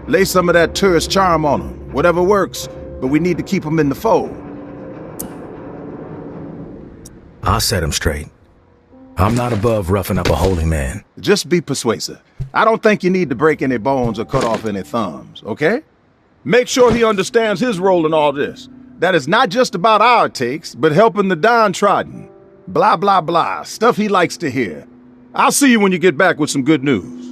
Lay some of that tourist charm on him, whatever works, but we need to keep him in the fold. I'll set him straight. I'm not above roughing up a holy man. Just be persuasive. I don't think you need to break any bones or cut off any thumbs, okay? Make sure he understands his role in all this. That is not just about our takes, but helping the downtrodden. Blah, blah, blah. Stuff he likes to hear. I'll see you when you get back with some good news.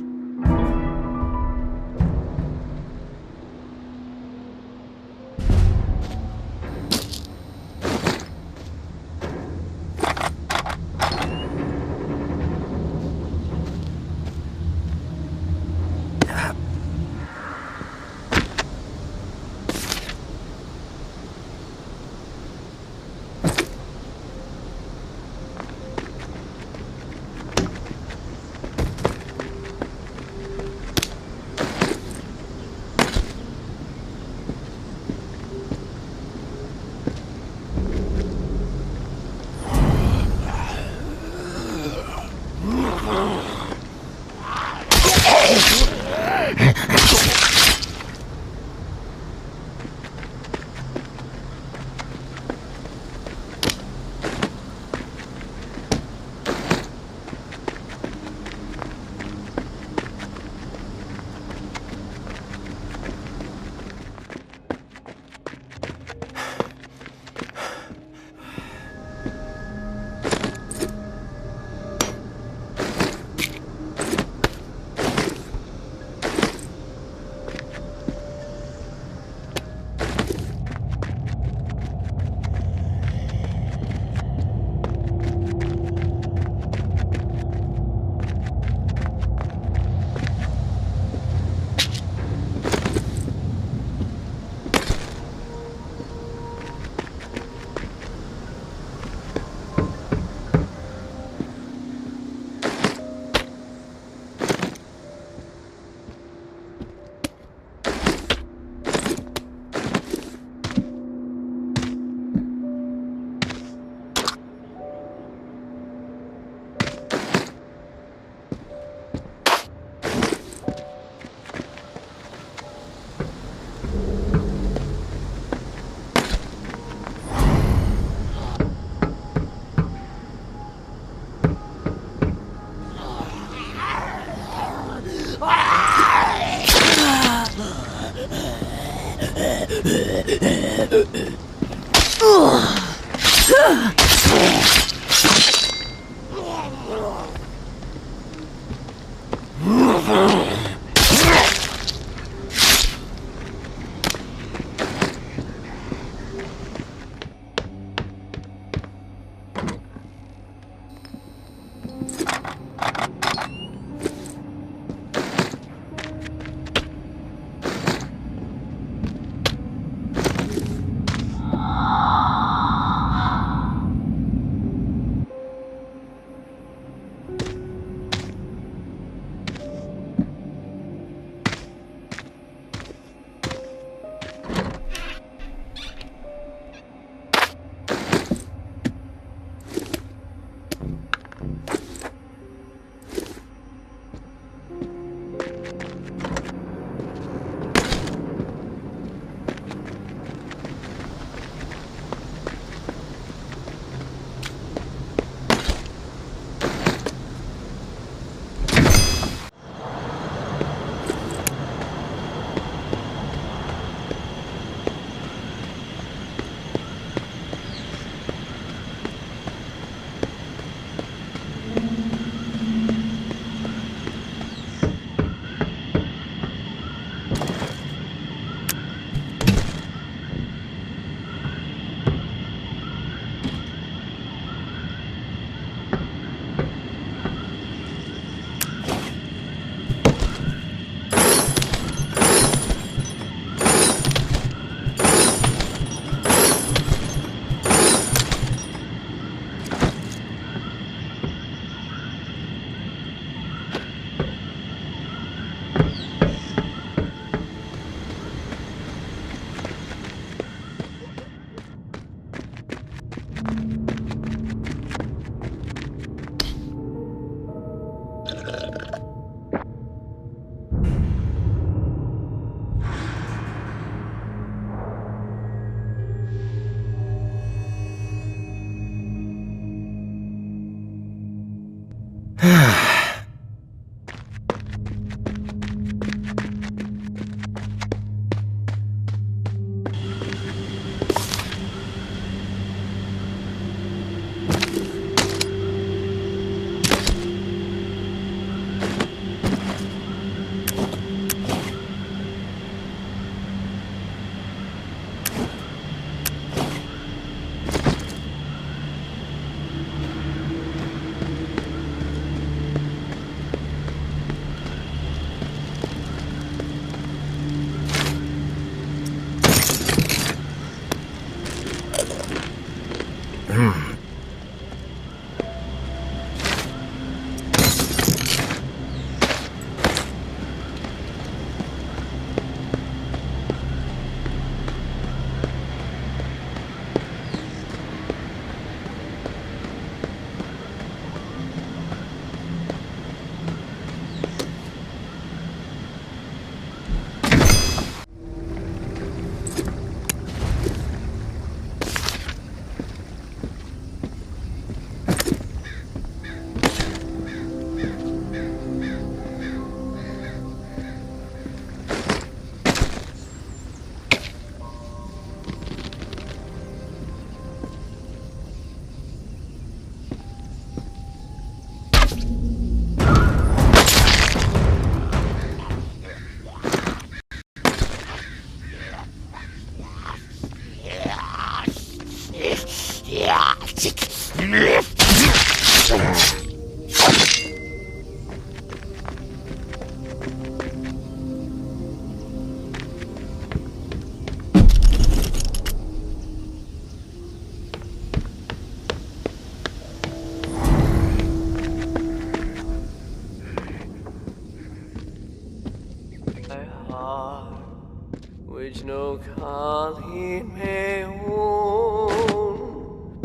Which no calling may own.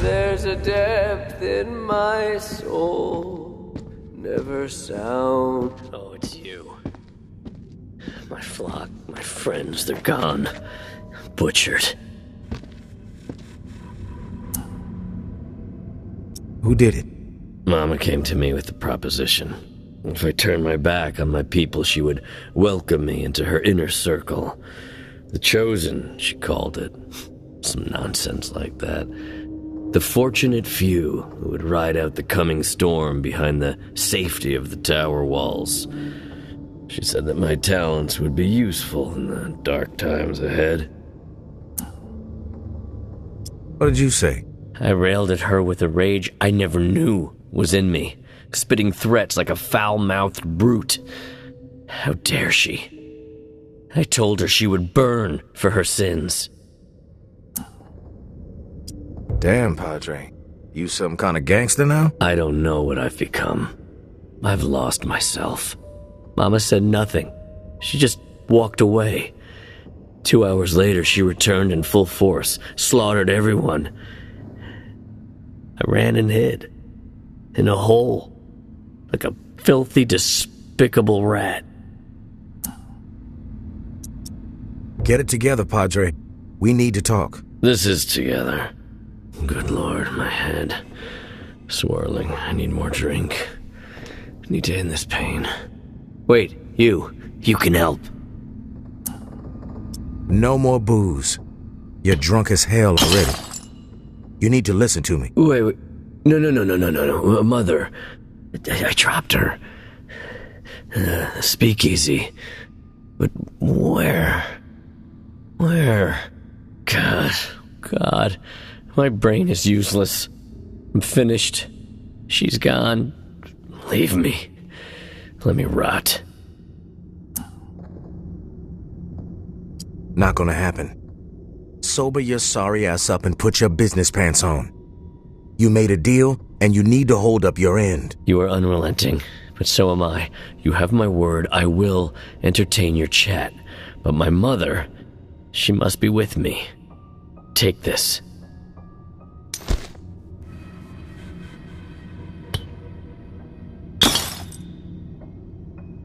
There's a depth in my soul, never sound. Oh, it's you. My flock, my friends, they're gone. Butchered. Who did it? Mama came to me with the proposition. If I turned my back on my people, she would welcome me into her inner circle. The Chosen, she called it. Some nonsense like that. The fortunate few who would ride out the coming storm behind the safety of the tower walls. She said that my talents would be useful in the dark times ahead. What did you say? I railed at her with a rage I never knew was in me, spitting threats like a foul-mouthed brute. How dare she? I told her she would burn for her sins. Damn, Padre. You some kind of gangster now? I don't know what I've become. I've lost myself. Mama said nothing. She just walked away. 2 hours later, she returned in full force, slaughtered everyone. I ran and hid. In a hole. Like a filthy, despicable rat. Get it together, Padre. We need to talk. This is together. Good Lord, my head. Swirling. I need more drink. I need to end this pain. Wait, you. You can help. No more booze. You're drunk as hell already. You need to listen to me. Wait. No. Mother. I dropped her. Speakeasy. But where? Where? God. My brain is useless. I'm finished. She's gone. Leave me. Let me rot. Not gonna happen. Sober your sorry ass up and put your business pants on. You made a deal, and you need to hold up your end. You are unrelenting, but so am I. You have my word, I will entertain your chat. But my mother, she must be with me. Take this.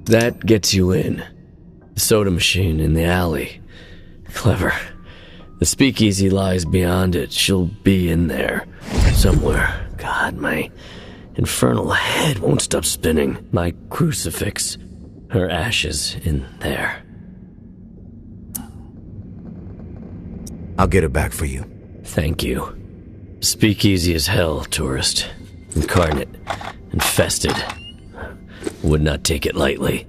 That gets you in. The soda machine in the alley. Clever. The speakeasy lies beyond it. She'll be in there. Somewhere. God, my infernal head won't stop spinning. My crucifix, her ashes in there. I'll get it back for you. Thank you. Speakeasy as hell, tourist. Incarnate, infested. Would not take it lightly.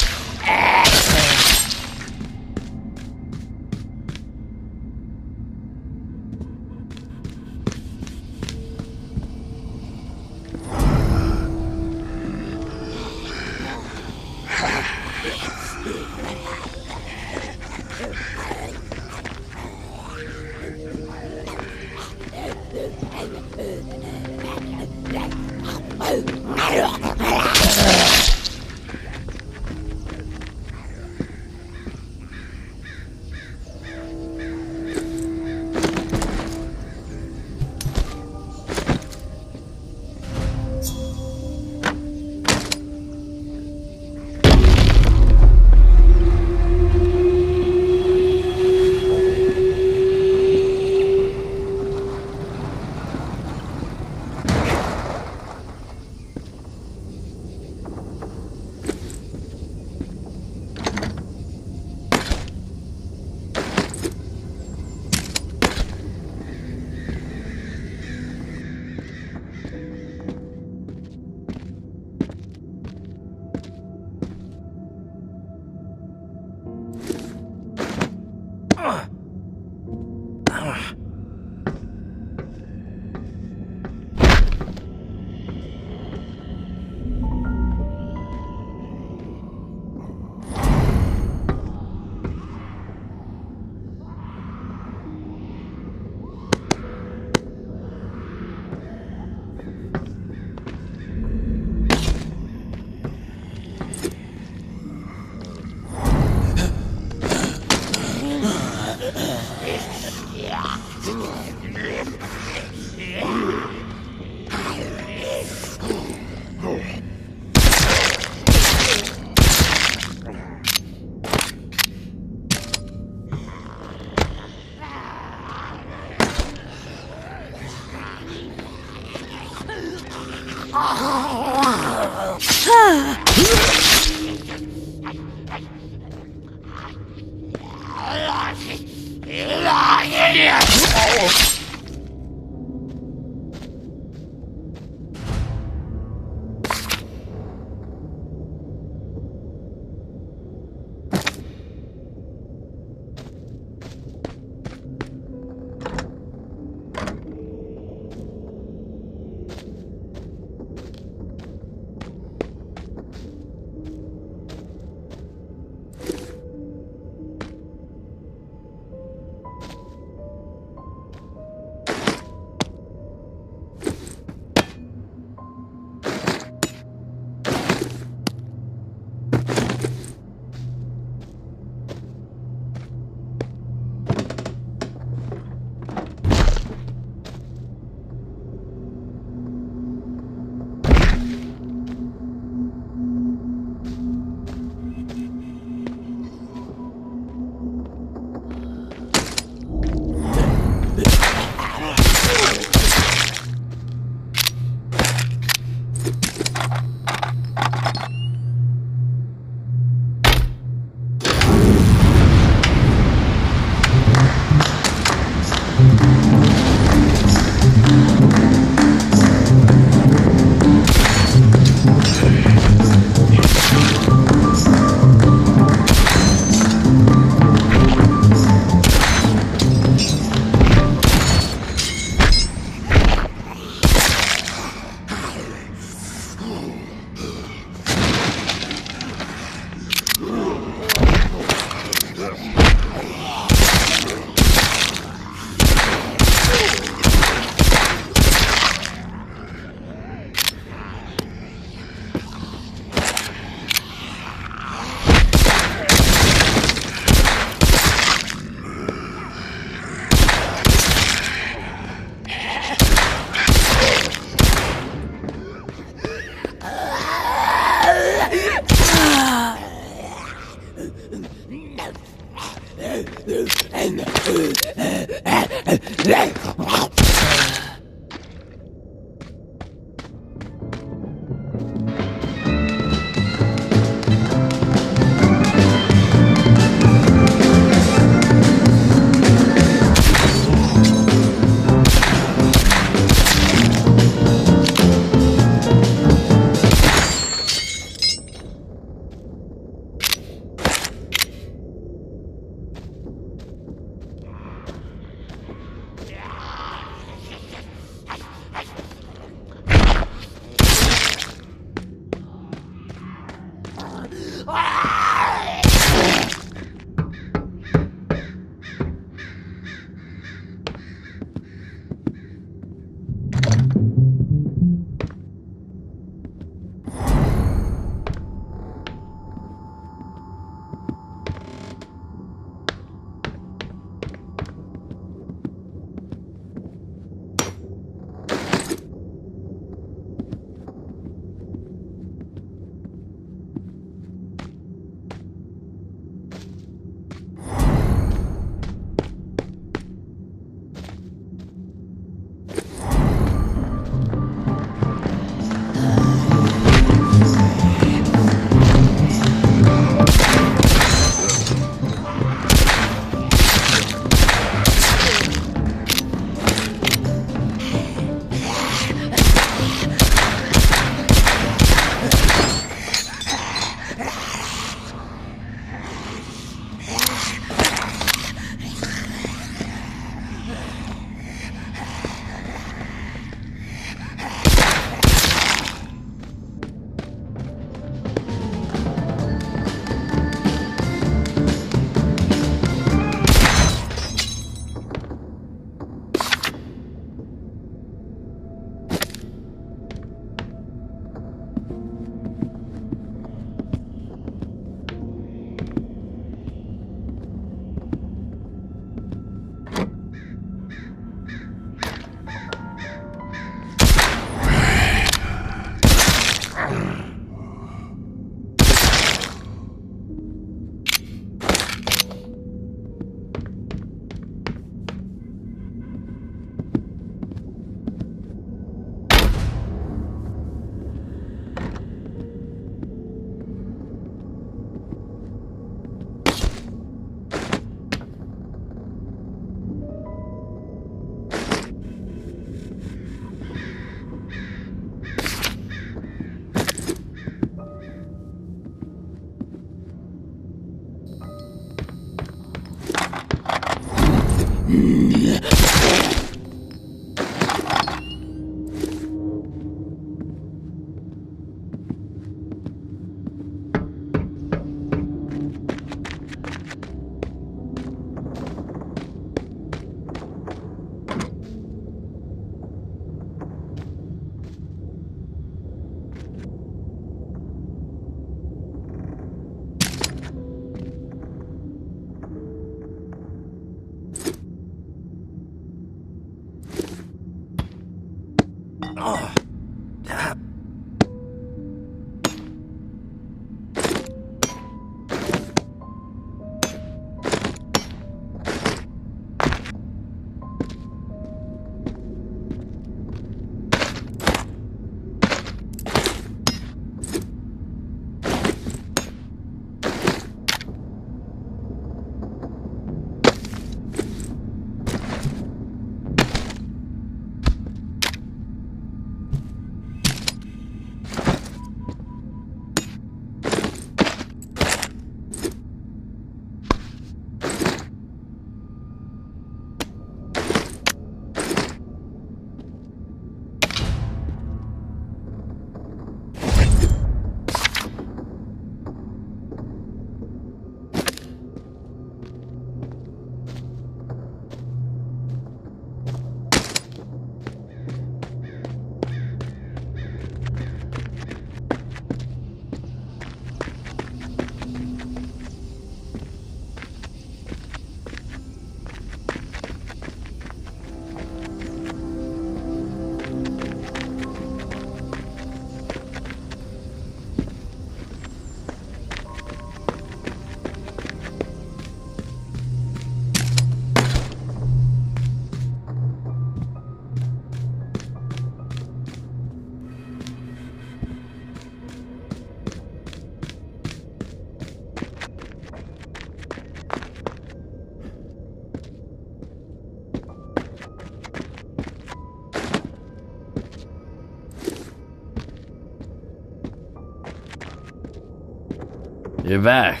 You're back.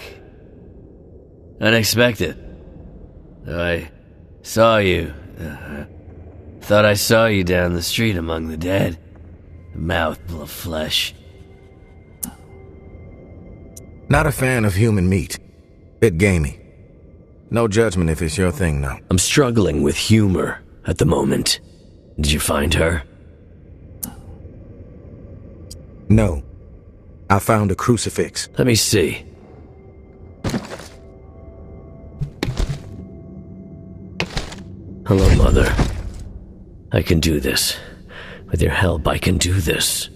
Unexpected. I saw you. Thought I saw you down the street among the dead. A mouthful of flesh. Not a fan of human meat. Bit gamey. No judgment if it's your thing, though. I'm struggling with humor at the moment. Did you find her? No. I found a crucifix. Let me see. Hello, Mother. I can do this. With your help, I can do this.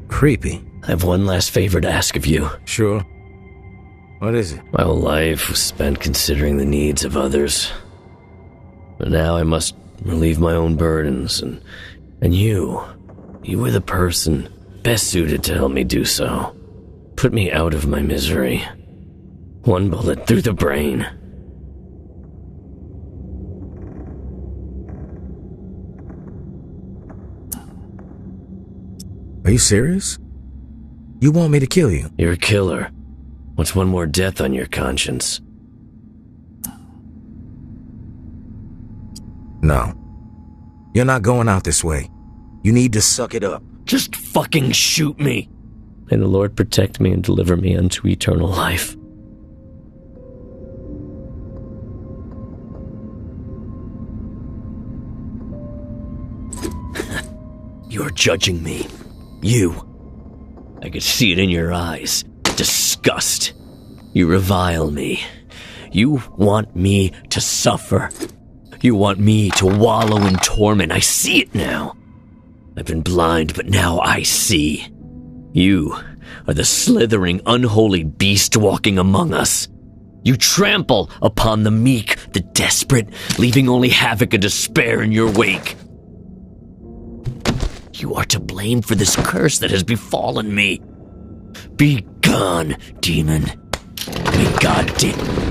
Creepy. I have one last favor to ask of you. Sure. What is it? My whole life was spent considering the needs of others. But now I must relieve my own burdens, and you were the person best suited to help me do so. Put me out of my misery. One bullet through the brain. Are you serious? You want me to kill you? You're a killer. What's one more death on your conscience? No. You're not going out this way. You need to suck it up. Just fucking shoot me. May the Lord protect me and deliver me unto eternal life. You're judging me. You. I could see it in your eyes. Disgust. You revile me. You want me to suffer. You want me to wallow in torment. I see it now. I've been blind, but now I see. You are the slithering, unholy beast walking among us. You trample upon the meek, the desperate, leaving only havoc and despair in your wake. You are to blame for this curse that has befallen me. Be gone, demon. Be goddamn.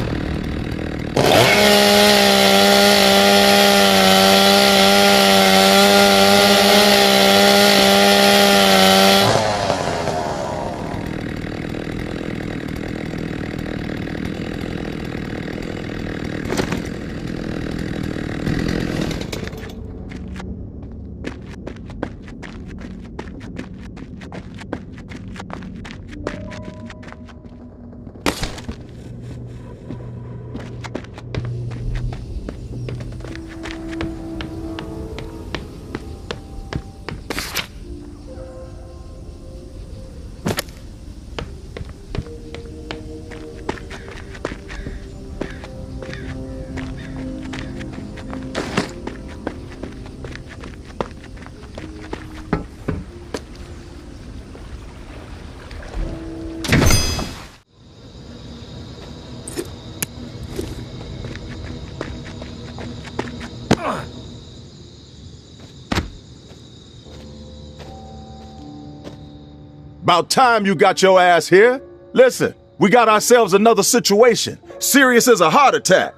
About time you got your ass here. Listen, we got ourselves another situation. Serious as a heart attack.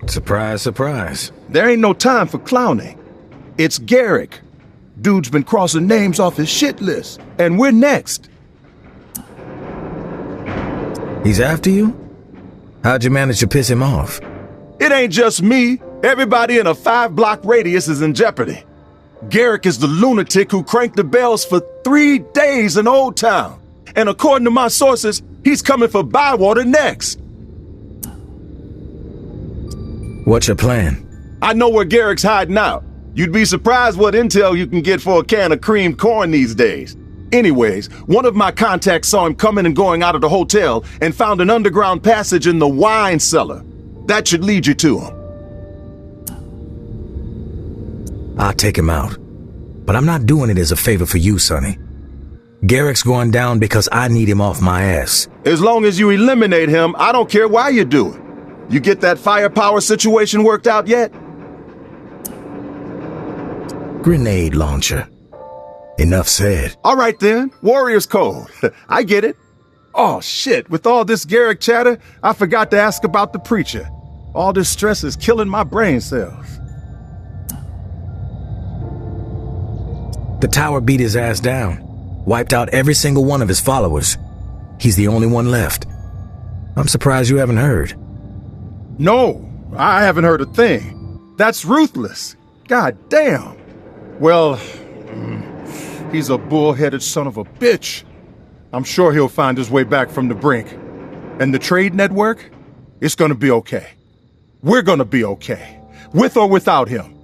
Surprise, surprise. There ain't no time for clowning. It's Garrick. Dude's been crossing names off his shit list, and we're next. He's after you? How'd you manage to piss him off? It ain't just me. Everybody in a 5-block radius is in jeopardy. Garrick is the lunatic who cranked the bells for 3 days in Old Town. And according to my sources, he's coming for Bywater next. What's your plan? I know where Garrick's hiding out. You'd be surprised what intel you can get for a can of cream corn these days. Anyways, one of my contacts saw him coming and going out of the hotel and found an underground passage in the wine cellar. That should lead you to him. I'll take him out. But I'm not doing it as a favor for you, Sonny. Garrick's going down because I need him off my ass. As long as you eliminate him, I don't care why you do it. You get that firepower situation worked out yet? Grenade launcher. Enough said. All right then, Warrior's Code. I get it. Oh shit, with all this Garrick chatter, I forgot to ask about the preacher. All this stress is killing my brain cells. The tower beat his ass down. Wiped out every single one of his followers. He's the only one left. I'm surprised you haven't heard. No, I haven't heard a thing. That's ruthless. God damn. Well, he's a bull-headed son of a bitch. I'm sure he'll find his way back from the brink. And the trade network, it's gonna be okay. We're gonna be okay, with or without him.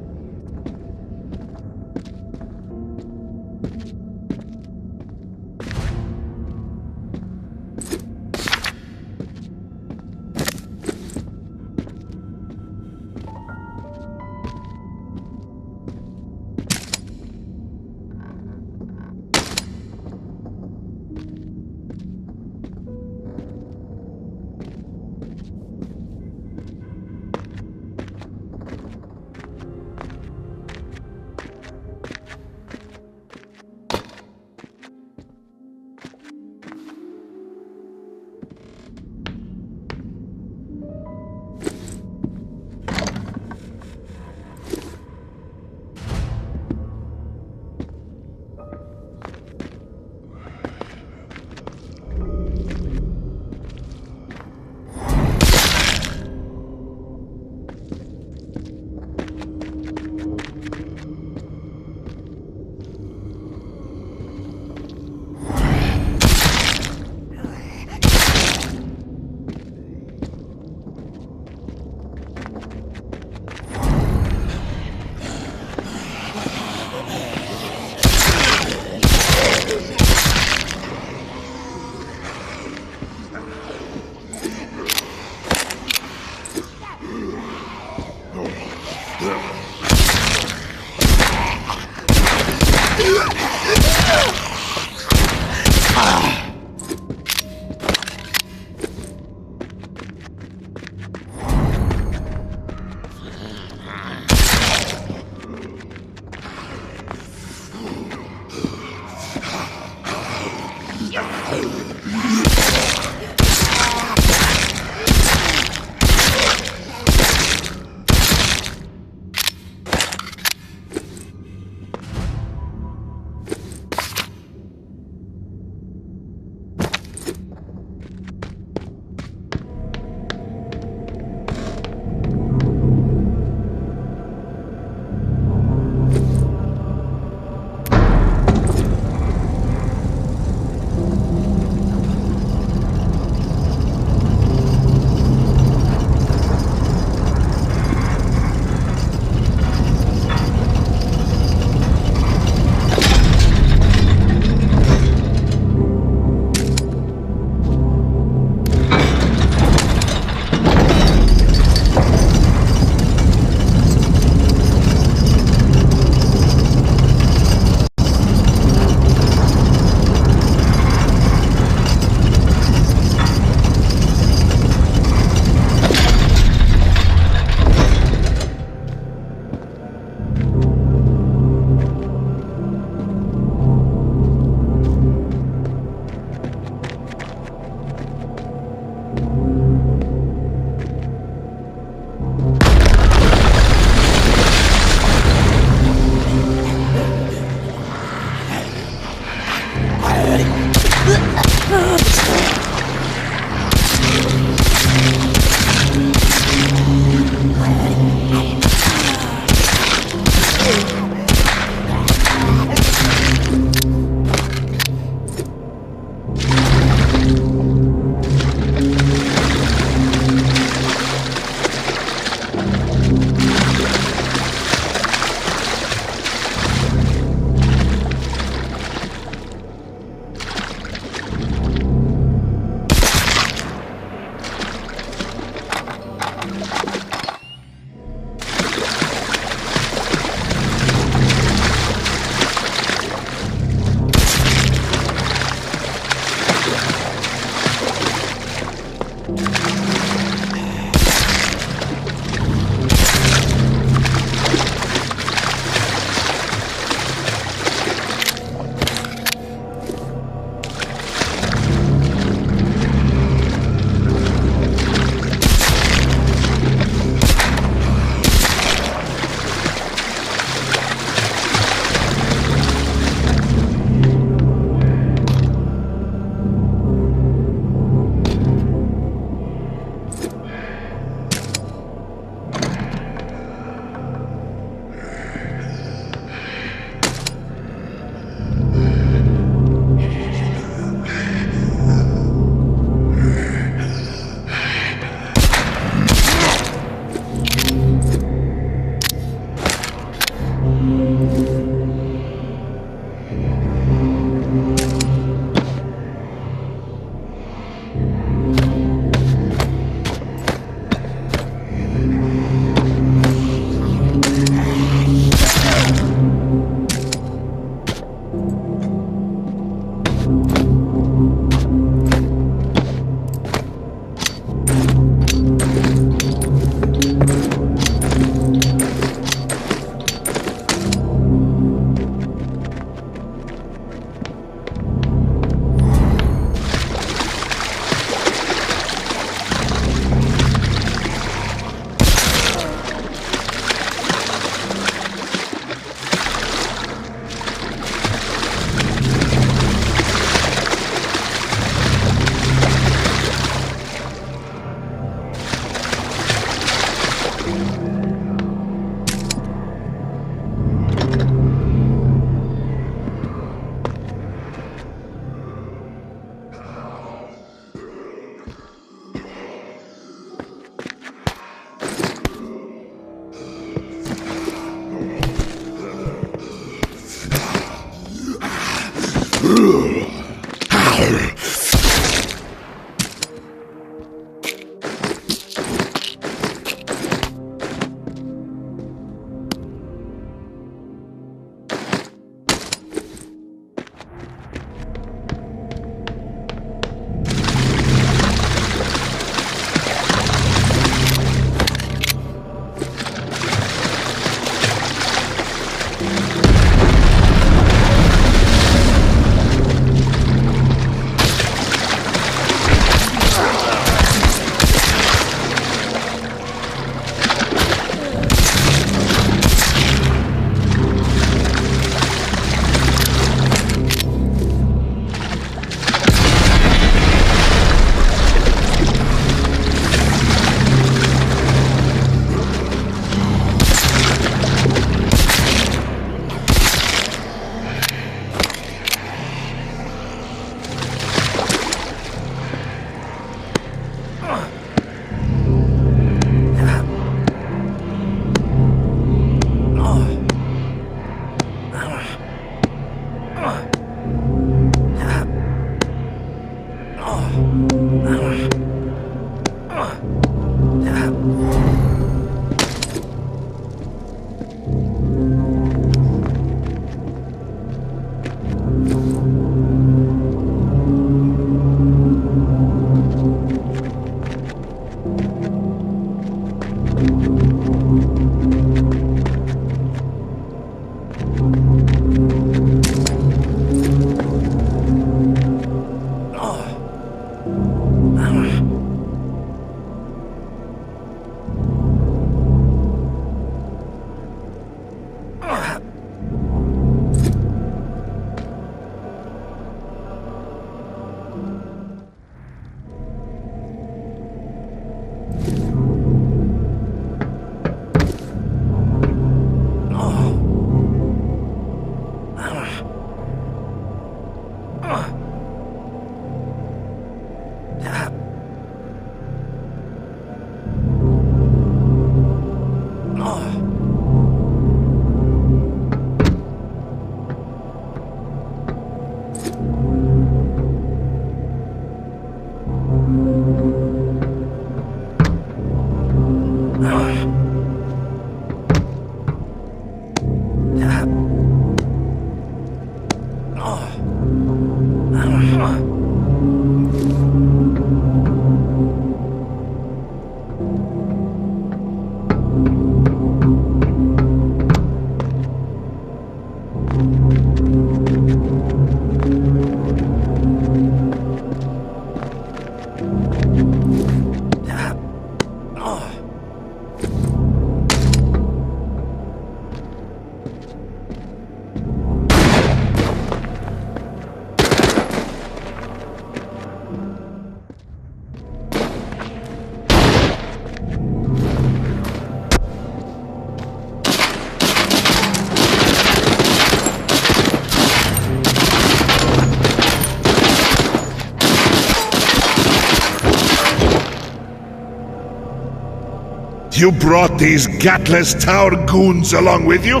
You brought these gatless tower goons along with you?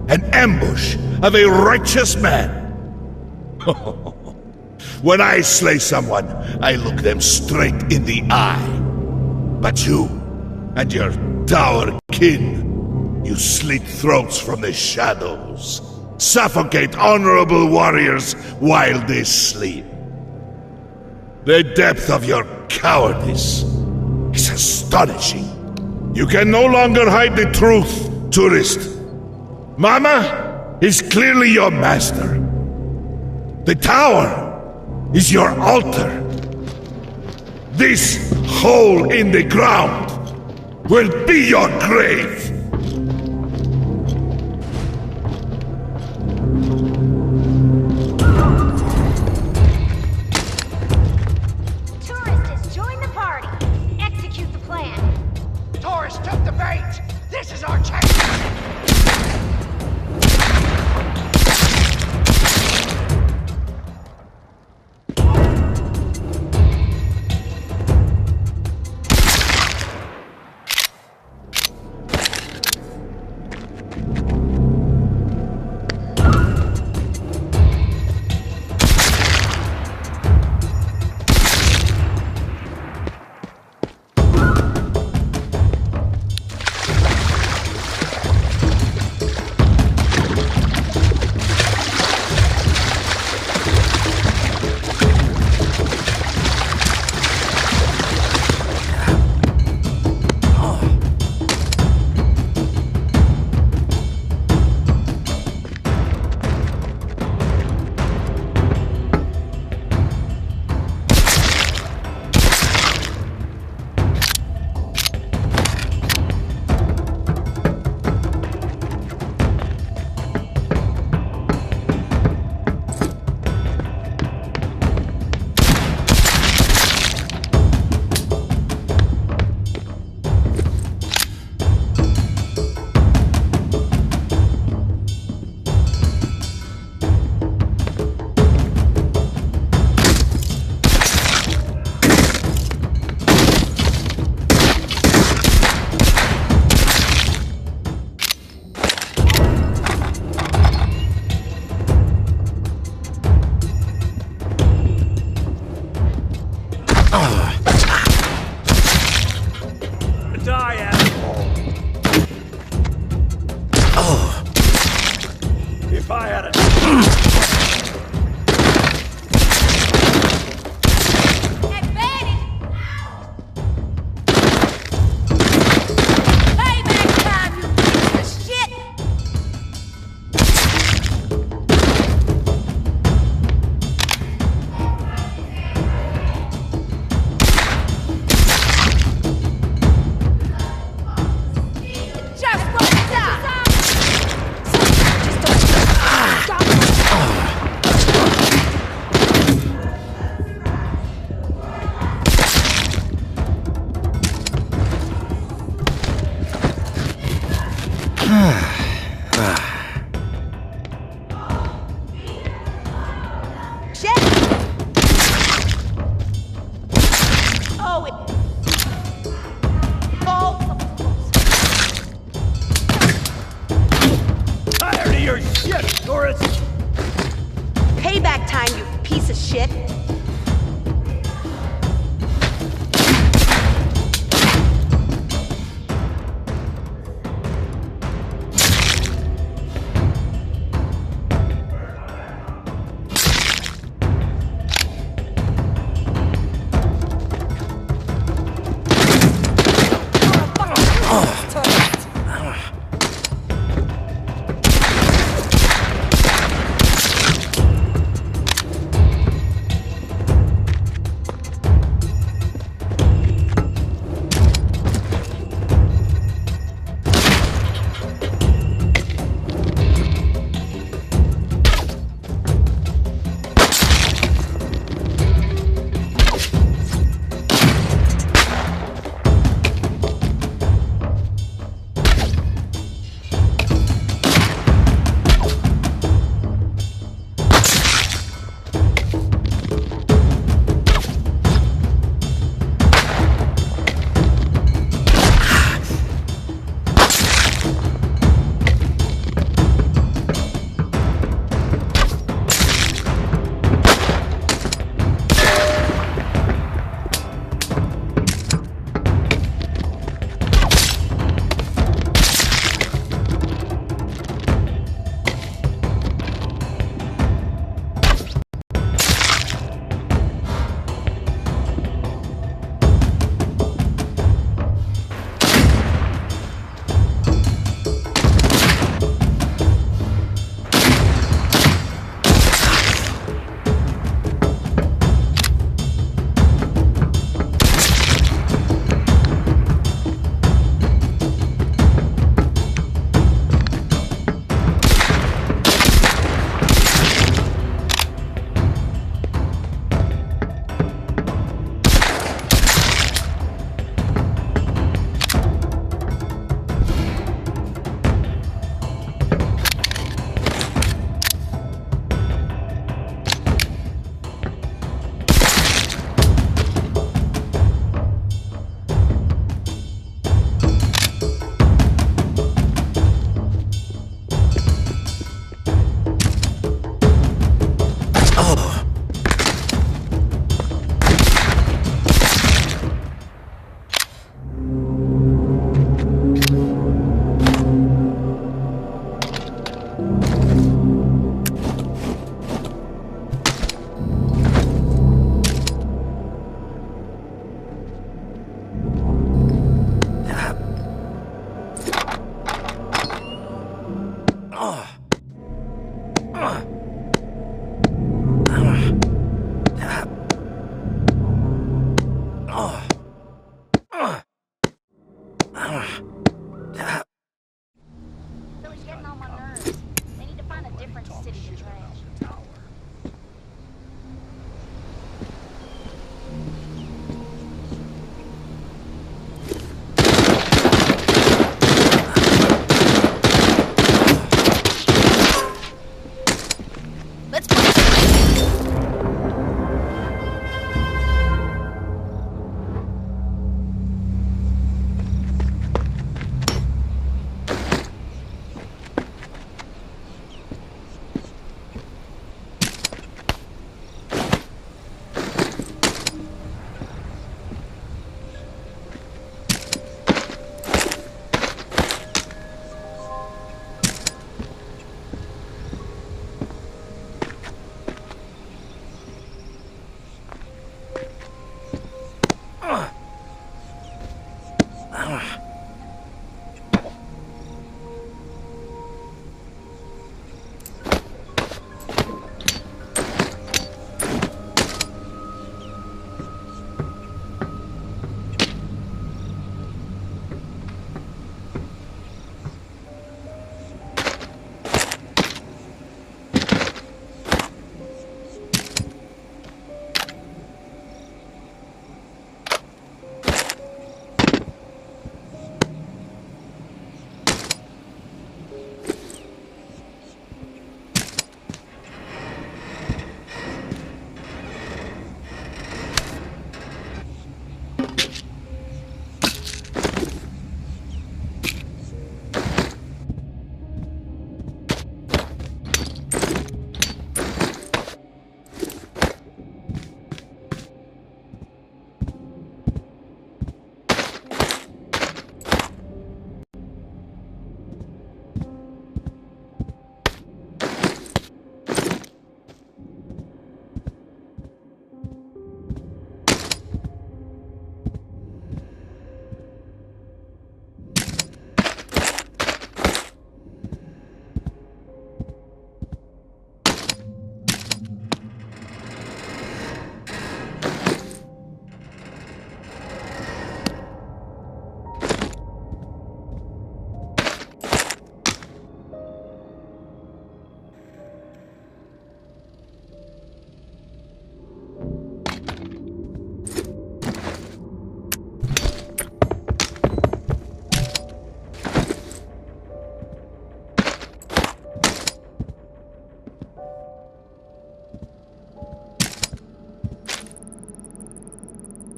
An ambush of a righteous man? When I slay someone, I look them straight in the eye. But you and your tower kin, you slit throats from the shadows, suffocate honorable warriors while they sleep. The depth of your cowardice is astonishing. You can no longer hide the truth, tourist. Mama is clearly your master. The tower is your altar. This hole in the ground will be your grave. shit.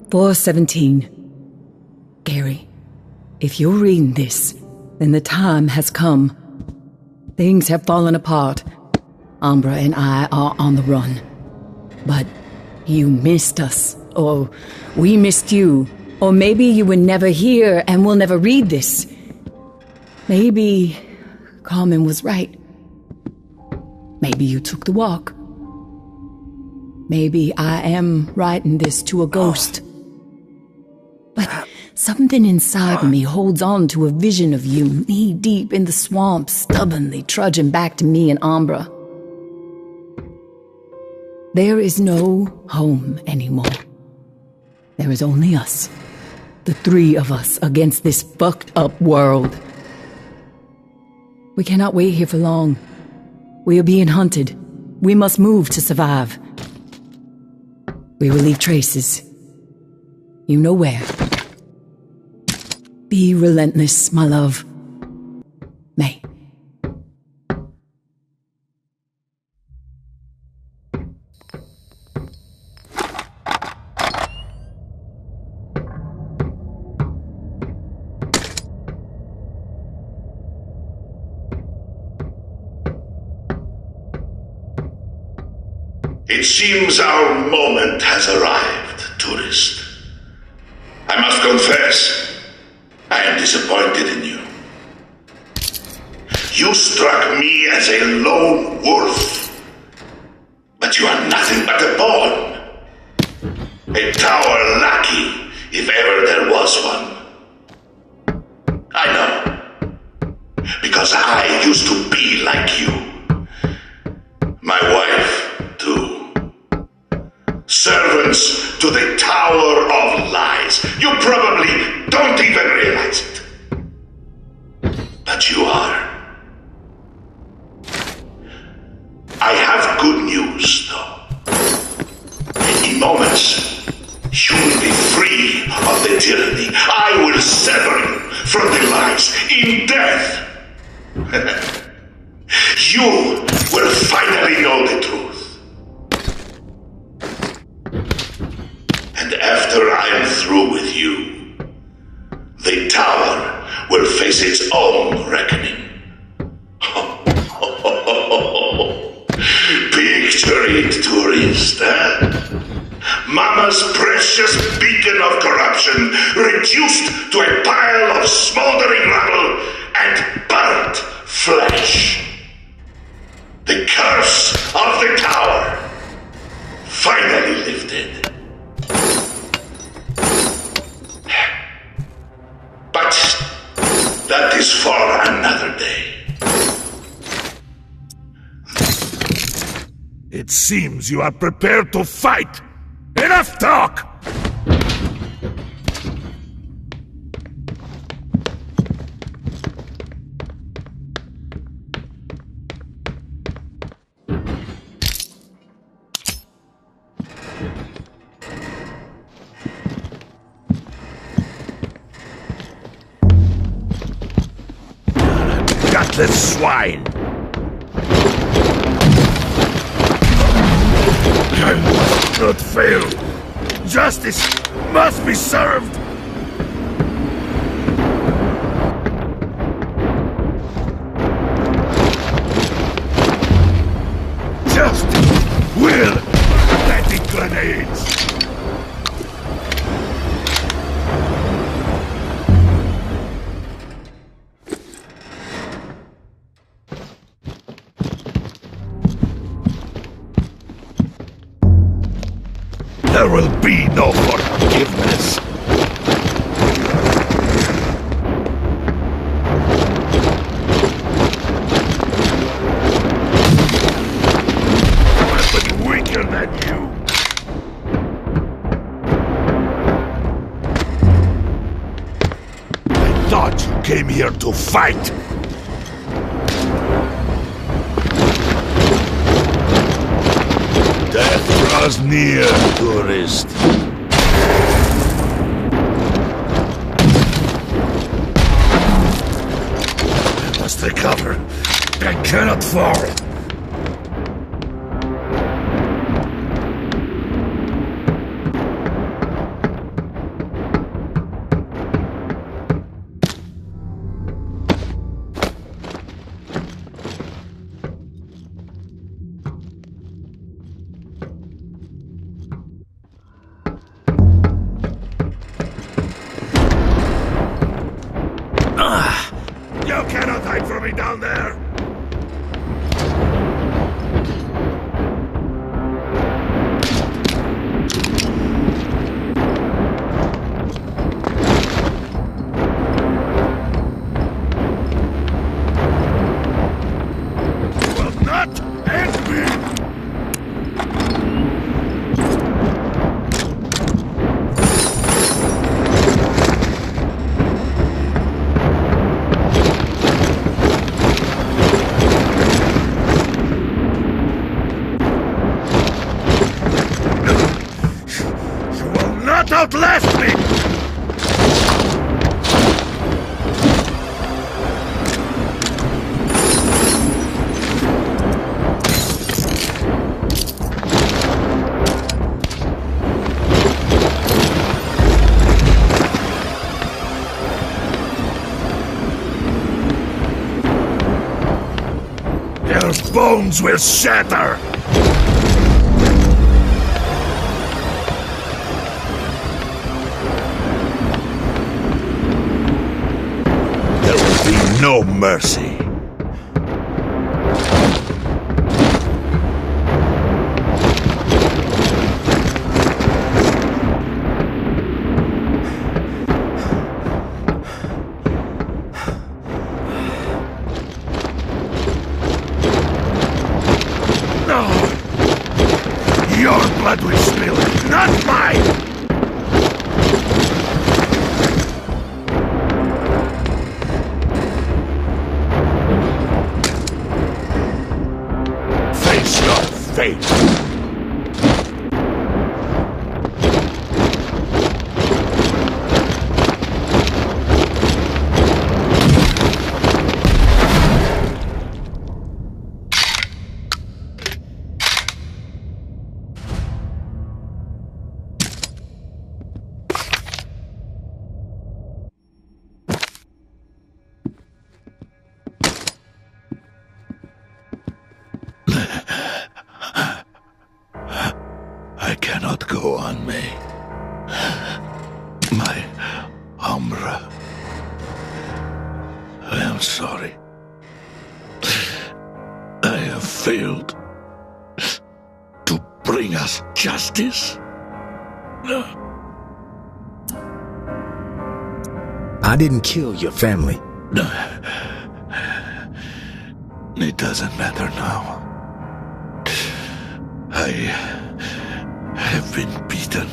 4:17. Gary, if you're reading this, then the time has come. Things have fallen apart. Umbra and I are on the run. But you missed us, or we missed you, or maybe you were never here and will never read this. Maybe Carmen was right. Maybe you took the walk. Maybe I am writing this to a ghost. But something inside me holds on to a vision of you knee-deep in the swamp, stubbornly trudging back to me and Umbra. There is no home anymore. There is only us. The three of us against this fucked-up world. We cannot wait here for long. We are being hunted. We must move to survive. We will leave traces. You know where. Be relentless, my love. May. It seems our moment has arrived, tourist. I must confess, I am disappointed in you. You struck me as a lone wolf, but you are nothing but a pawn. A tower lackey, if ever there was one. I know, because I used to be like you. My wife, too. Servants to the Tower of Lies. You probably don't even realize it. But you are. I have good news, though. In moments, you will be free of the tyranny. I will sever you from the lies in death. You will finally know the truth. And after I am through with you, the tower will face its own reckoning. Picture it, tourist, eh? Mama's precious beacon of corruption reduced to a pile of smoldering rubble and burnt flesh. The curse of the tower finally lifted. But that is for another day. It seems you are prepared to fight. Enough talk! Gutless swine! I must not fail. Justice must be served. Justice will pathetic grenades. There will be no forgiveness. Weapon weaker than you. I thought you came here to fight. Death draws near, tourist. I must recover. I cannot fall. outlast me! Their bones will shatter! There will be no mercy. Your blood will spill, not mine! Face your fate! I cannot go on, May. My Umbra. I am sorry. I have failed to bring us justice. I didn't kill your family. It doesn't matter now. I have been beaten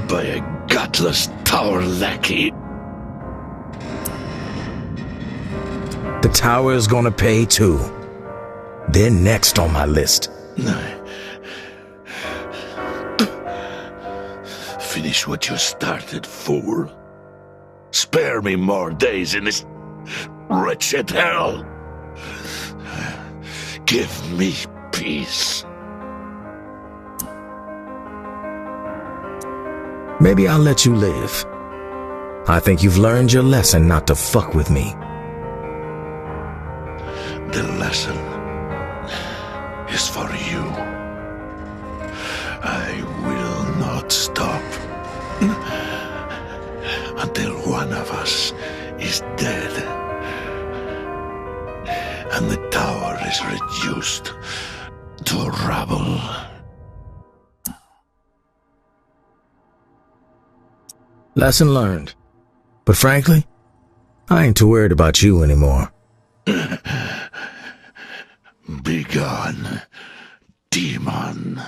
by a gutless tower lackey. The tower is gonna pay too. They're next on my list. Finish what you started, fool. Spare me more days in this wretched hell. Give me peace. Maybe I'll let you live. I think you've learned your lesson not to fuck with me. The lesson is for you. I will not stop until one of us is dead and the tower is reduced to rubble. Lesson learned. But frankly, I ain't too worried about you anymore. Be gone, demon.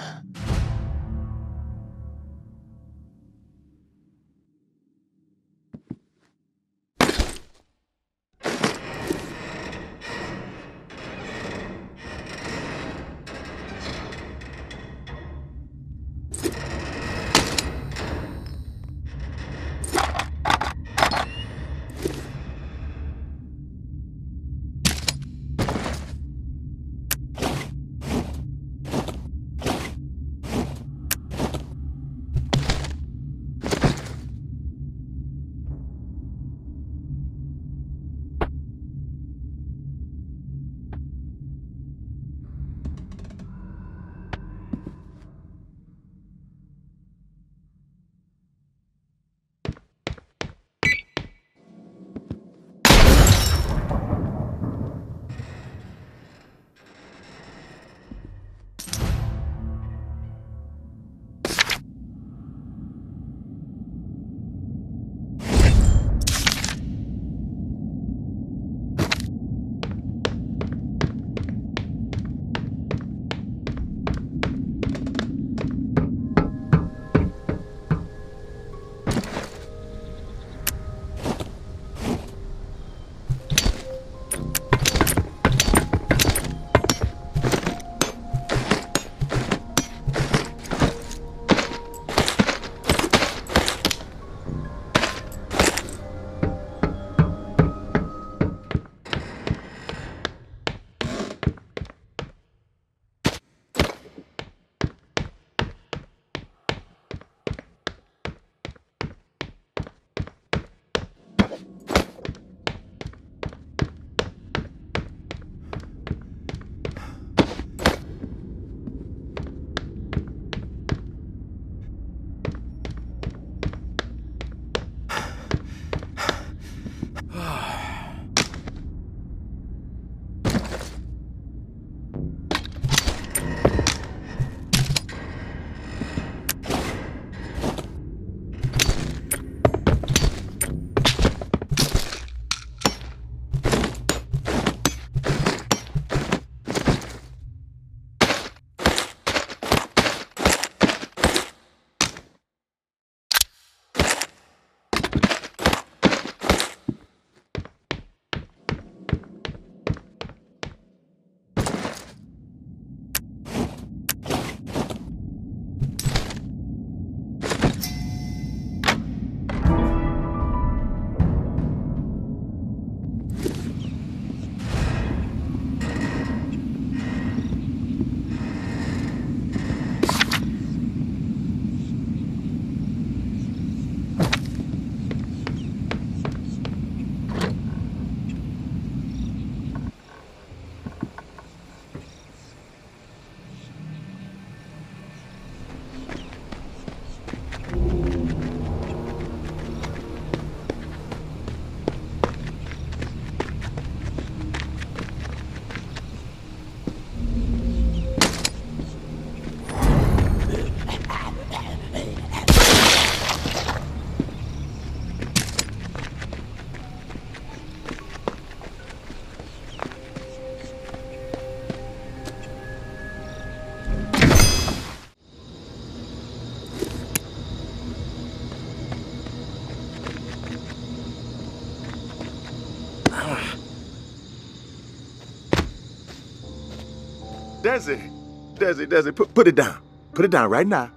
Desi, put it down. Put it down right now.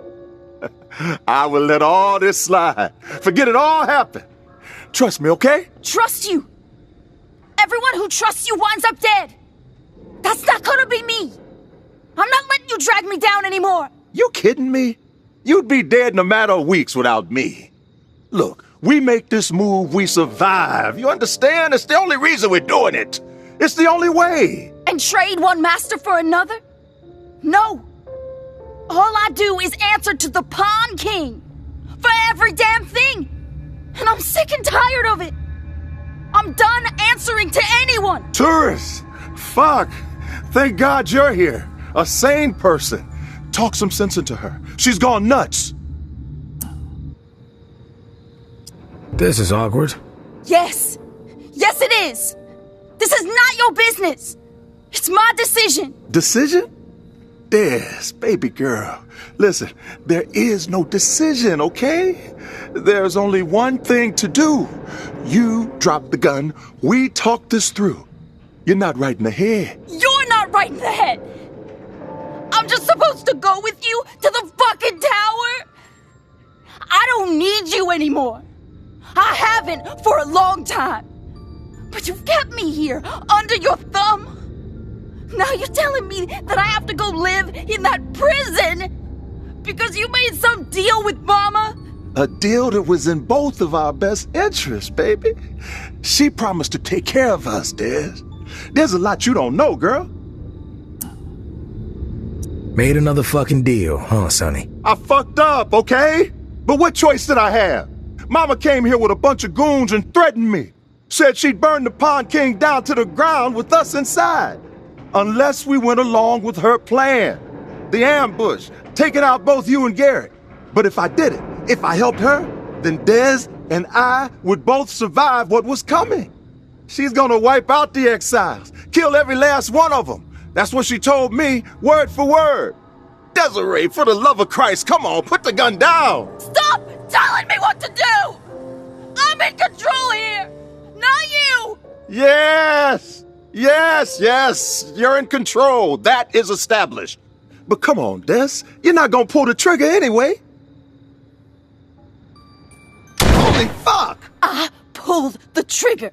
I will let all this slide. Forget it all happened. Trust me, okay? Trust you? Everyone who trusts you winds up dead. That's not gonna be me. I'm not letting you drag me down anymore. You kidding me? You'd be dead in a matter of weeks without me. Look, we make this move, we survive. You understand? It's the only reason we're doing it. It's the only way. And trade one master for another? No. All I do is answer to the Pawn King for every damn thing. And I'm sick and tired of it. I'm done answering to anyone. Tourists! Fuck! Thank God you're here. A sane person. Talk some sense into her. She's gone nuts. This is awkward. Yes. Yes, it is. This is not your business. It's my decision. Decision? Des, baby girl. Listen, there is no decision, okay? There's only one thing to do. You drop the gun. We talk this through. You're not right in the head. You're not right in the head. I'm just supposed to go with you to the fucking tower? I don't need you anymore. I haven't for a long time. But you've kept me here, under your thumb. Now you're telling me that I have to go live in that prison because you made some deal with Mama? A deal that was in both of our best interests, baby. She promised to take care of us, Des. There's a lot you don't know, girl. Made another fucking deal, huh, Sonny? I fucked up, okay? But what choice did I have? Mama came here with a bunch of goons and threatened me. Said she'd burn the Pawn King down to the ground with us inside. Unless we went along with her plan. The ambush, taking out both you and Garrett. But if I did it, if I helped her, then Des and I would both survive what was coming. She's gonna wipe out the exiles, kill every last one of them. That's what she told me, word for word. Desiree, for the love of Christ, come on, put the gun down. Stop telling me what to do! I'm in control here, not you! Yes! Yes, you're in control. That is established. But come on, Des, you're not gonna pull the trigger anyway. Holy fuck! I pulled the trigger.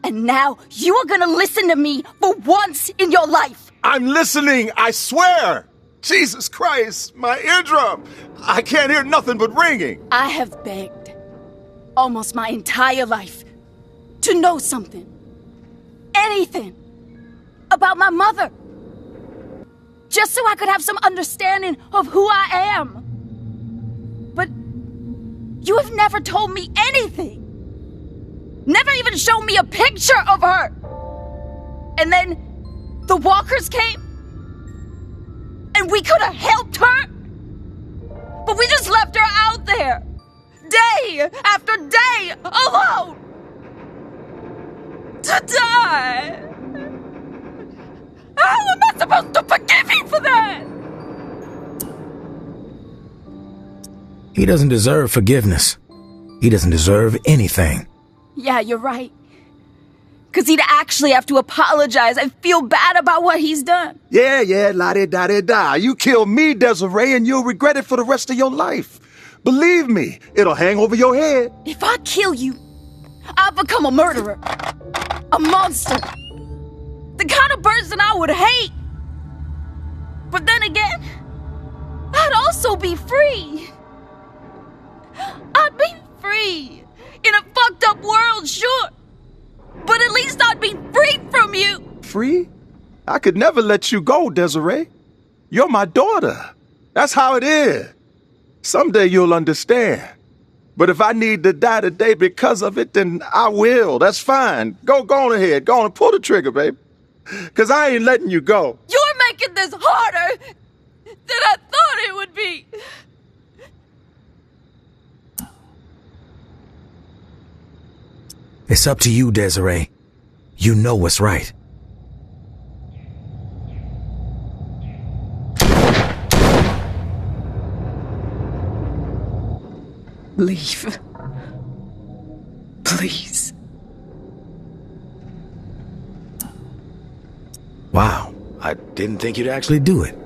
And now you are gonna listen to me for once in your life. I'm listening, I swear. Jesus Christ, my eardrum. I can't hear nothing but ringing. I have begged almost my entire life to know something. Anything about my mother. Just so I could have some understanding of who I am. But you have never told me anything. Never even shown me a picture of her. And then the walkers came. And we could have helped her. But we just left her out there. Day after day, alone. To die. How am I supposed to forgive you for that? He doesn't deserve forgiveness. He doesn't deserve anything. Yeah, you're right. Because he'd actually have to apologize and feel bad about what he's done. Yeah, la-di-da-di-da. You kill me, Desiree, and you'll regret it for the rest of your life. Believe me, it'll hang over your head. If I kill you, I'll become a murderer. A monster. The kind of person I would hate. But then again, I'd also be free. I'd be free. In a fucked up world, sure. But at least I'd be free from you. Free? I could never let you go, Desiree. You're my daughter. That's how it is. Someday you'll understand. But if I need to die today because of it, then I will. That's fine. Go on ahead. Go on and pull the trigger, babe. Because I ain't letting you go. You're making this harder than I thought it would be. It's up to you, Desiree. You know what's right. Leave. Please. Wow, I didn't think you'd actually do it.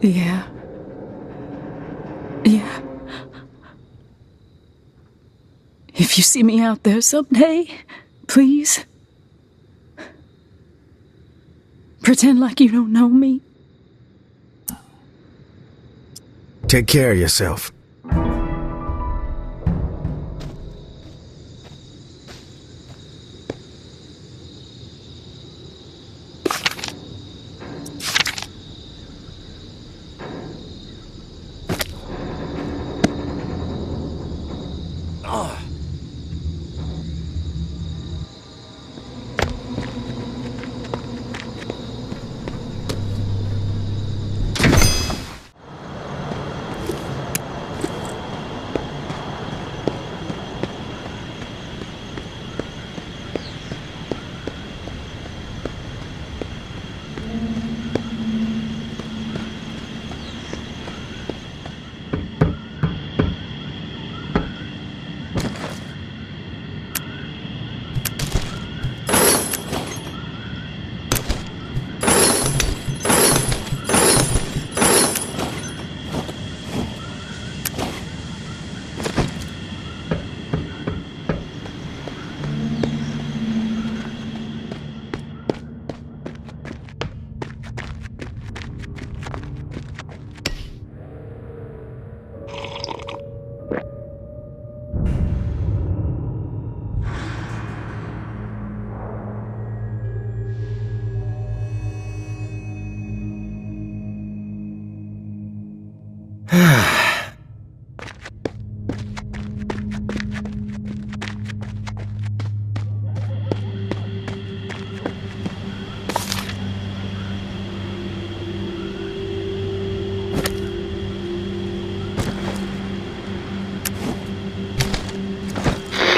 Yeah. If you see me out there someday, please pretend like you don't know me. Take care of yourself.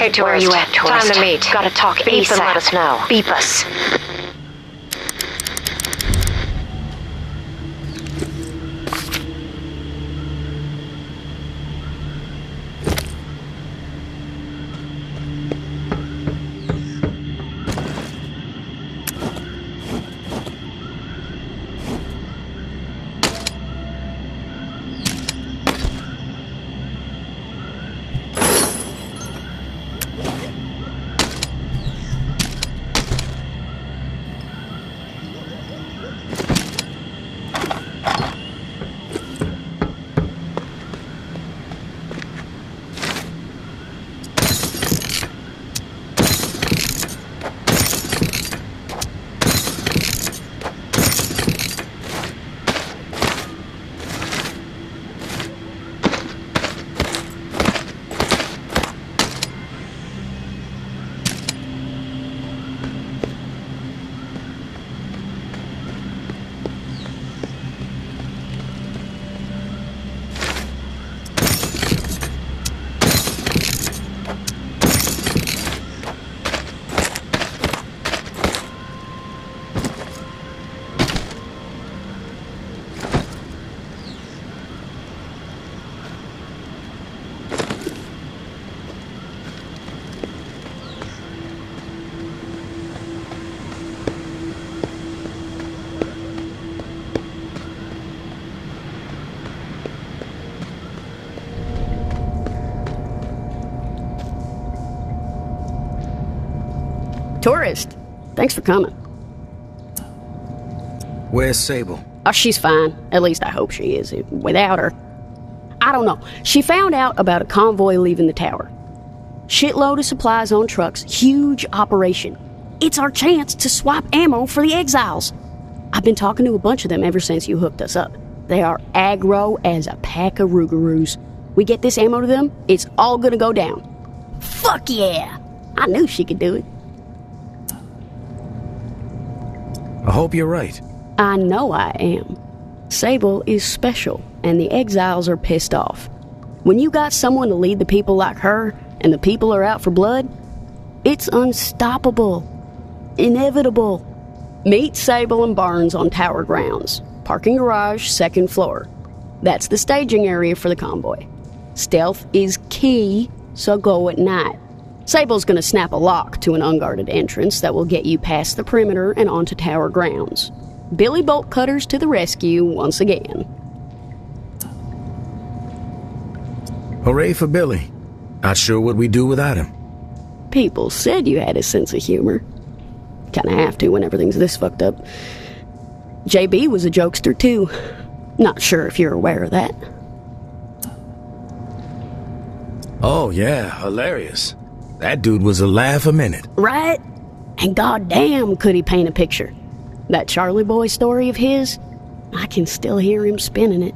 Hey, tourist. Where are you at, tourist? Time to meet. Gotta talk ASAP. And let us know. Beep us. Tourist, thanks for coming. Where's Sable? Oh, she's fine. At least I hope she is. Without her, I don't know. She found out about a convoy leaving the tower. Shitload of supplies on trucks. Huge operation. It's our chance to swap ammo for the Exiles. I've been talking to a bunch of them ever since you hooked us up. They are aggro as a pack of Rougarous. We get this ammo to them, it's all gonna go down. Fuck yeah! I knew she could do it. I hope you're right. I know I am. Sable is special, and the Exiles are pissed off. When you got someone to lead the people like her, and the people are out for blood, it's unstoppable. Inevitable. Meet Sable and Barnes on tower grounds. Parking garage, 2nd floor. That's the staging area for the convoy. Stealth is key, so go at night. Sable's gonna snap a lock to an unguarded entrance that will get you past the perimeter and onto tower grounds. Billy Bolt Cutters to the rescue once again. Hooray for Billy. Not sure what we'd do without him. People said you had a sense of humor. Kinda have to when everything's this fucked up. JB was a jokester too. Not sure if you're aware of that. Oh yeah, hilarious. That dude was a laugh a minute. Right? And goddamn could he paint a picture. That Charlie Boy story of his, I can still hear him spinning it.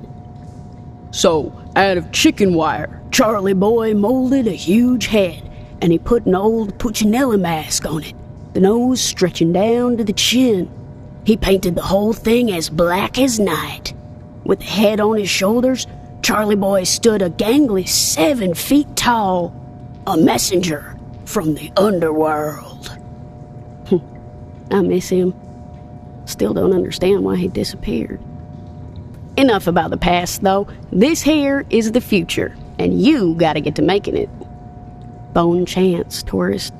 So, out of chicken wire, Charlie Boy molded a huge head, and he put an old Puccinelli mask on it, the nose stretching down to the chin. He painted the whole thing as black as night. With the head on his shoulders, Charlie Boy stood a gangly 7 feet tall, a messenger from the underworld. I miss him. Still don't understand why he disappeared. Enough about the past, though. This here is the future, and you gotta get to making it. Bone chance, tourist.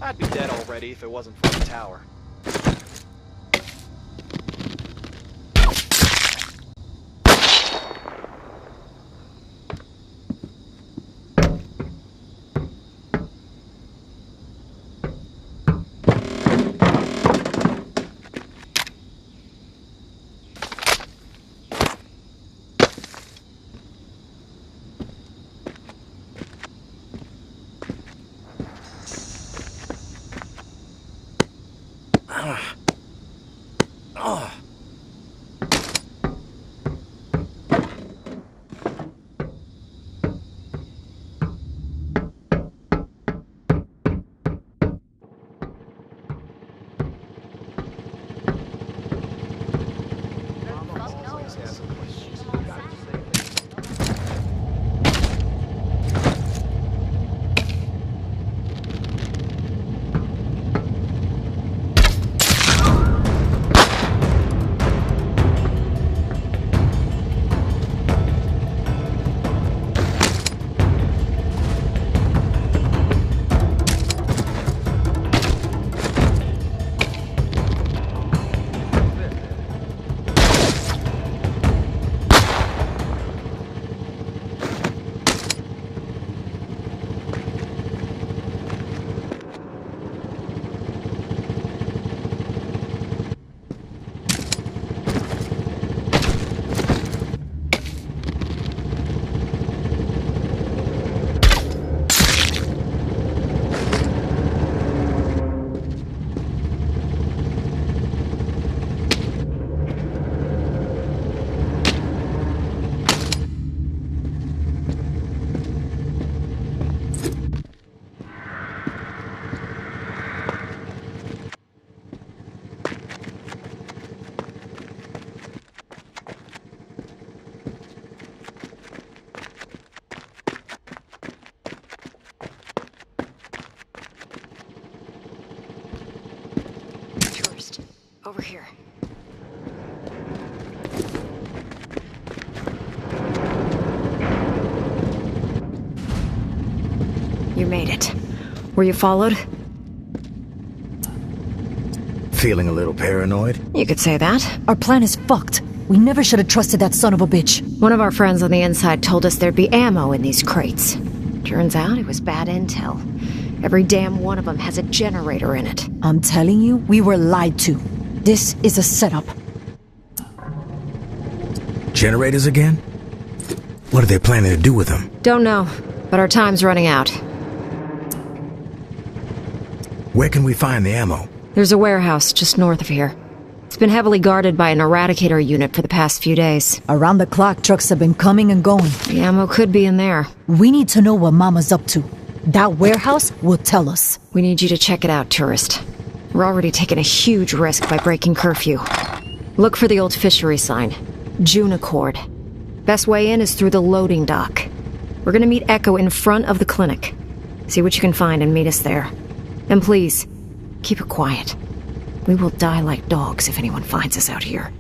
I'd be dead already if it wasn't for the tower. Over here. You made it. Were you followed? Feeling a little paranoid? You could say that. Our plan is fucked. We never should have trusted that son of a bitch. One of our friends on the inside told us there'd be ammo in these crates. Turns out it was bad intel. Every damn one of them has a generator in it. I'm telling you, we were lied to. This is a setup. Generators again? What are they planning to do with them? Don't know, but our time's running out. Where can we find the ammo? There's a warehouse just north of here. It's been heavily guarded by an eradicator unit for the past few days. Around the clock, trucks have been coming and going. The ammo could be in there. We need to know what Mama's up to. That warehouse will tell us. We need you to check it out, tourist. We're already taking a huge risk by breaking curfew. Look for the old fishery sign. June Accord. Best way in is through the loading dock. We're gonna meet Echo in front of the clinic. See what you can find and meet us there. And please, keep it quiet. We will die like dogs if anyone finds us out here.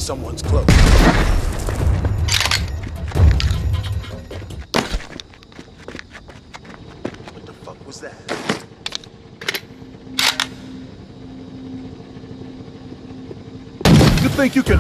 someone's close. What the fuck was that? You think you can...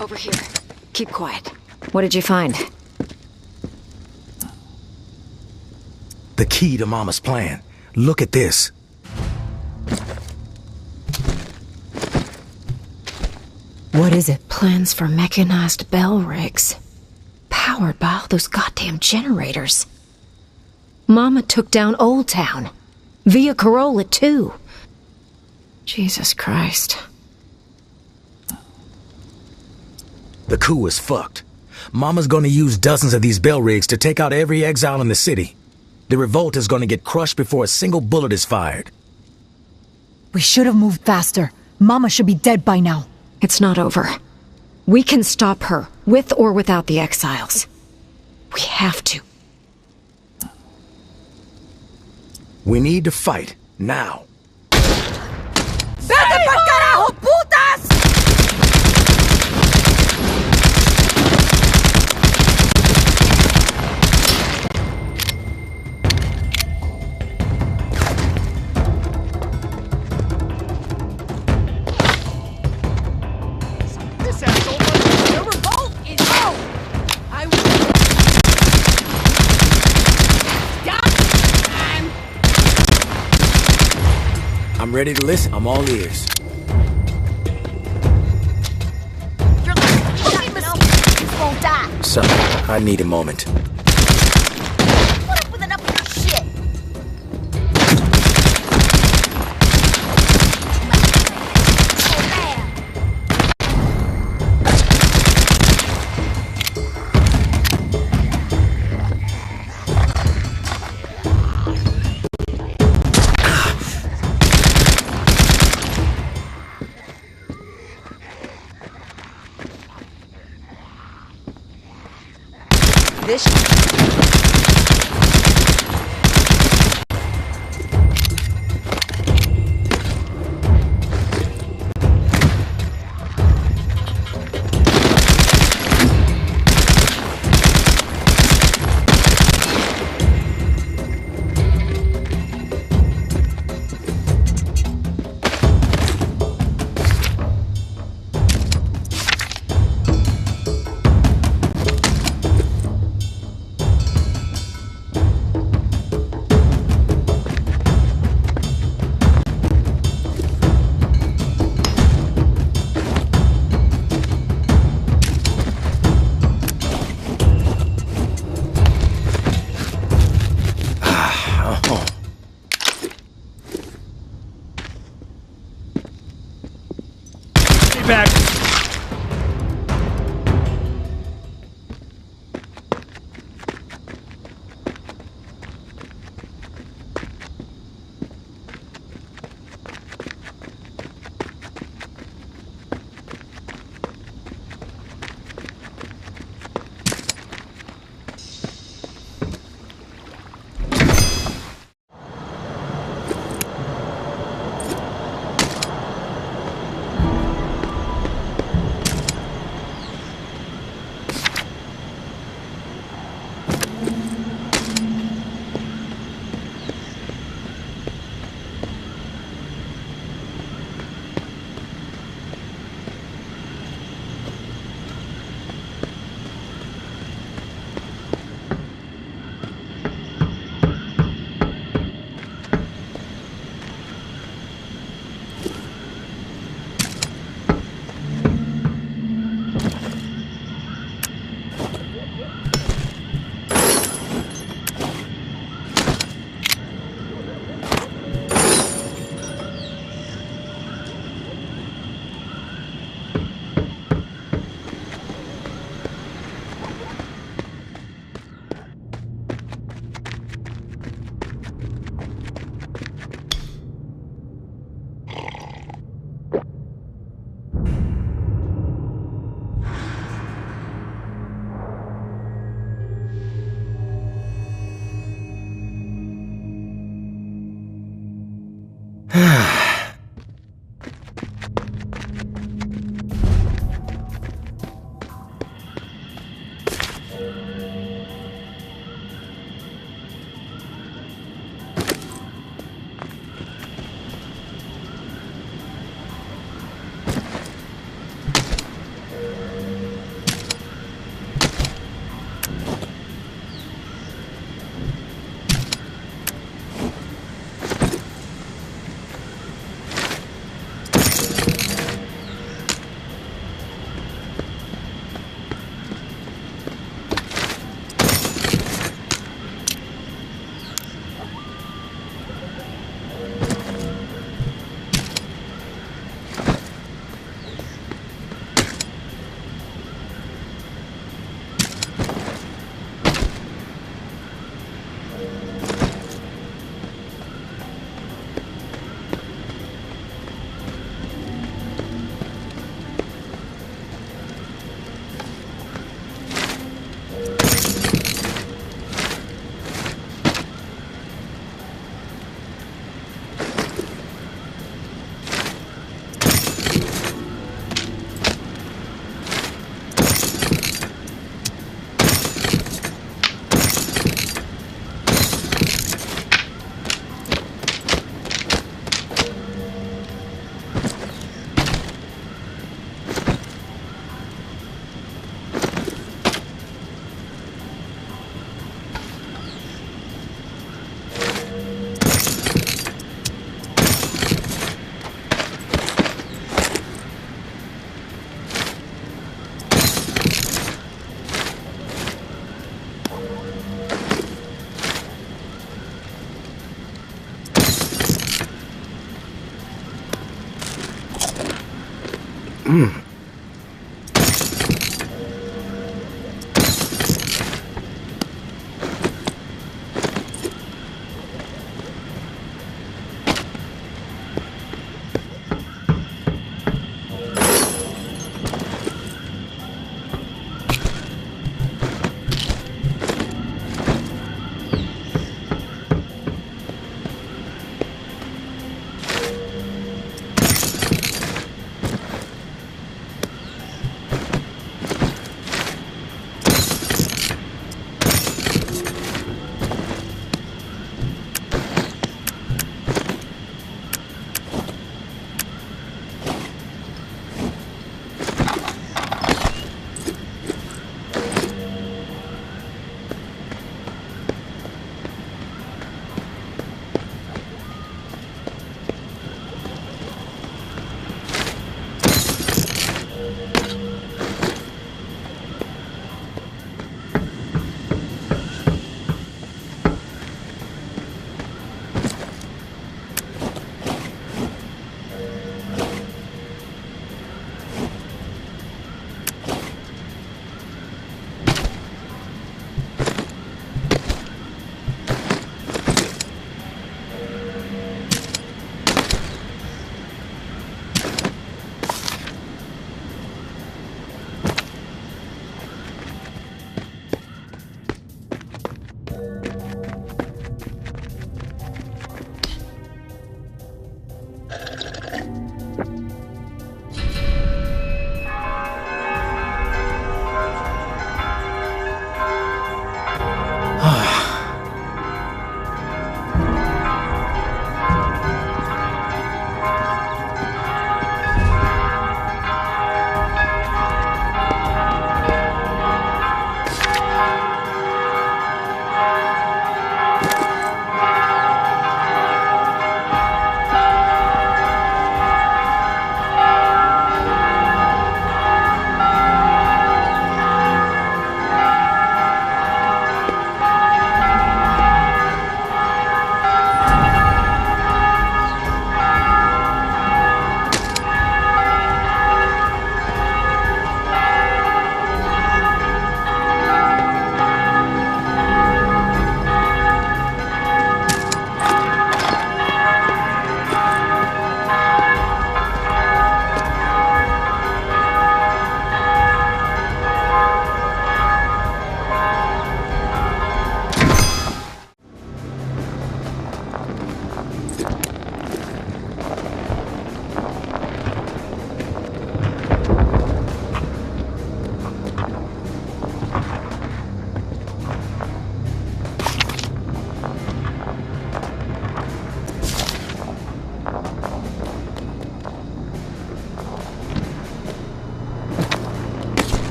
Over here. Keep quiet. What did you find? The key to Mama's plan. Look at this. What is it? Plans for mechanized bell rigs. Powered by all those goddamn generators. Mama took down Old Town. Via Corolla, too. Jesus Christ. The coup is fucked. Mama's gonna use dozens of these bell rigs to take out every exile in the city. The revolt is gonna get crushed before a single bullet is fired. We should have moved faster. Mama should be dead by now. It's not over. We can stop her, with or without the exiles. We have to. We need to fight, now. ¡Vete pa'l carajo, putas! This asshole wants to revolt is out! I will... I'm ready to listen. I'm all ears. You're like a fucking mosquito. You won't die. So, I need a moment. Put up with enough of your shit. This Back.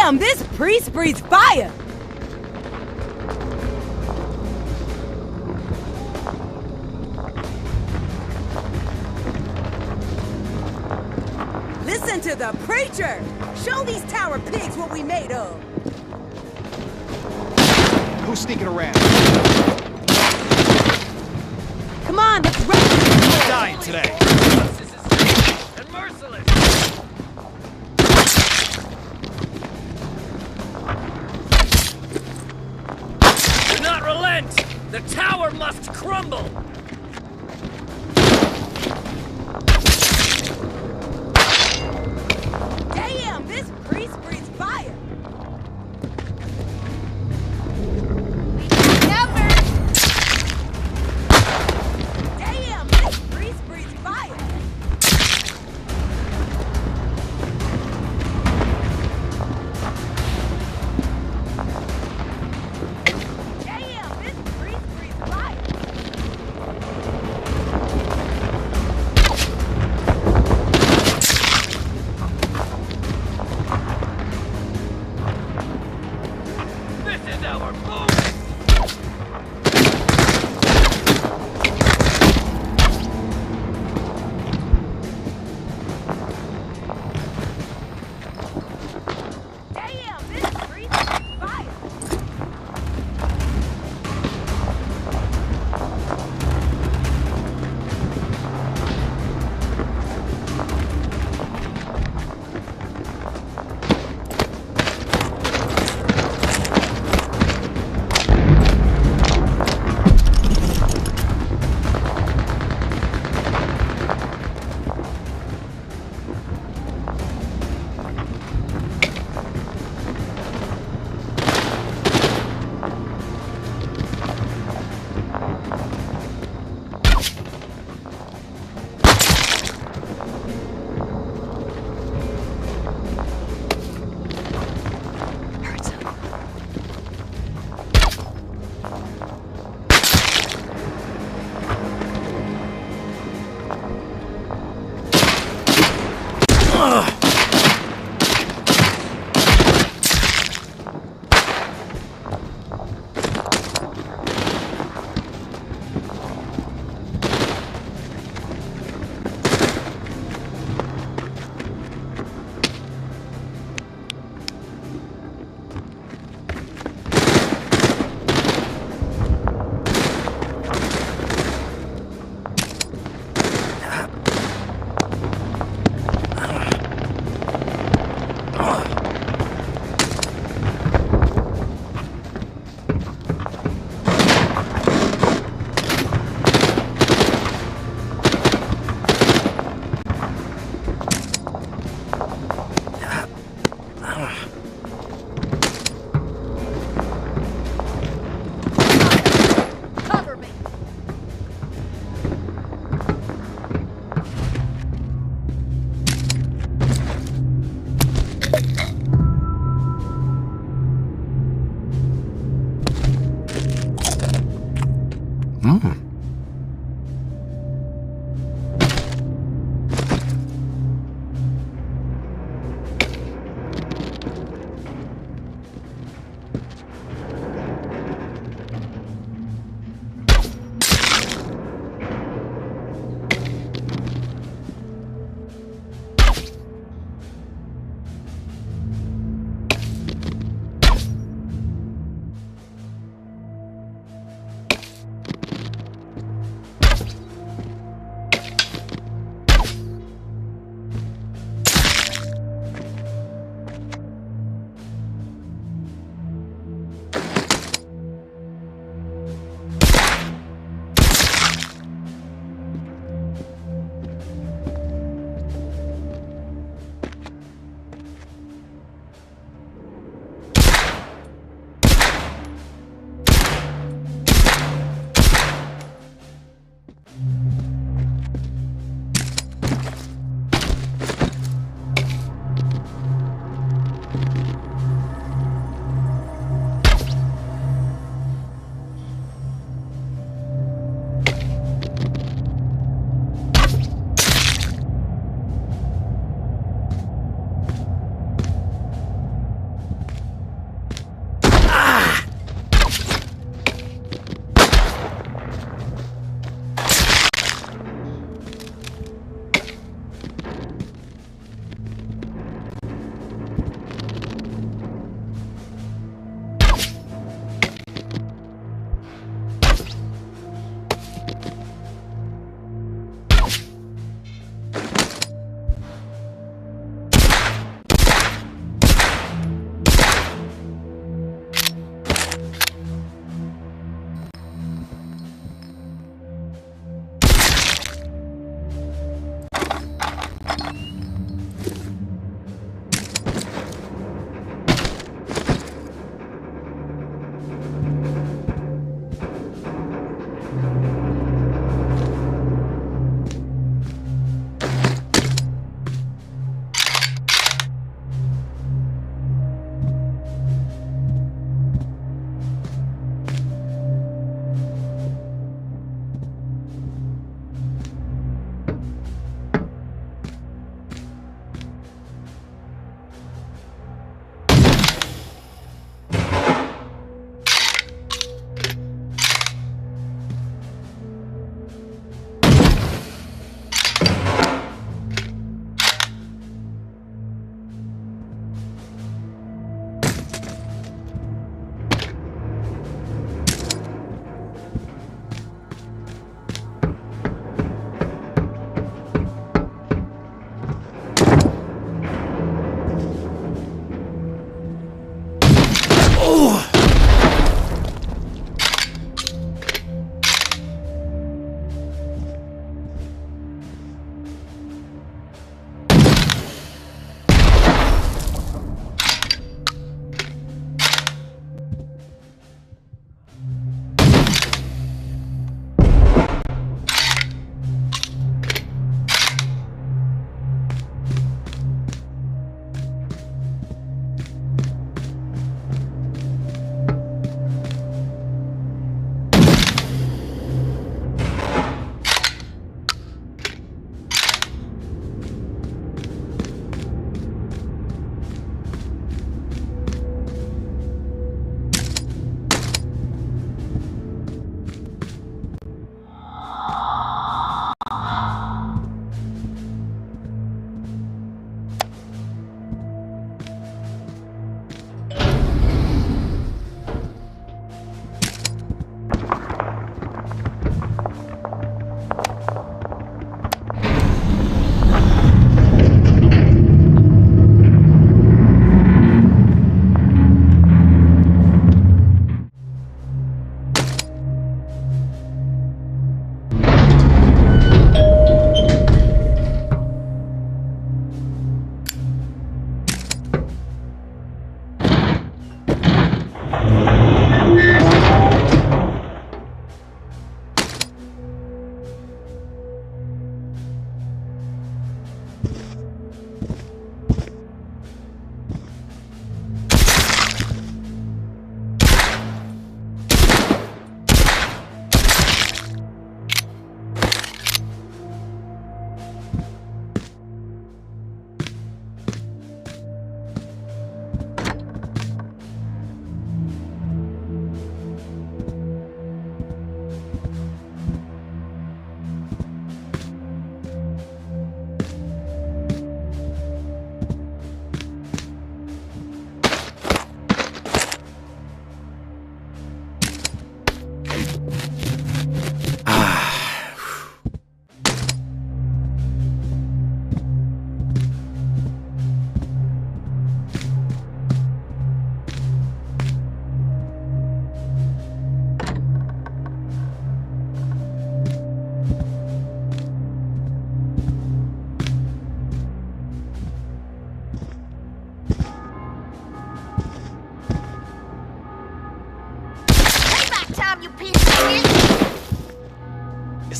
Damn, this priest breathes fire! Listen to the preacher! Show these tower pigs what we made of! Who's sneaking around? Come on, let's run! Who's dying today? And merciless! Do not relent! The tower must crumble! Damn, this priest breathes fire! Damn, this priest breathes fire! Damn, this priest breathes fire! This is our moment! Damn, this priest breathes fire!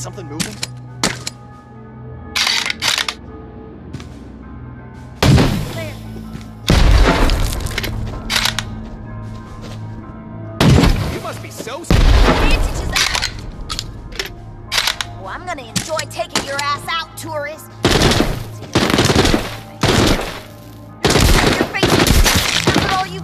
something moving? You must be so Advantage is out! Well, I'm gonna enjoy taking your ass out, tourist. Your face, look at all you.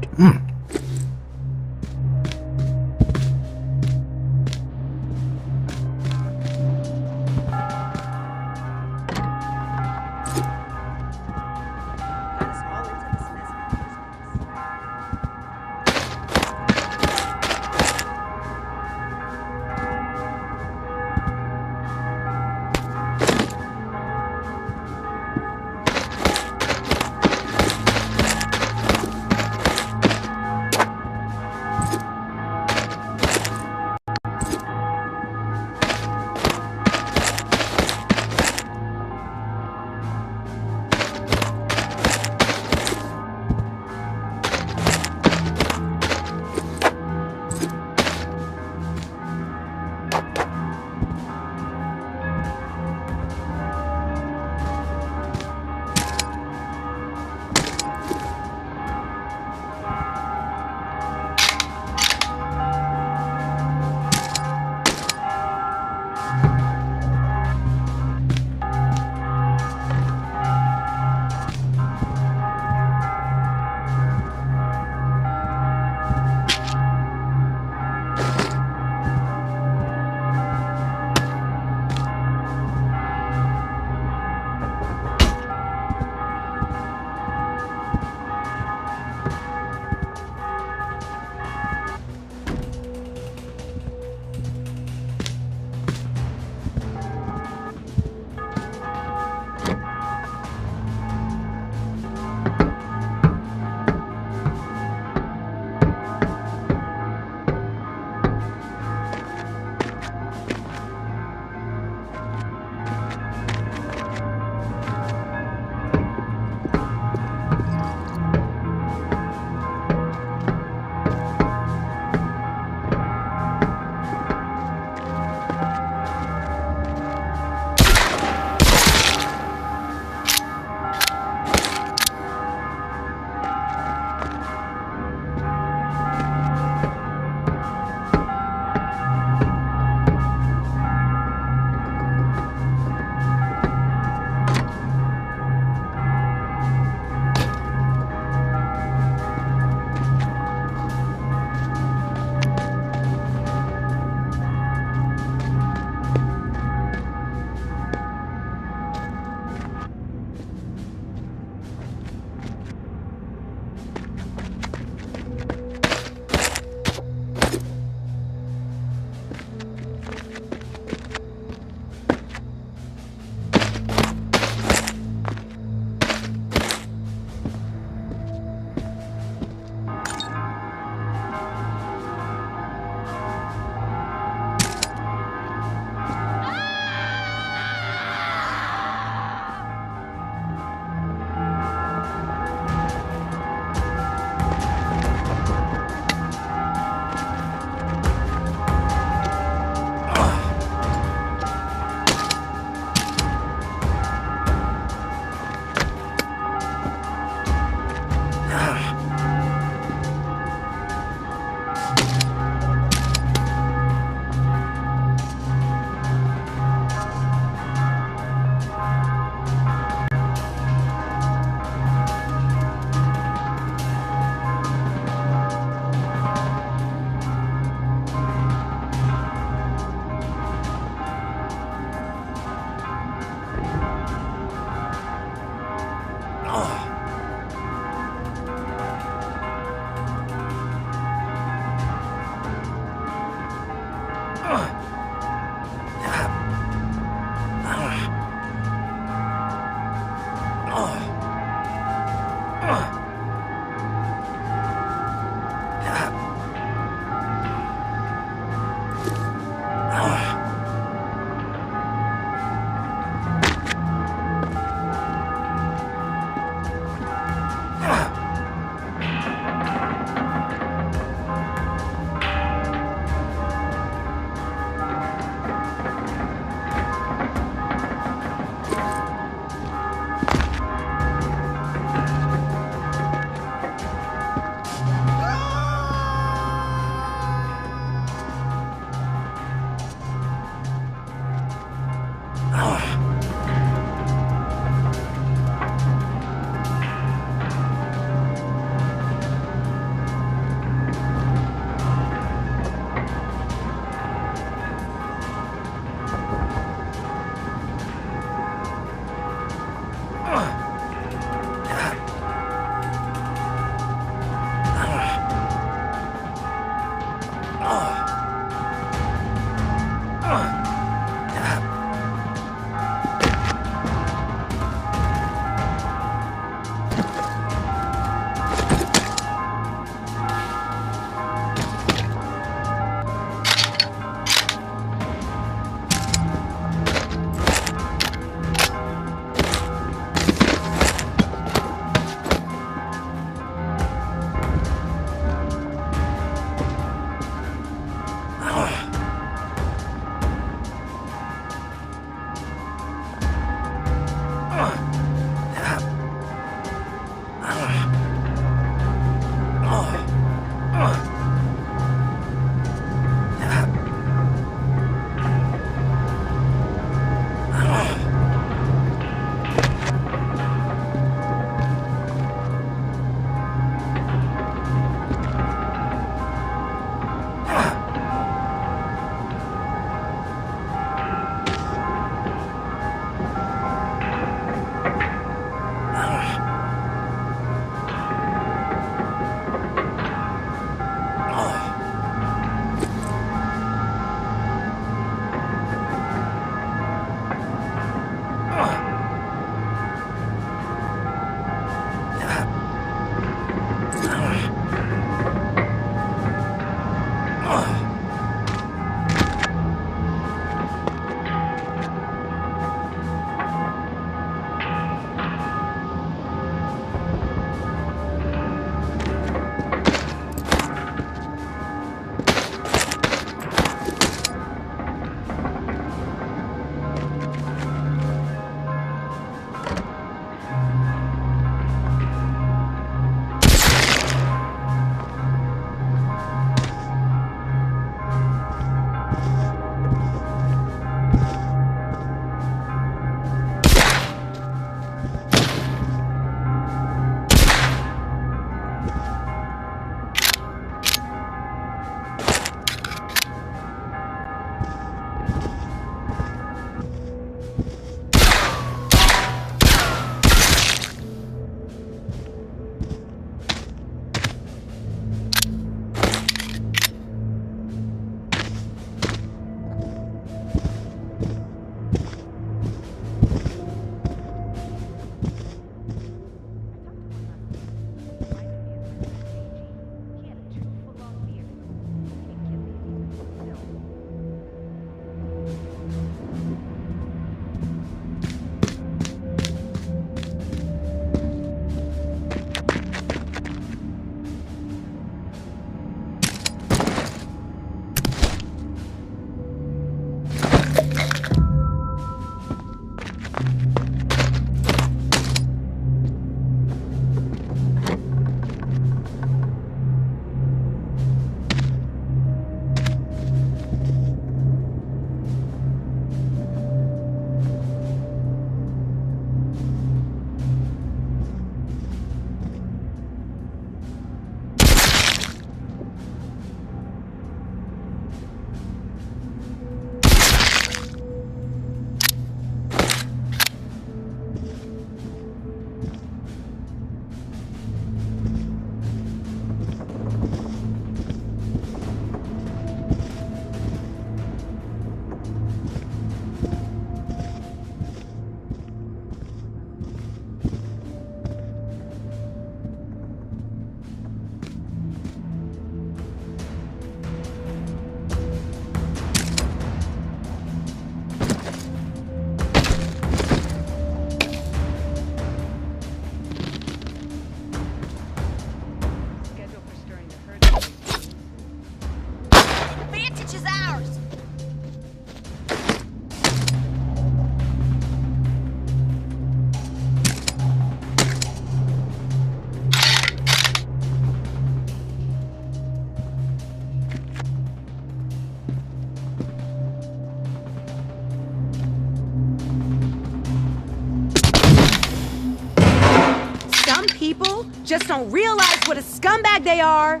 people just don't realize what a scumbag they are.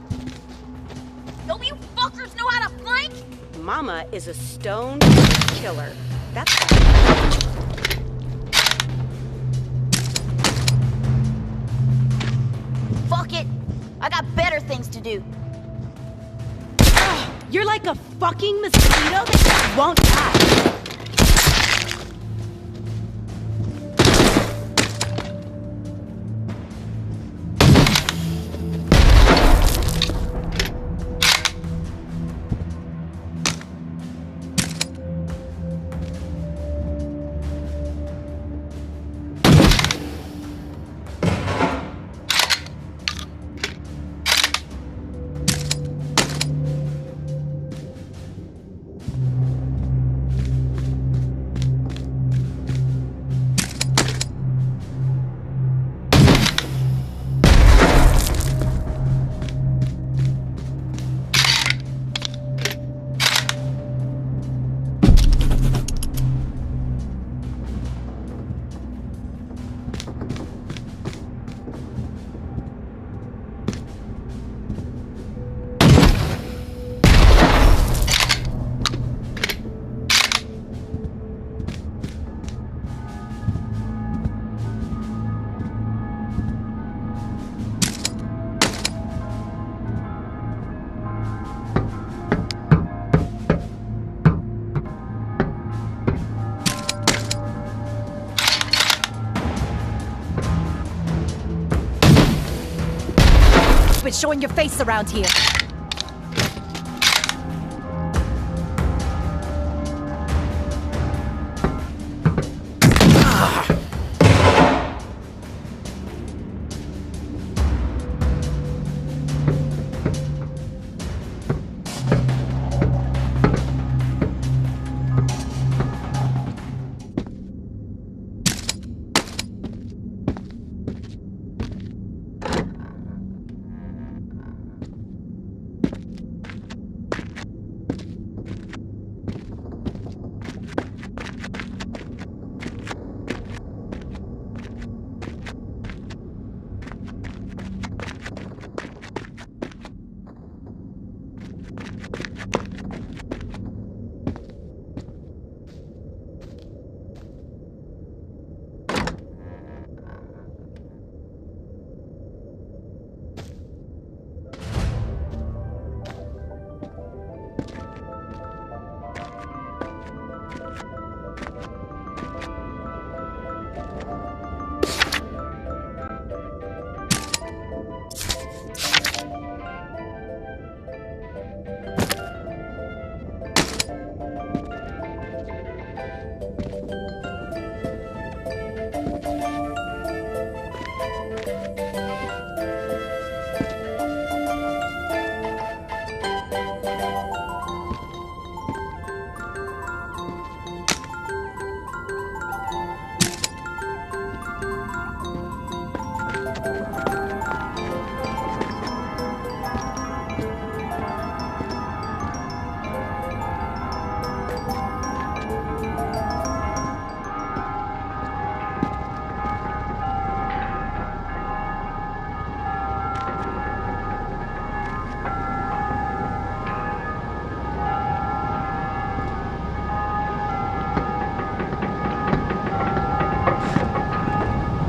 Don't you fuckers know how to flank? Mama is a stone killer. That's Fuck it. I got better things to do. You're like a fucking mosquito that just won't die. Quit showing your face around here.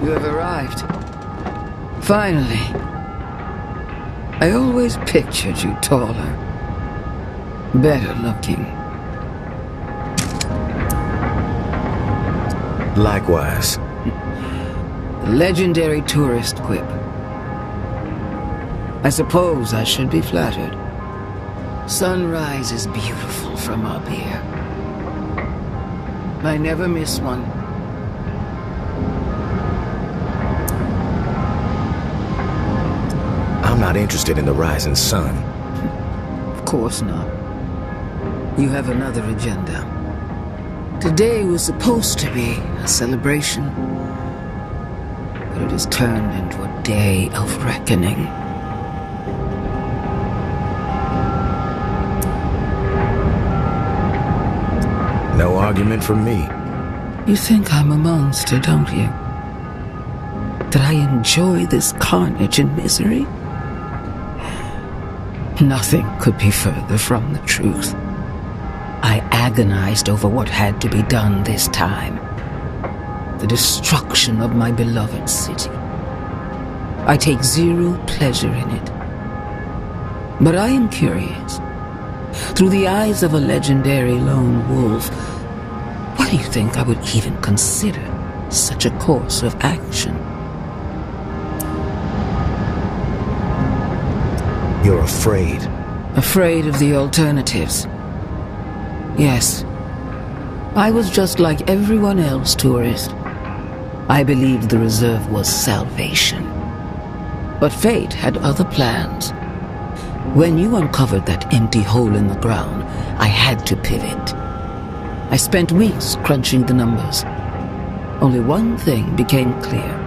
You have arrived. Finally. I always pictured you taller. Better looking. Likewise. The legendary tourist quip. I suppose I should be flattered. Sunrise is beautiful from up here. I never miss one. I'm not interested in the rising sun. Of course not. You have another agenda. Today was supposed to be a celebration, but it has turned into a day of reckoning. No argument from me. You think I'm a monster, don't you? that I enjoy this carnage and misery? Nothing could be further from the truth. I agonized over what had to be done this time. The destruction of my beloved city. I take zero pleasure in it. But I am curious. Through the eyes of a legendary lone wolf, why do you think I would even consider such a course of action? You're afraid. Afraid of the alternatives. Yes. I was just like everyone else, tourist. I believed the reserve was salvation. But fate had other plans. When you uncovered that empty hole in the ground, I had to pivot. I spent weeks crunching the numbers. Only one thing became clear.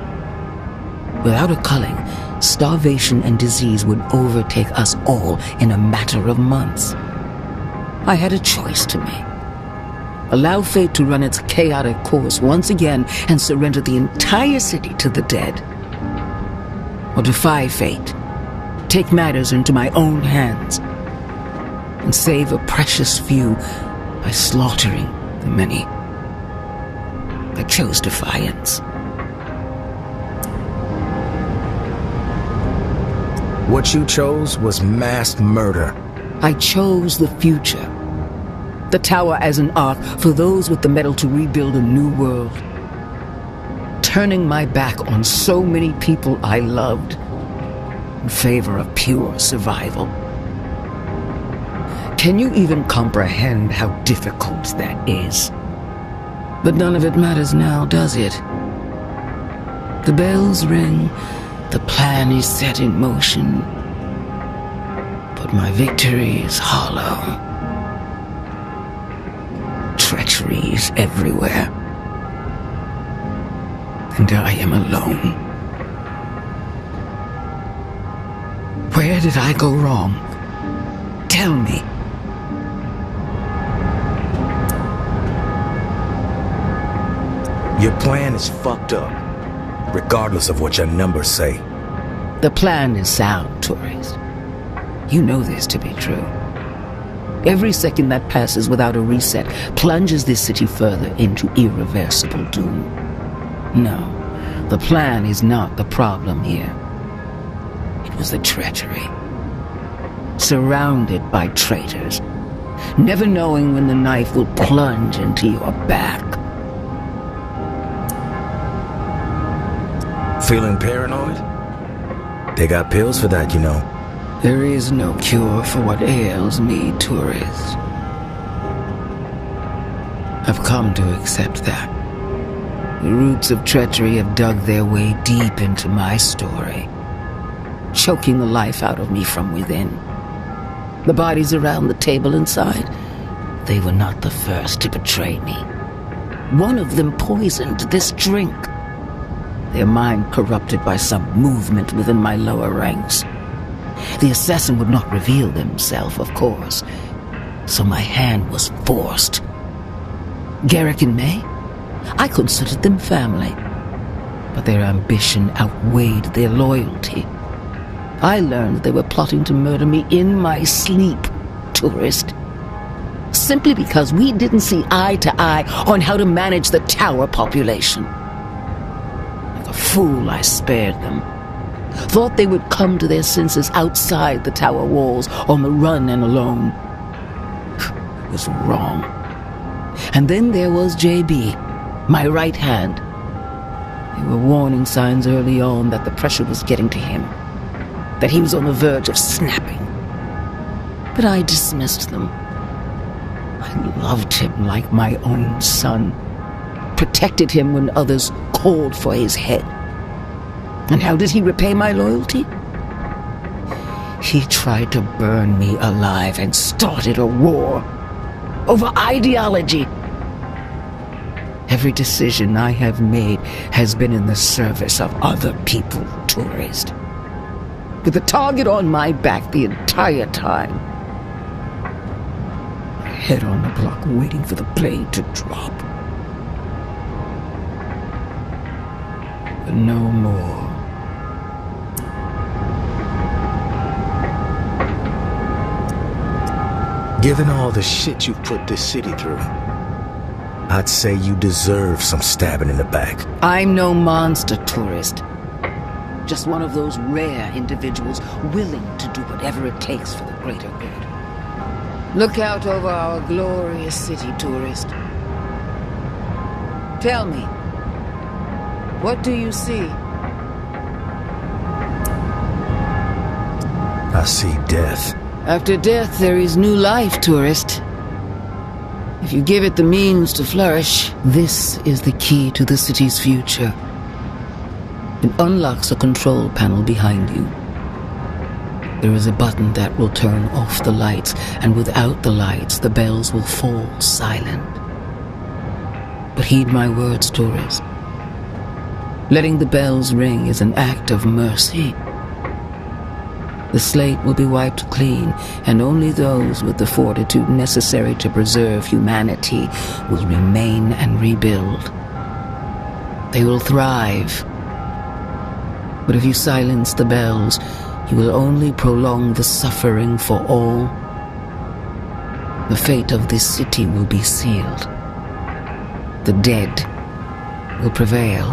Without a culling, starvation and disease would overtake us all in a matter of months. I had a choice to make. Allow fate to run its chaotic course once again and surrender the entire city to the dead. Or defy fate, take matters into my own hands, and save a precious few by slaughtering the many. I chose defiance. What you chose was mass murder. I chose the future. The tower as an ark for those with the metal to rebuild a new world. Turning my back on so many people I loved in favor of pure survival. Can you even comprehend how difficult that is? But none of it matters now, does it? The bells ring, the plan is set in motion, but my victory is hollow. Treachery is everywhere, and I am alone. Where did I go wrong? Tell me. Your plan is fucked up, regardless of what your numbers say. The plan is sound, tourist. You know this to be true. Every second that passes without a reset plunges this city further into irreversible doom. No, the plan is not the problem here. It was the treachery. Surrounded by traitors, never knowing when the knife will plunge into your back. Feeling paranoid? They got pills for that, you know. There is no cure for what ails me, tourist. I've come to accept that. The roots of treachery have dug their way deep into my story, choking the life out of me from within. The bodies around the table inside, they were not the first to betray me. One of them poisoned this drink. Their mind corrupted by some movement within my lower ranks. The assassin would not reveal himself, of course, so my hand was forced. Garrick and May, I considered them family, but their ambition outweighed their loyalty. I learned they were plotting to murder me in my sleep, tourist, simply because we didn't see eye to eye on how to manage the tower population. Like a fool, I spared them. Thought they would come to their senses outside the tower walls, on the run and alone. It was wrong. And then there was JB, my right hand. There were warning signs early on that the pressure was getting to him, that he was on the verge of snapping. But I dismissed them. I loved him like my own son, protected him when others called for his head. And how did he repay my loyalty? He tried to burn me alive and started a war over ideology. Every decision I have made has been in the service of other people, tourist. With the target on my back the entire time. My head on the block waiting for the blade to drop. But no more. Given all the shit you've put this city through, I'd say you deserve some stabbing in the back. I'm no monster, tourist. Just one of those rare individuals willing to do whatever it takes for the greater good. Look out over our glorious city, tourist. Tell me, what do you see? I see death. After death, there is new life, tourist. If you give it the means to flourish, this is the key to the city's future. It unlocks a control panel behind you. There is a button that will turn off the lights, and without the lights, the bells will fall silent. But heed my words, tourist. Letting the bells ring is an act of mercy. The slate will be wiped clean, and only those with the fortitude necessary to preserve humanity will remain and rebuild. They will thrive. But if you silence the bells, you will only prolong the suffering for all. The fate of this city will be sealed. The dead will prevail.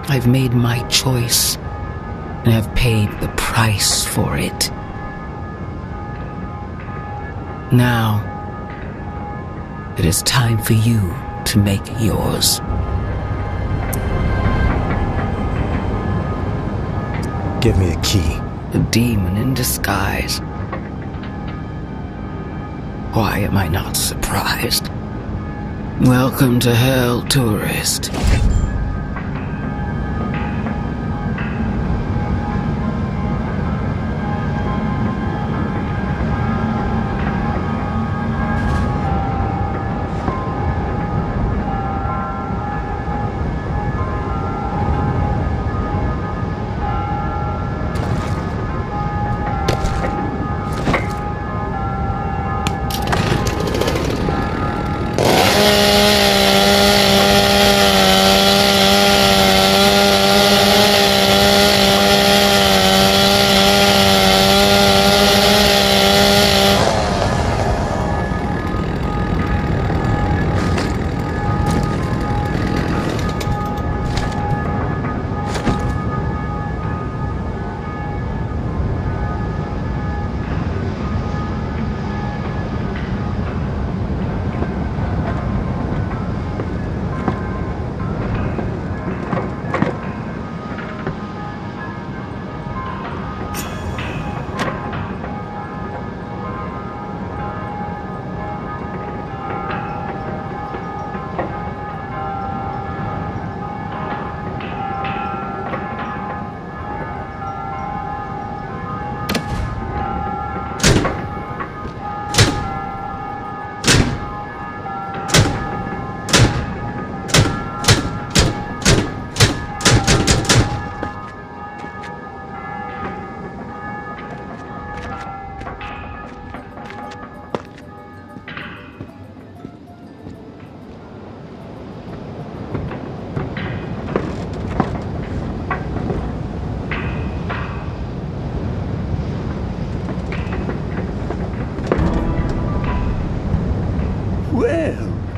I've made my choice, and have paid the price for it. Now, it is time for you to make yours. Give me a key. A demon in disguise. Why am I not surprised? Welcome to hell, tourist.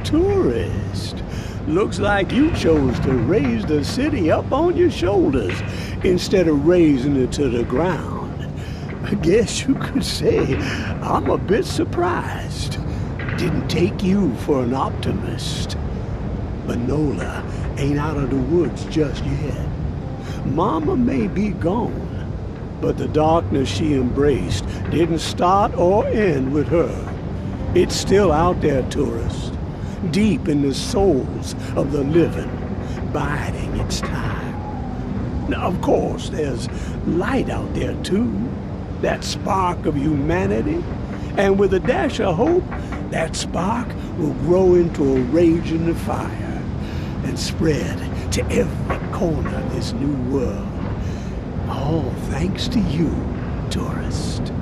Tourist, looks like you chose to raise the city up on your shoulders instead of raising it to the ground. I guess you could say I'm a bit surprised. Didn't take you for an optimist. But Nola ain't out of the woods just yet. Mama may be gone, but the darkness she embraced didn't start or end with her. It's still out there, tourist. Deep in the souls of the living, biding its time. Now, of course, there's light out there, too. That spark of humanity. And with a dash of hope, that spark will grow into a raging fire and spread to every corner of this new world. All thanks to you, tourist.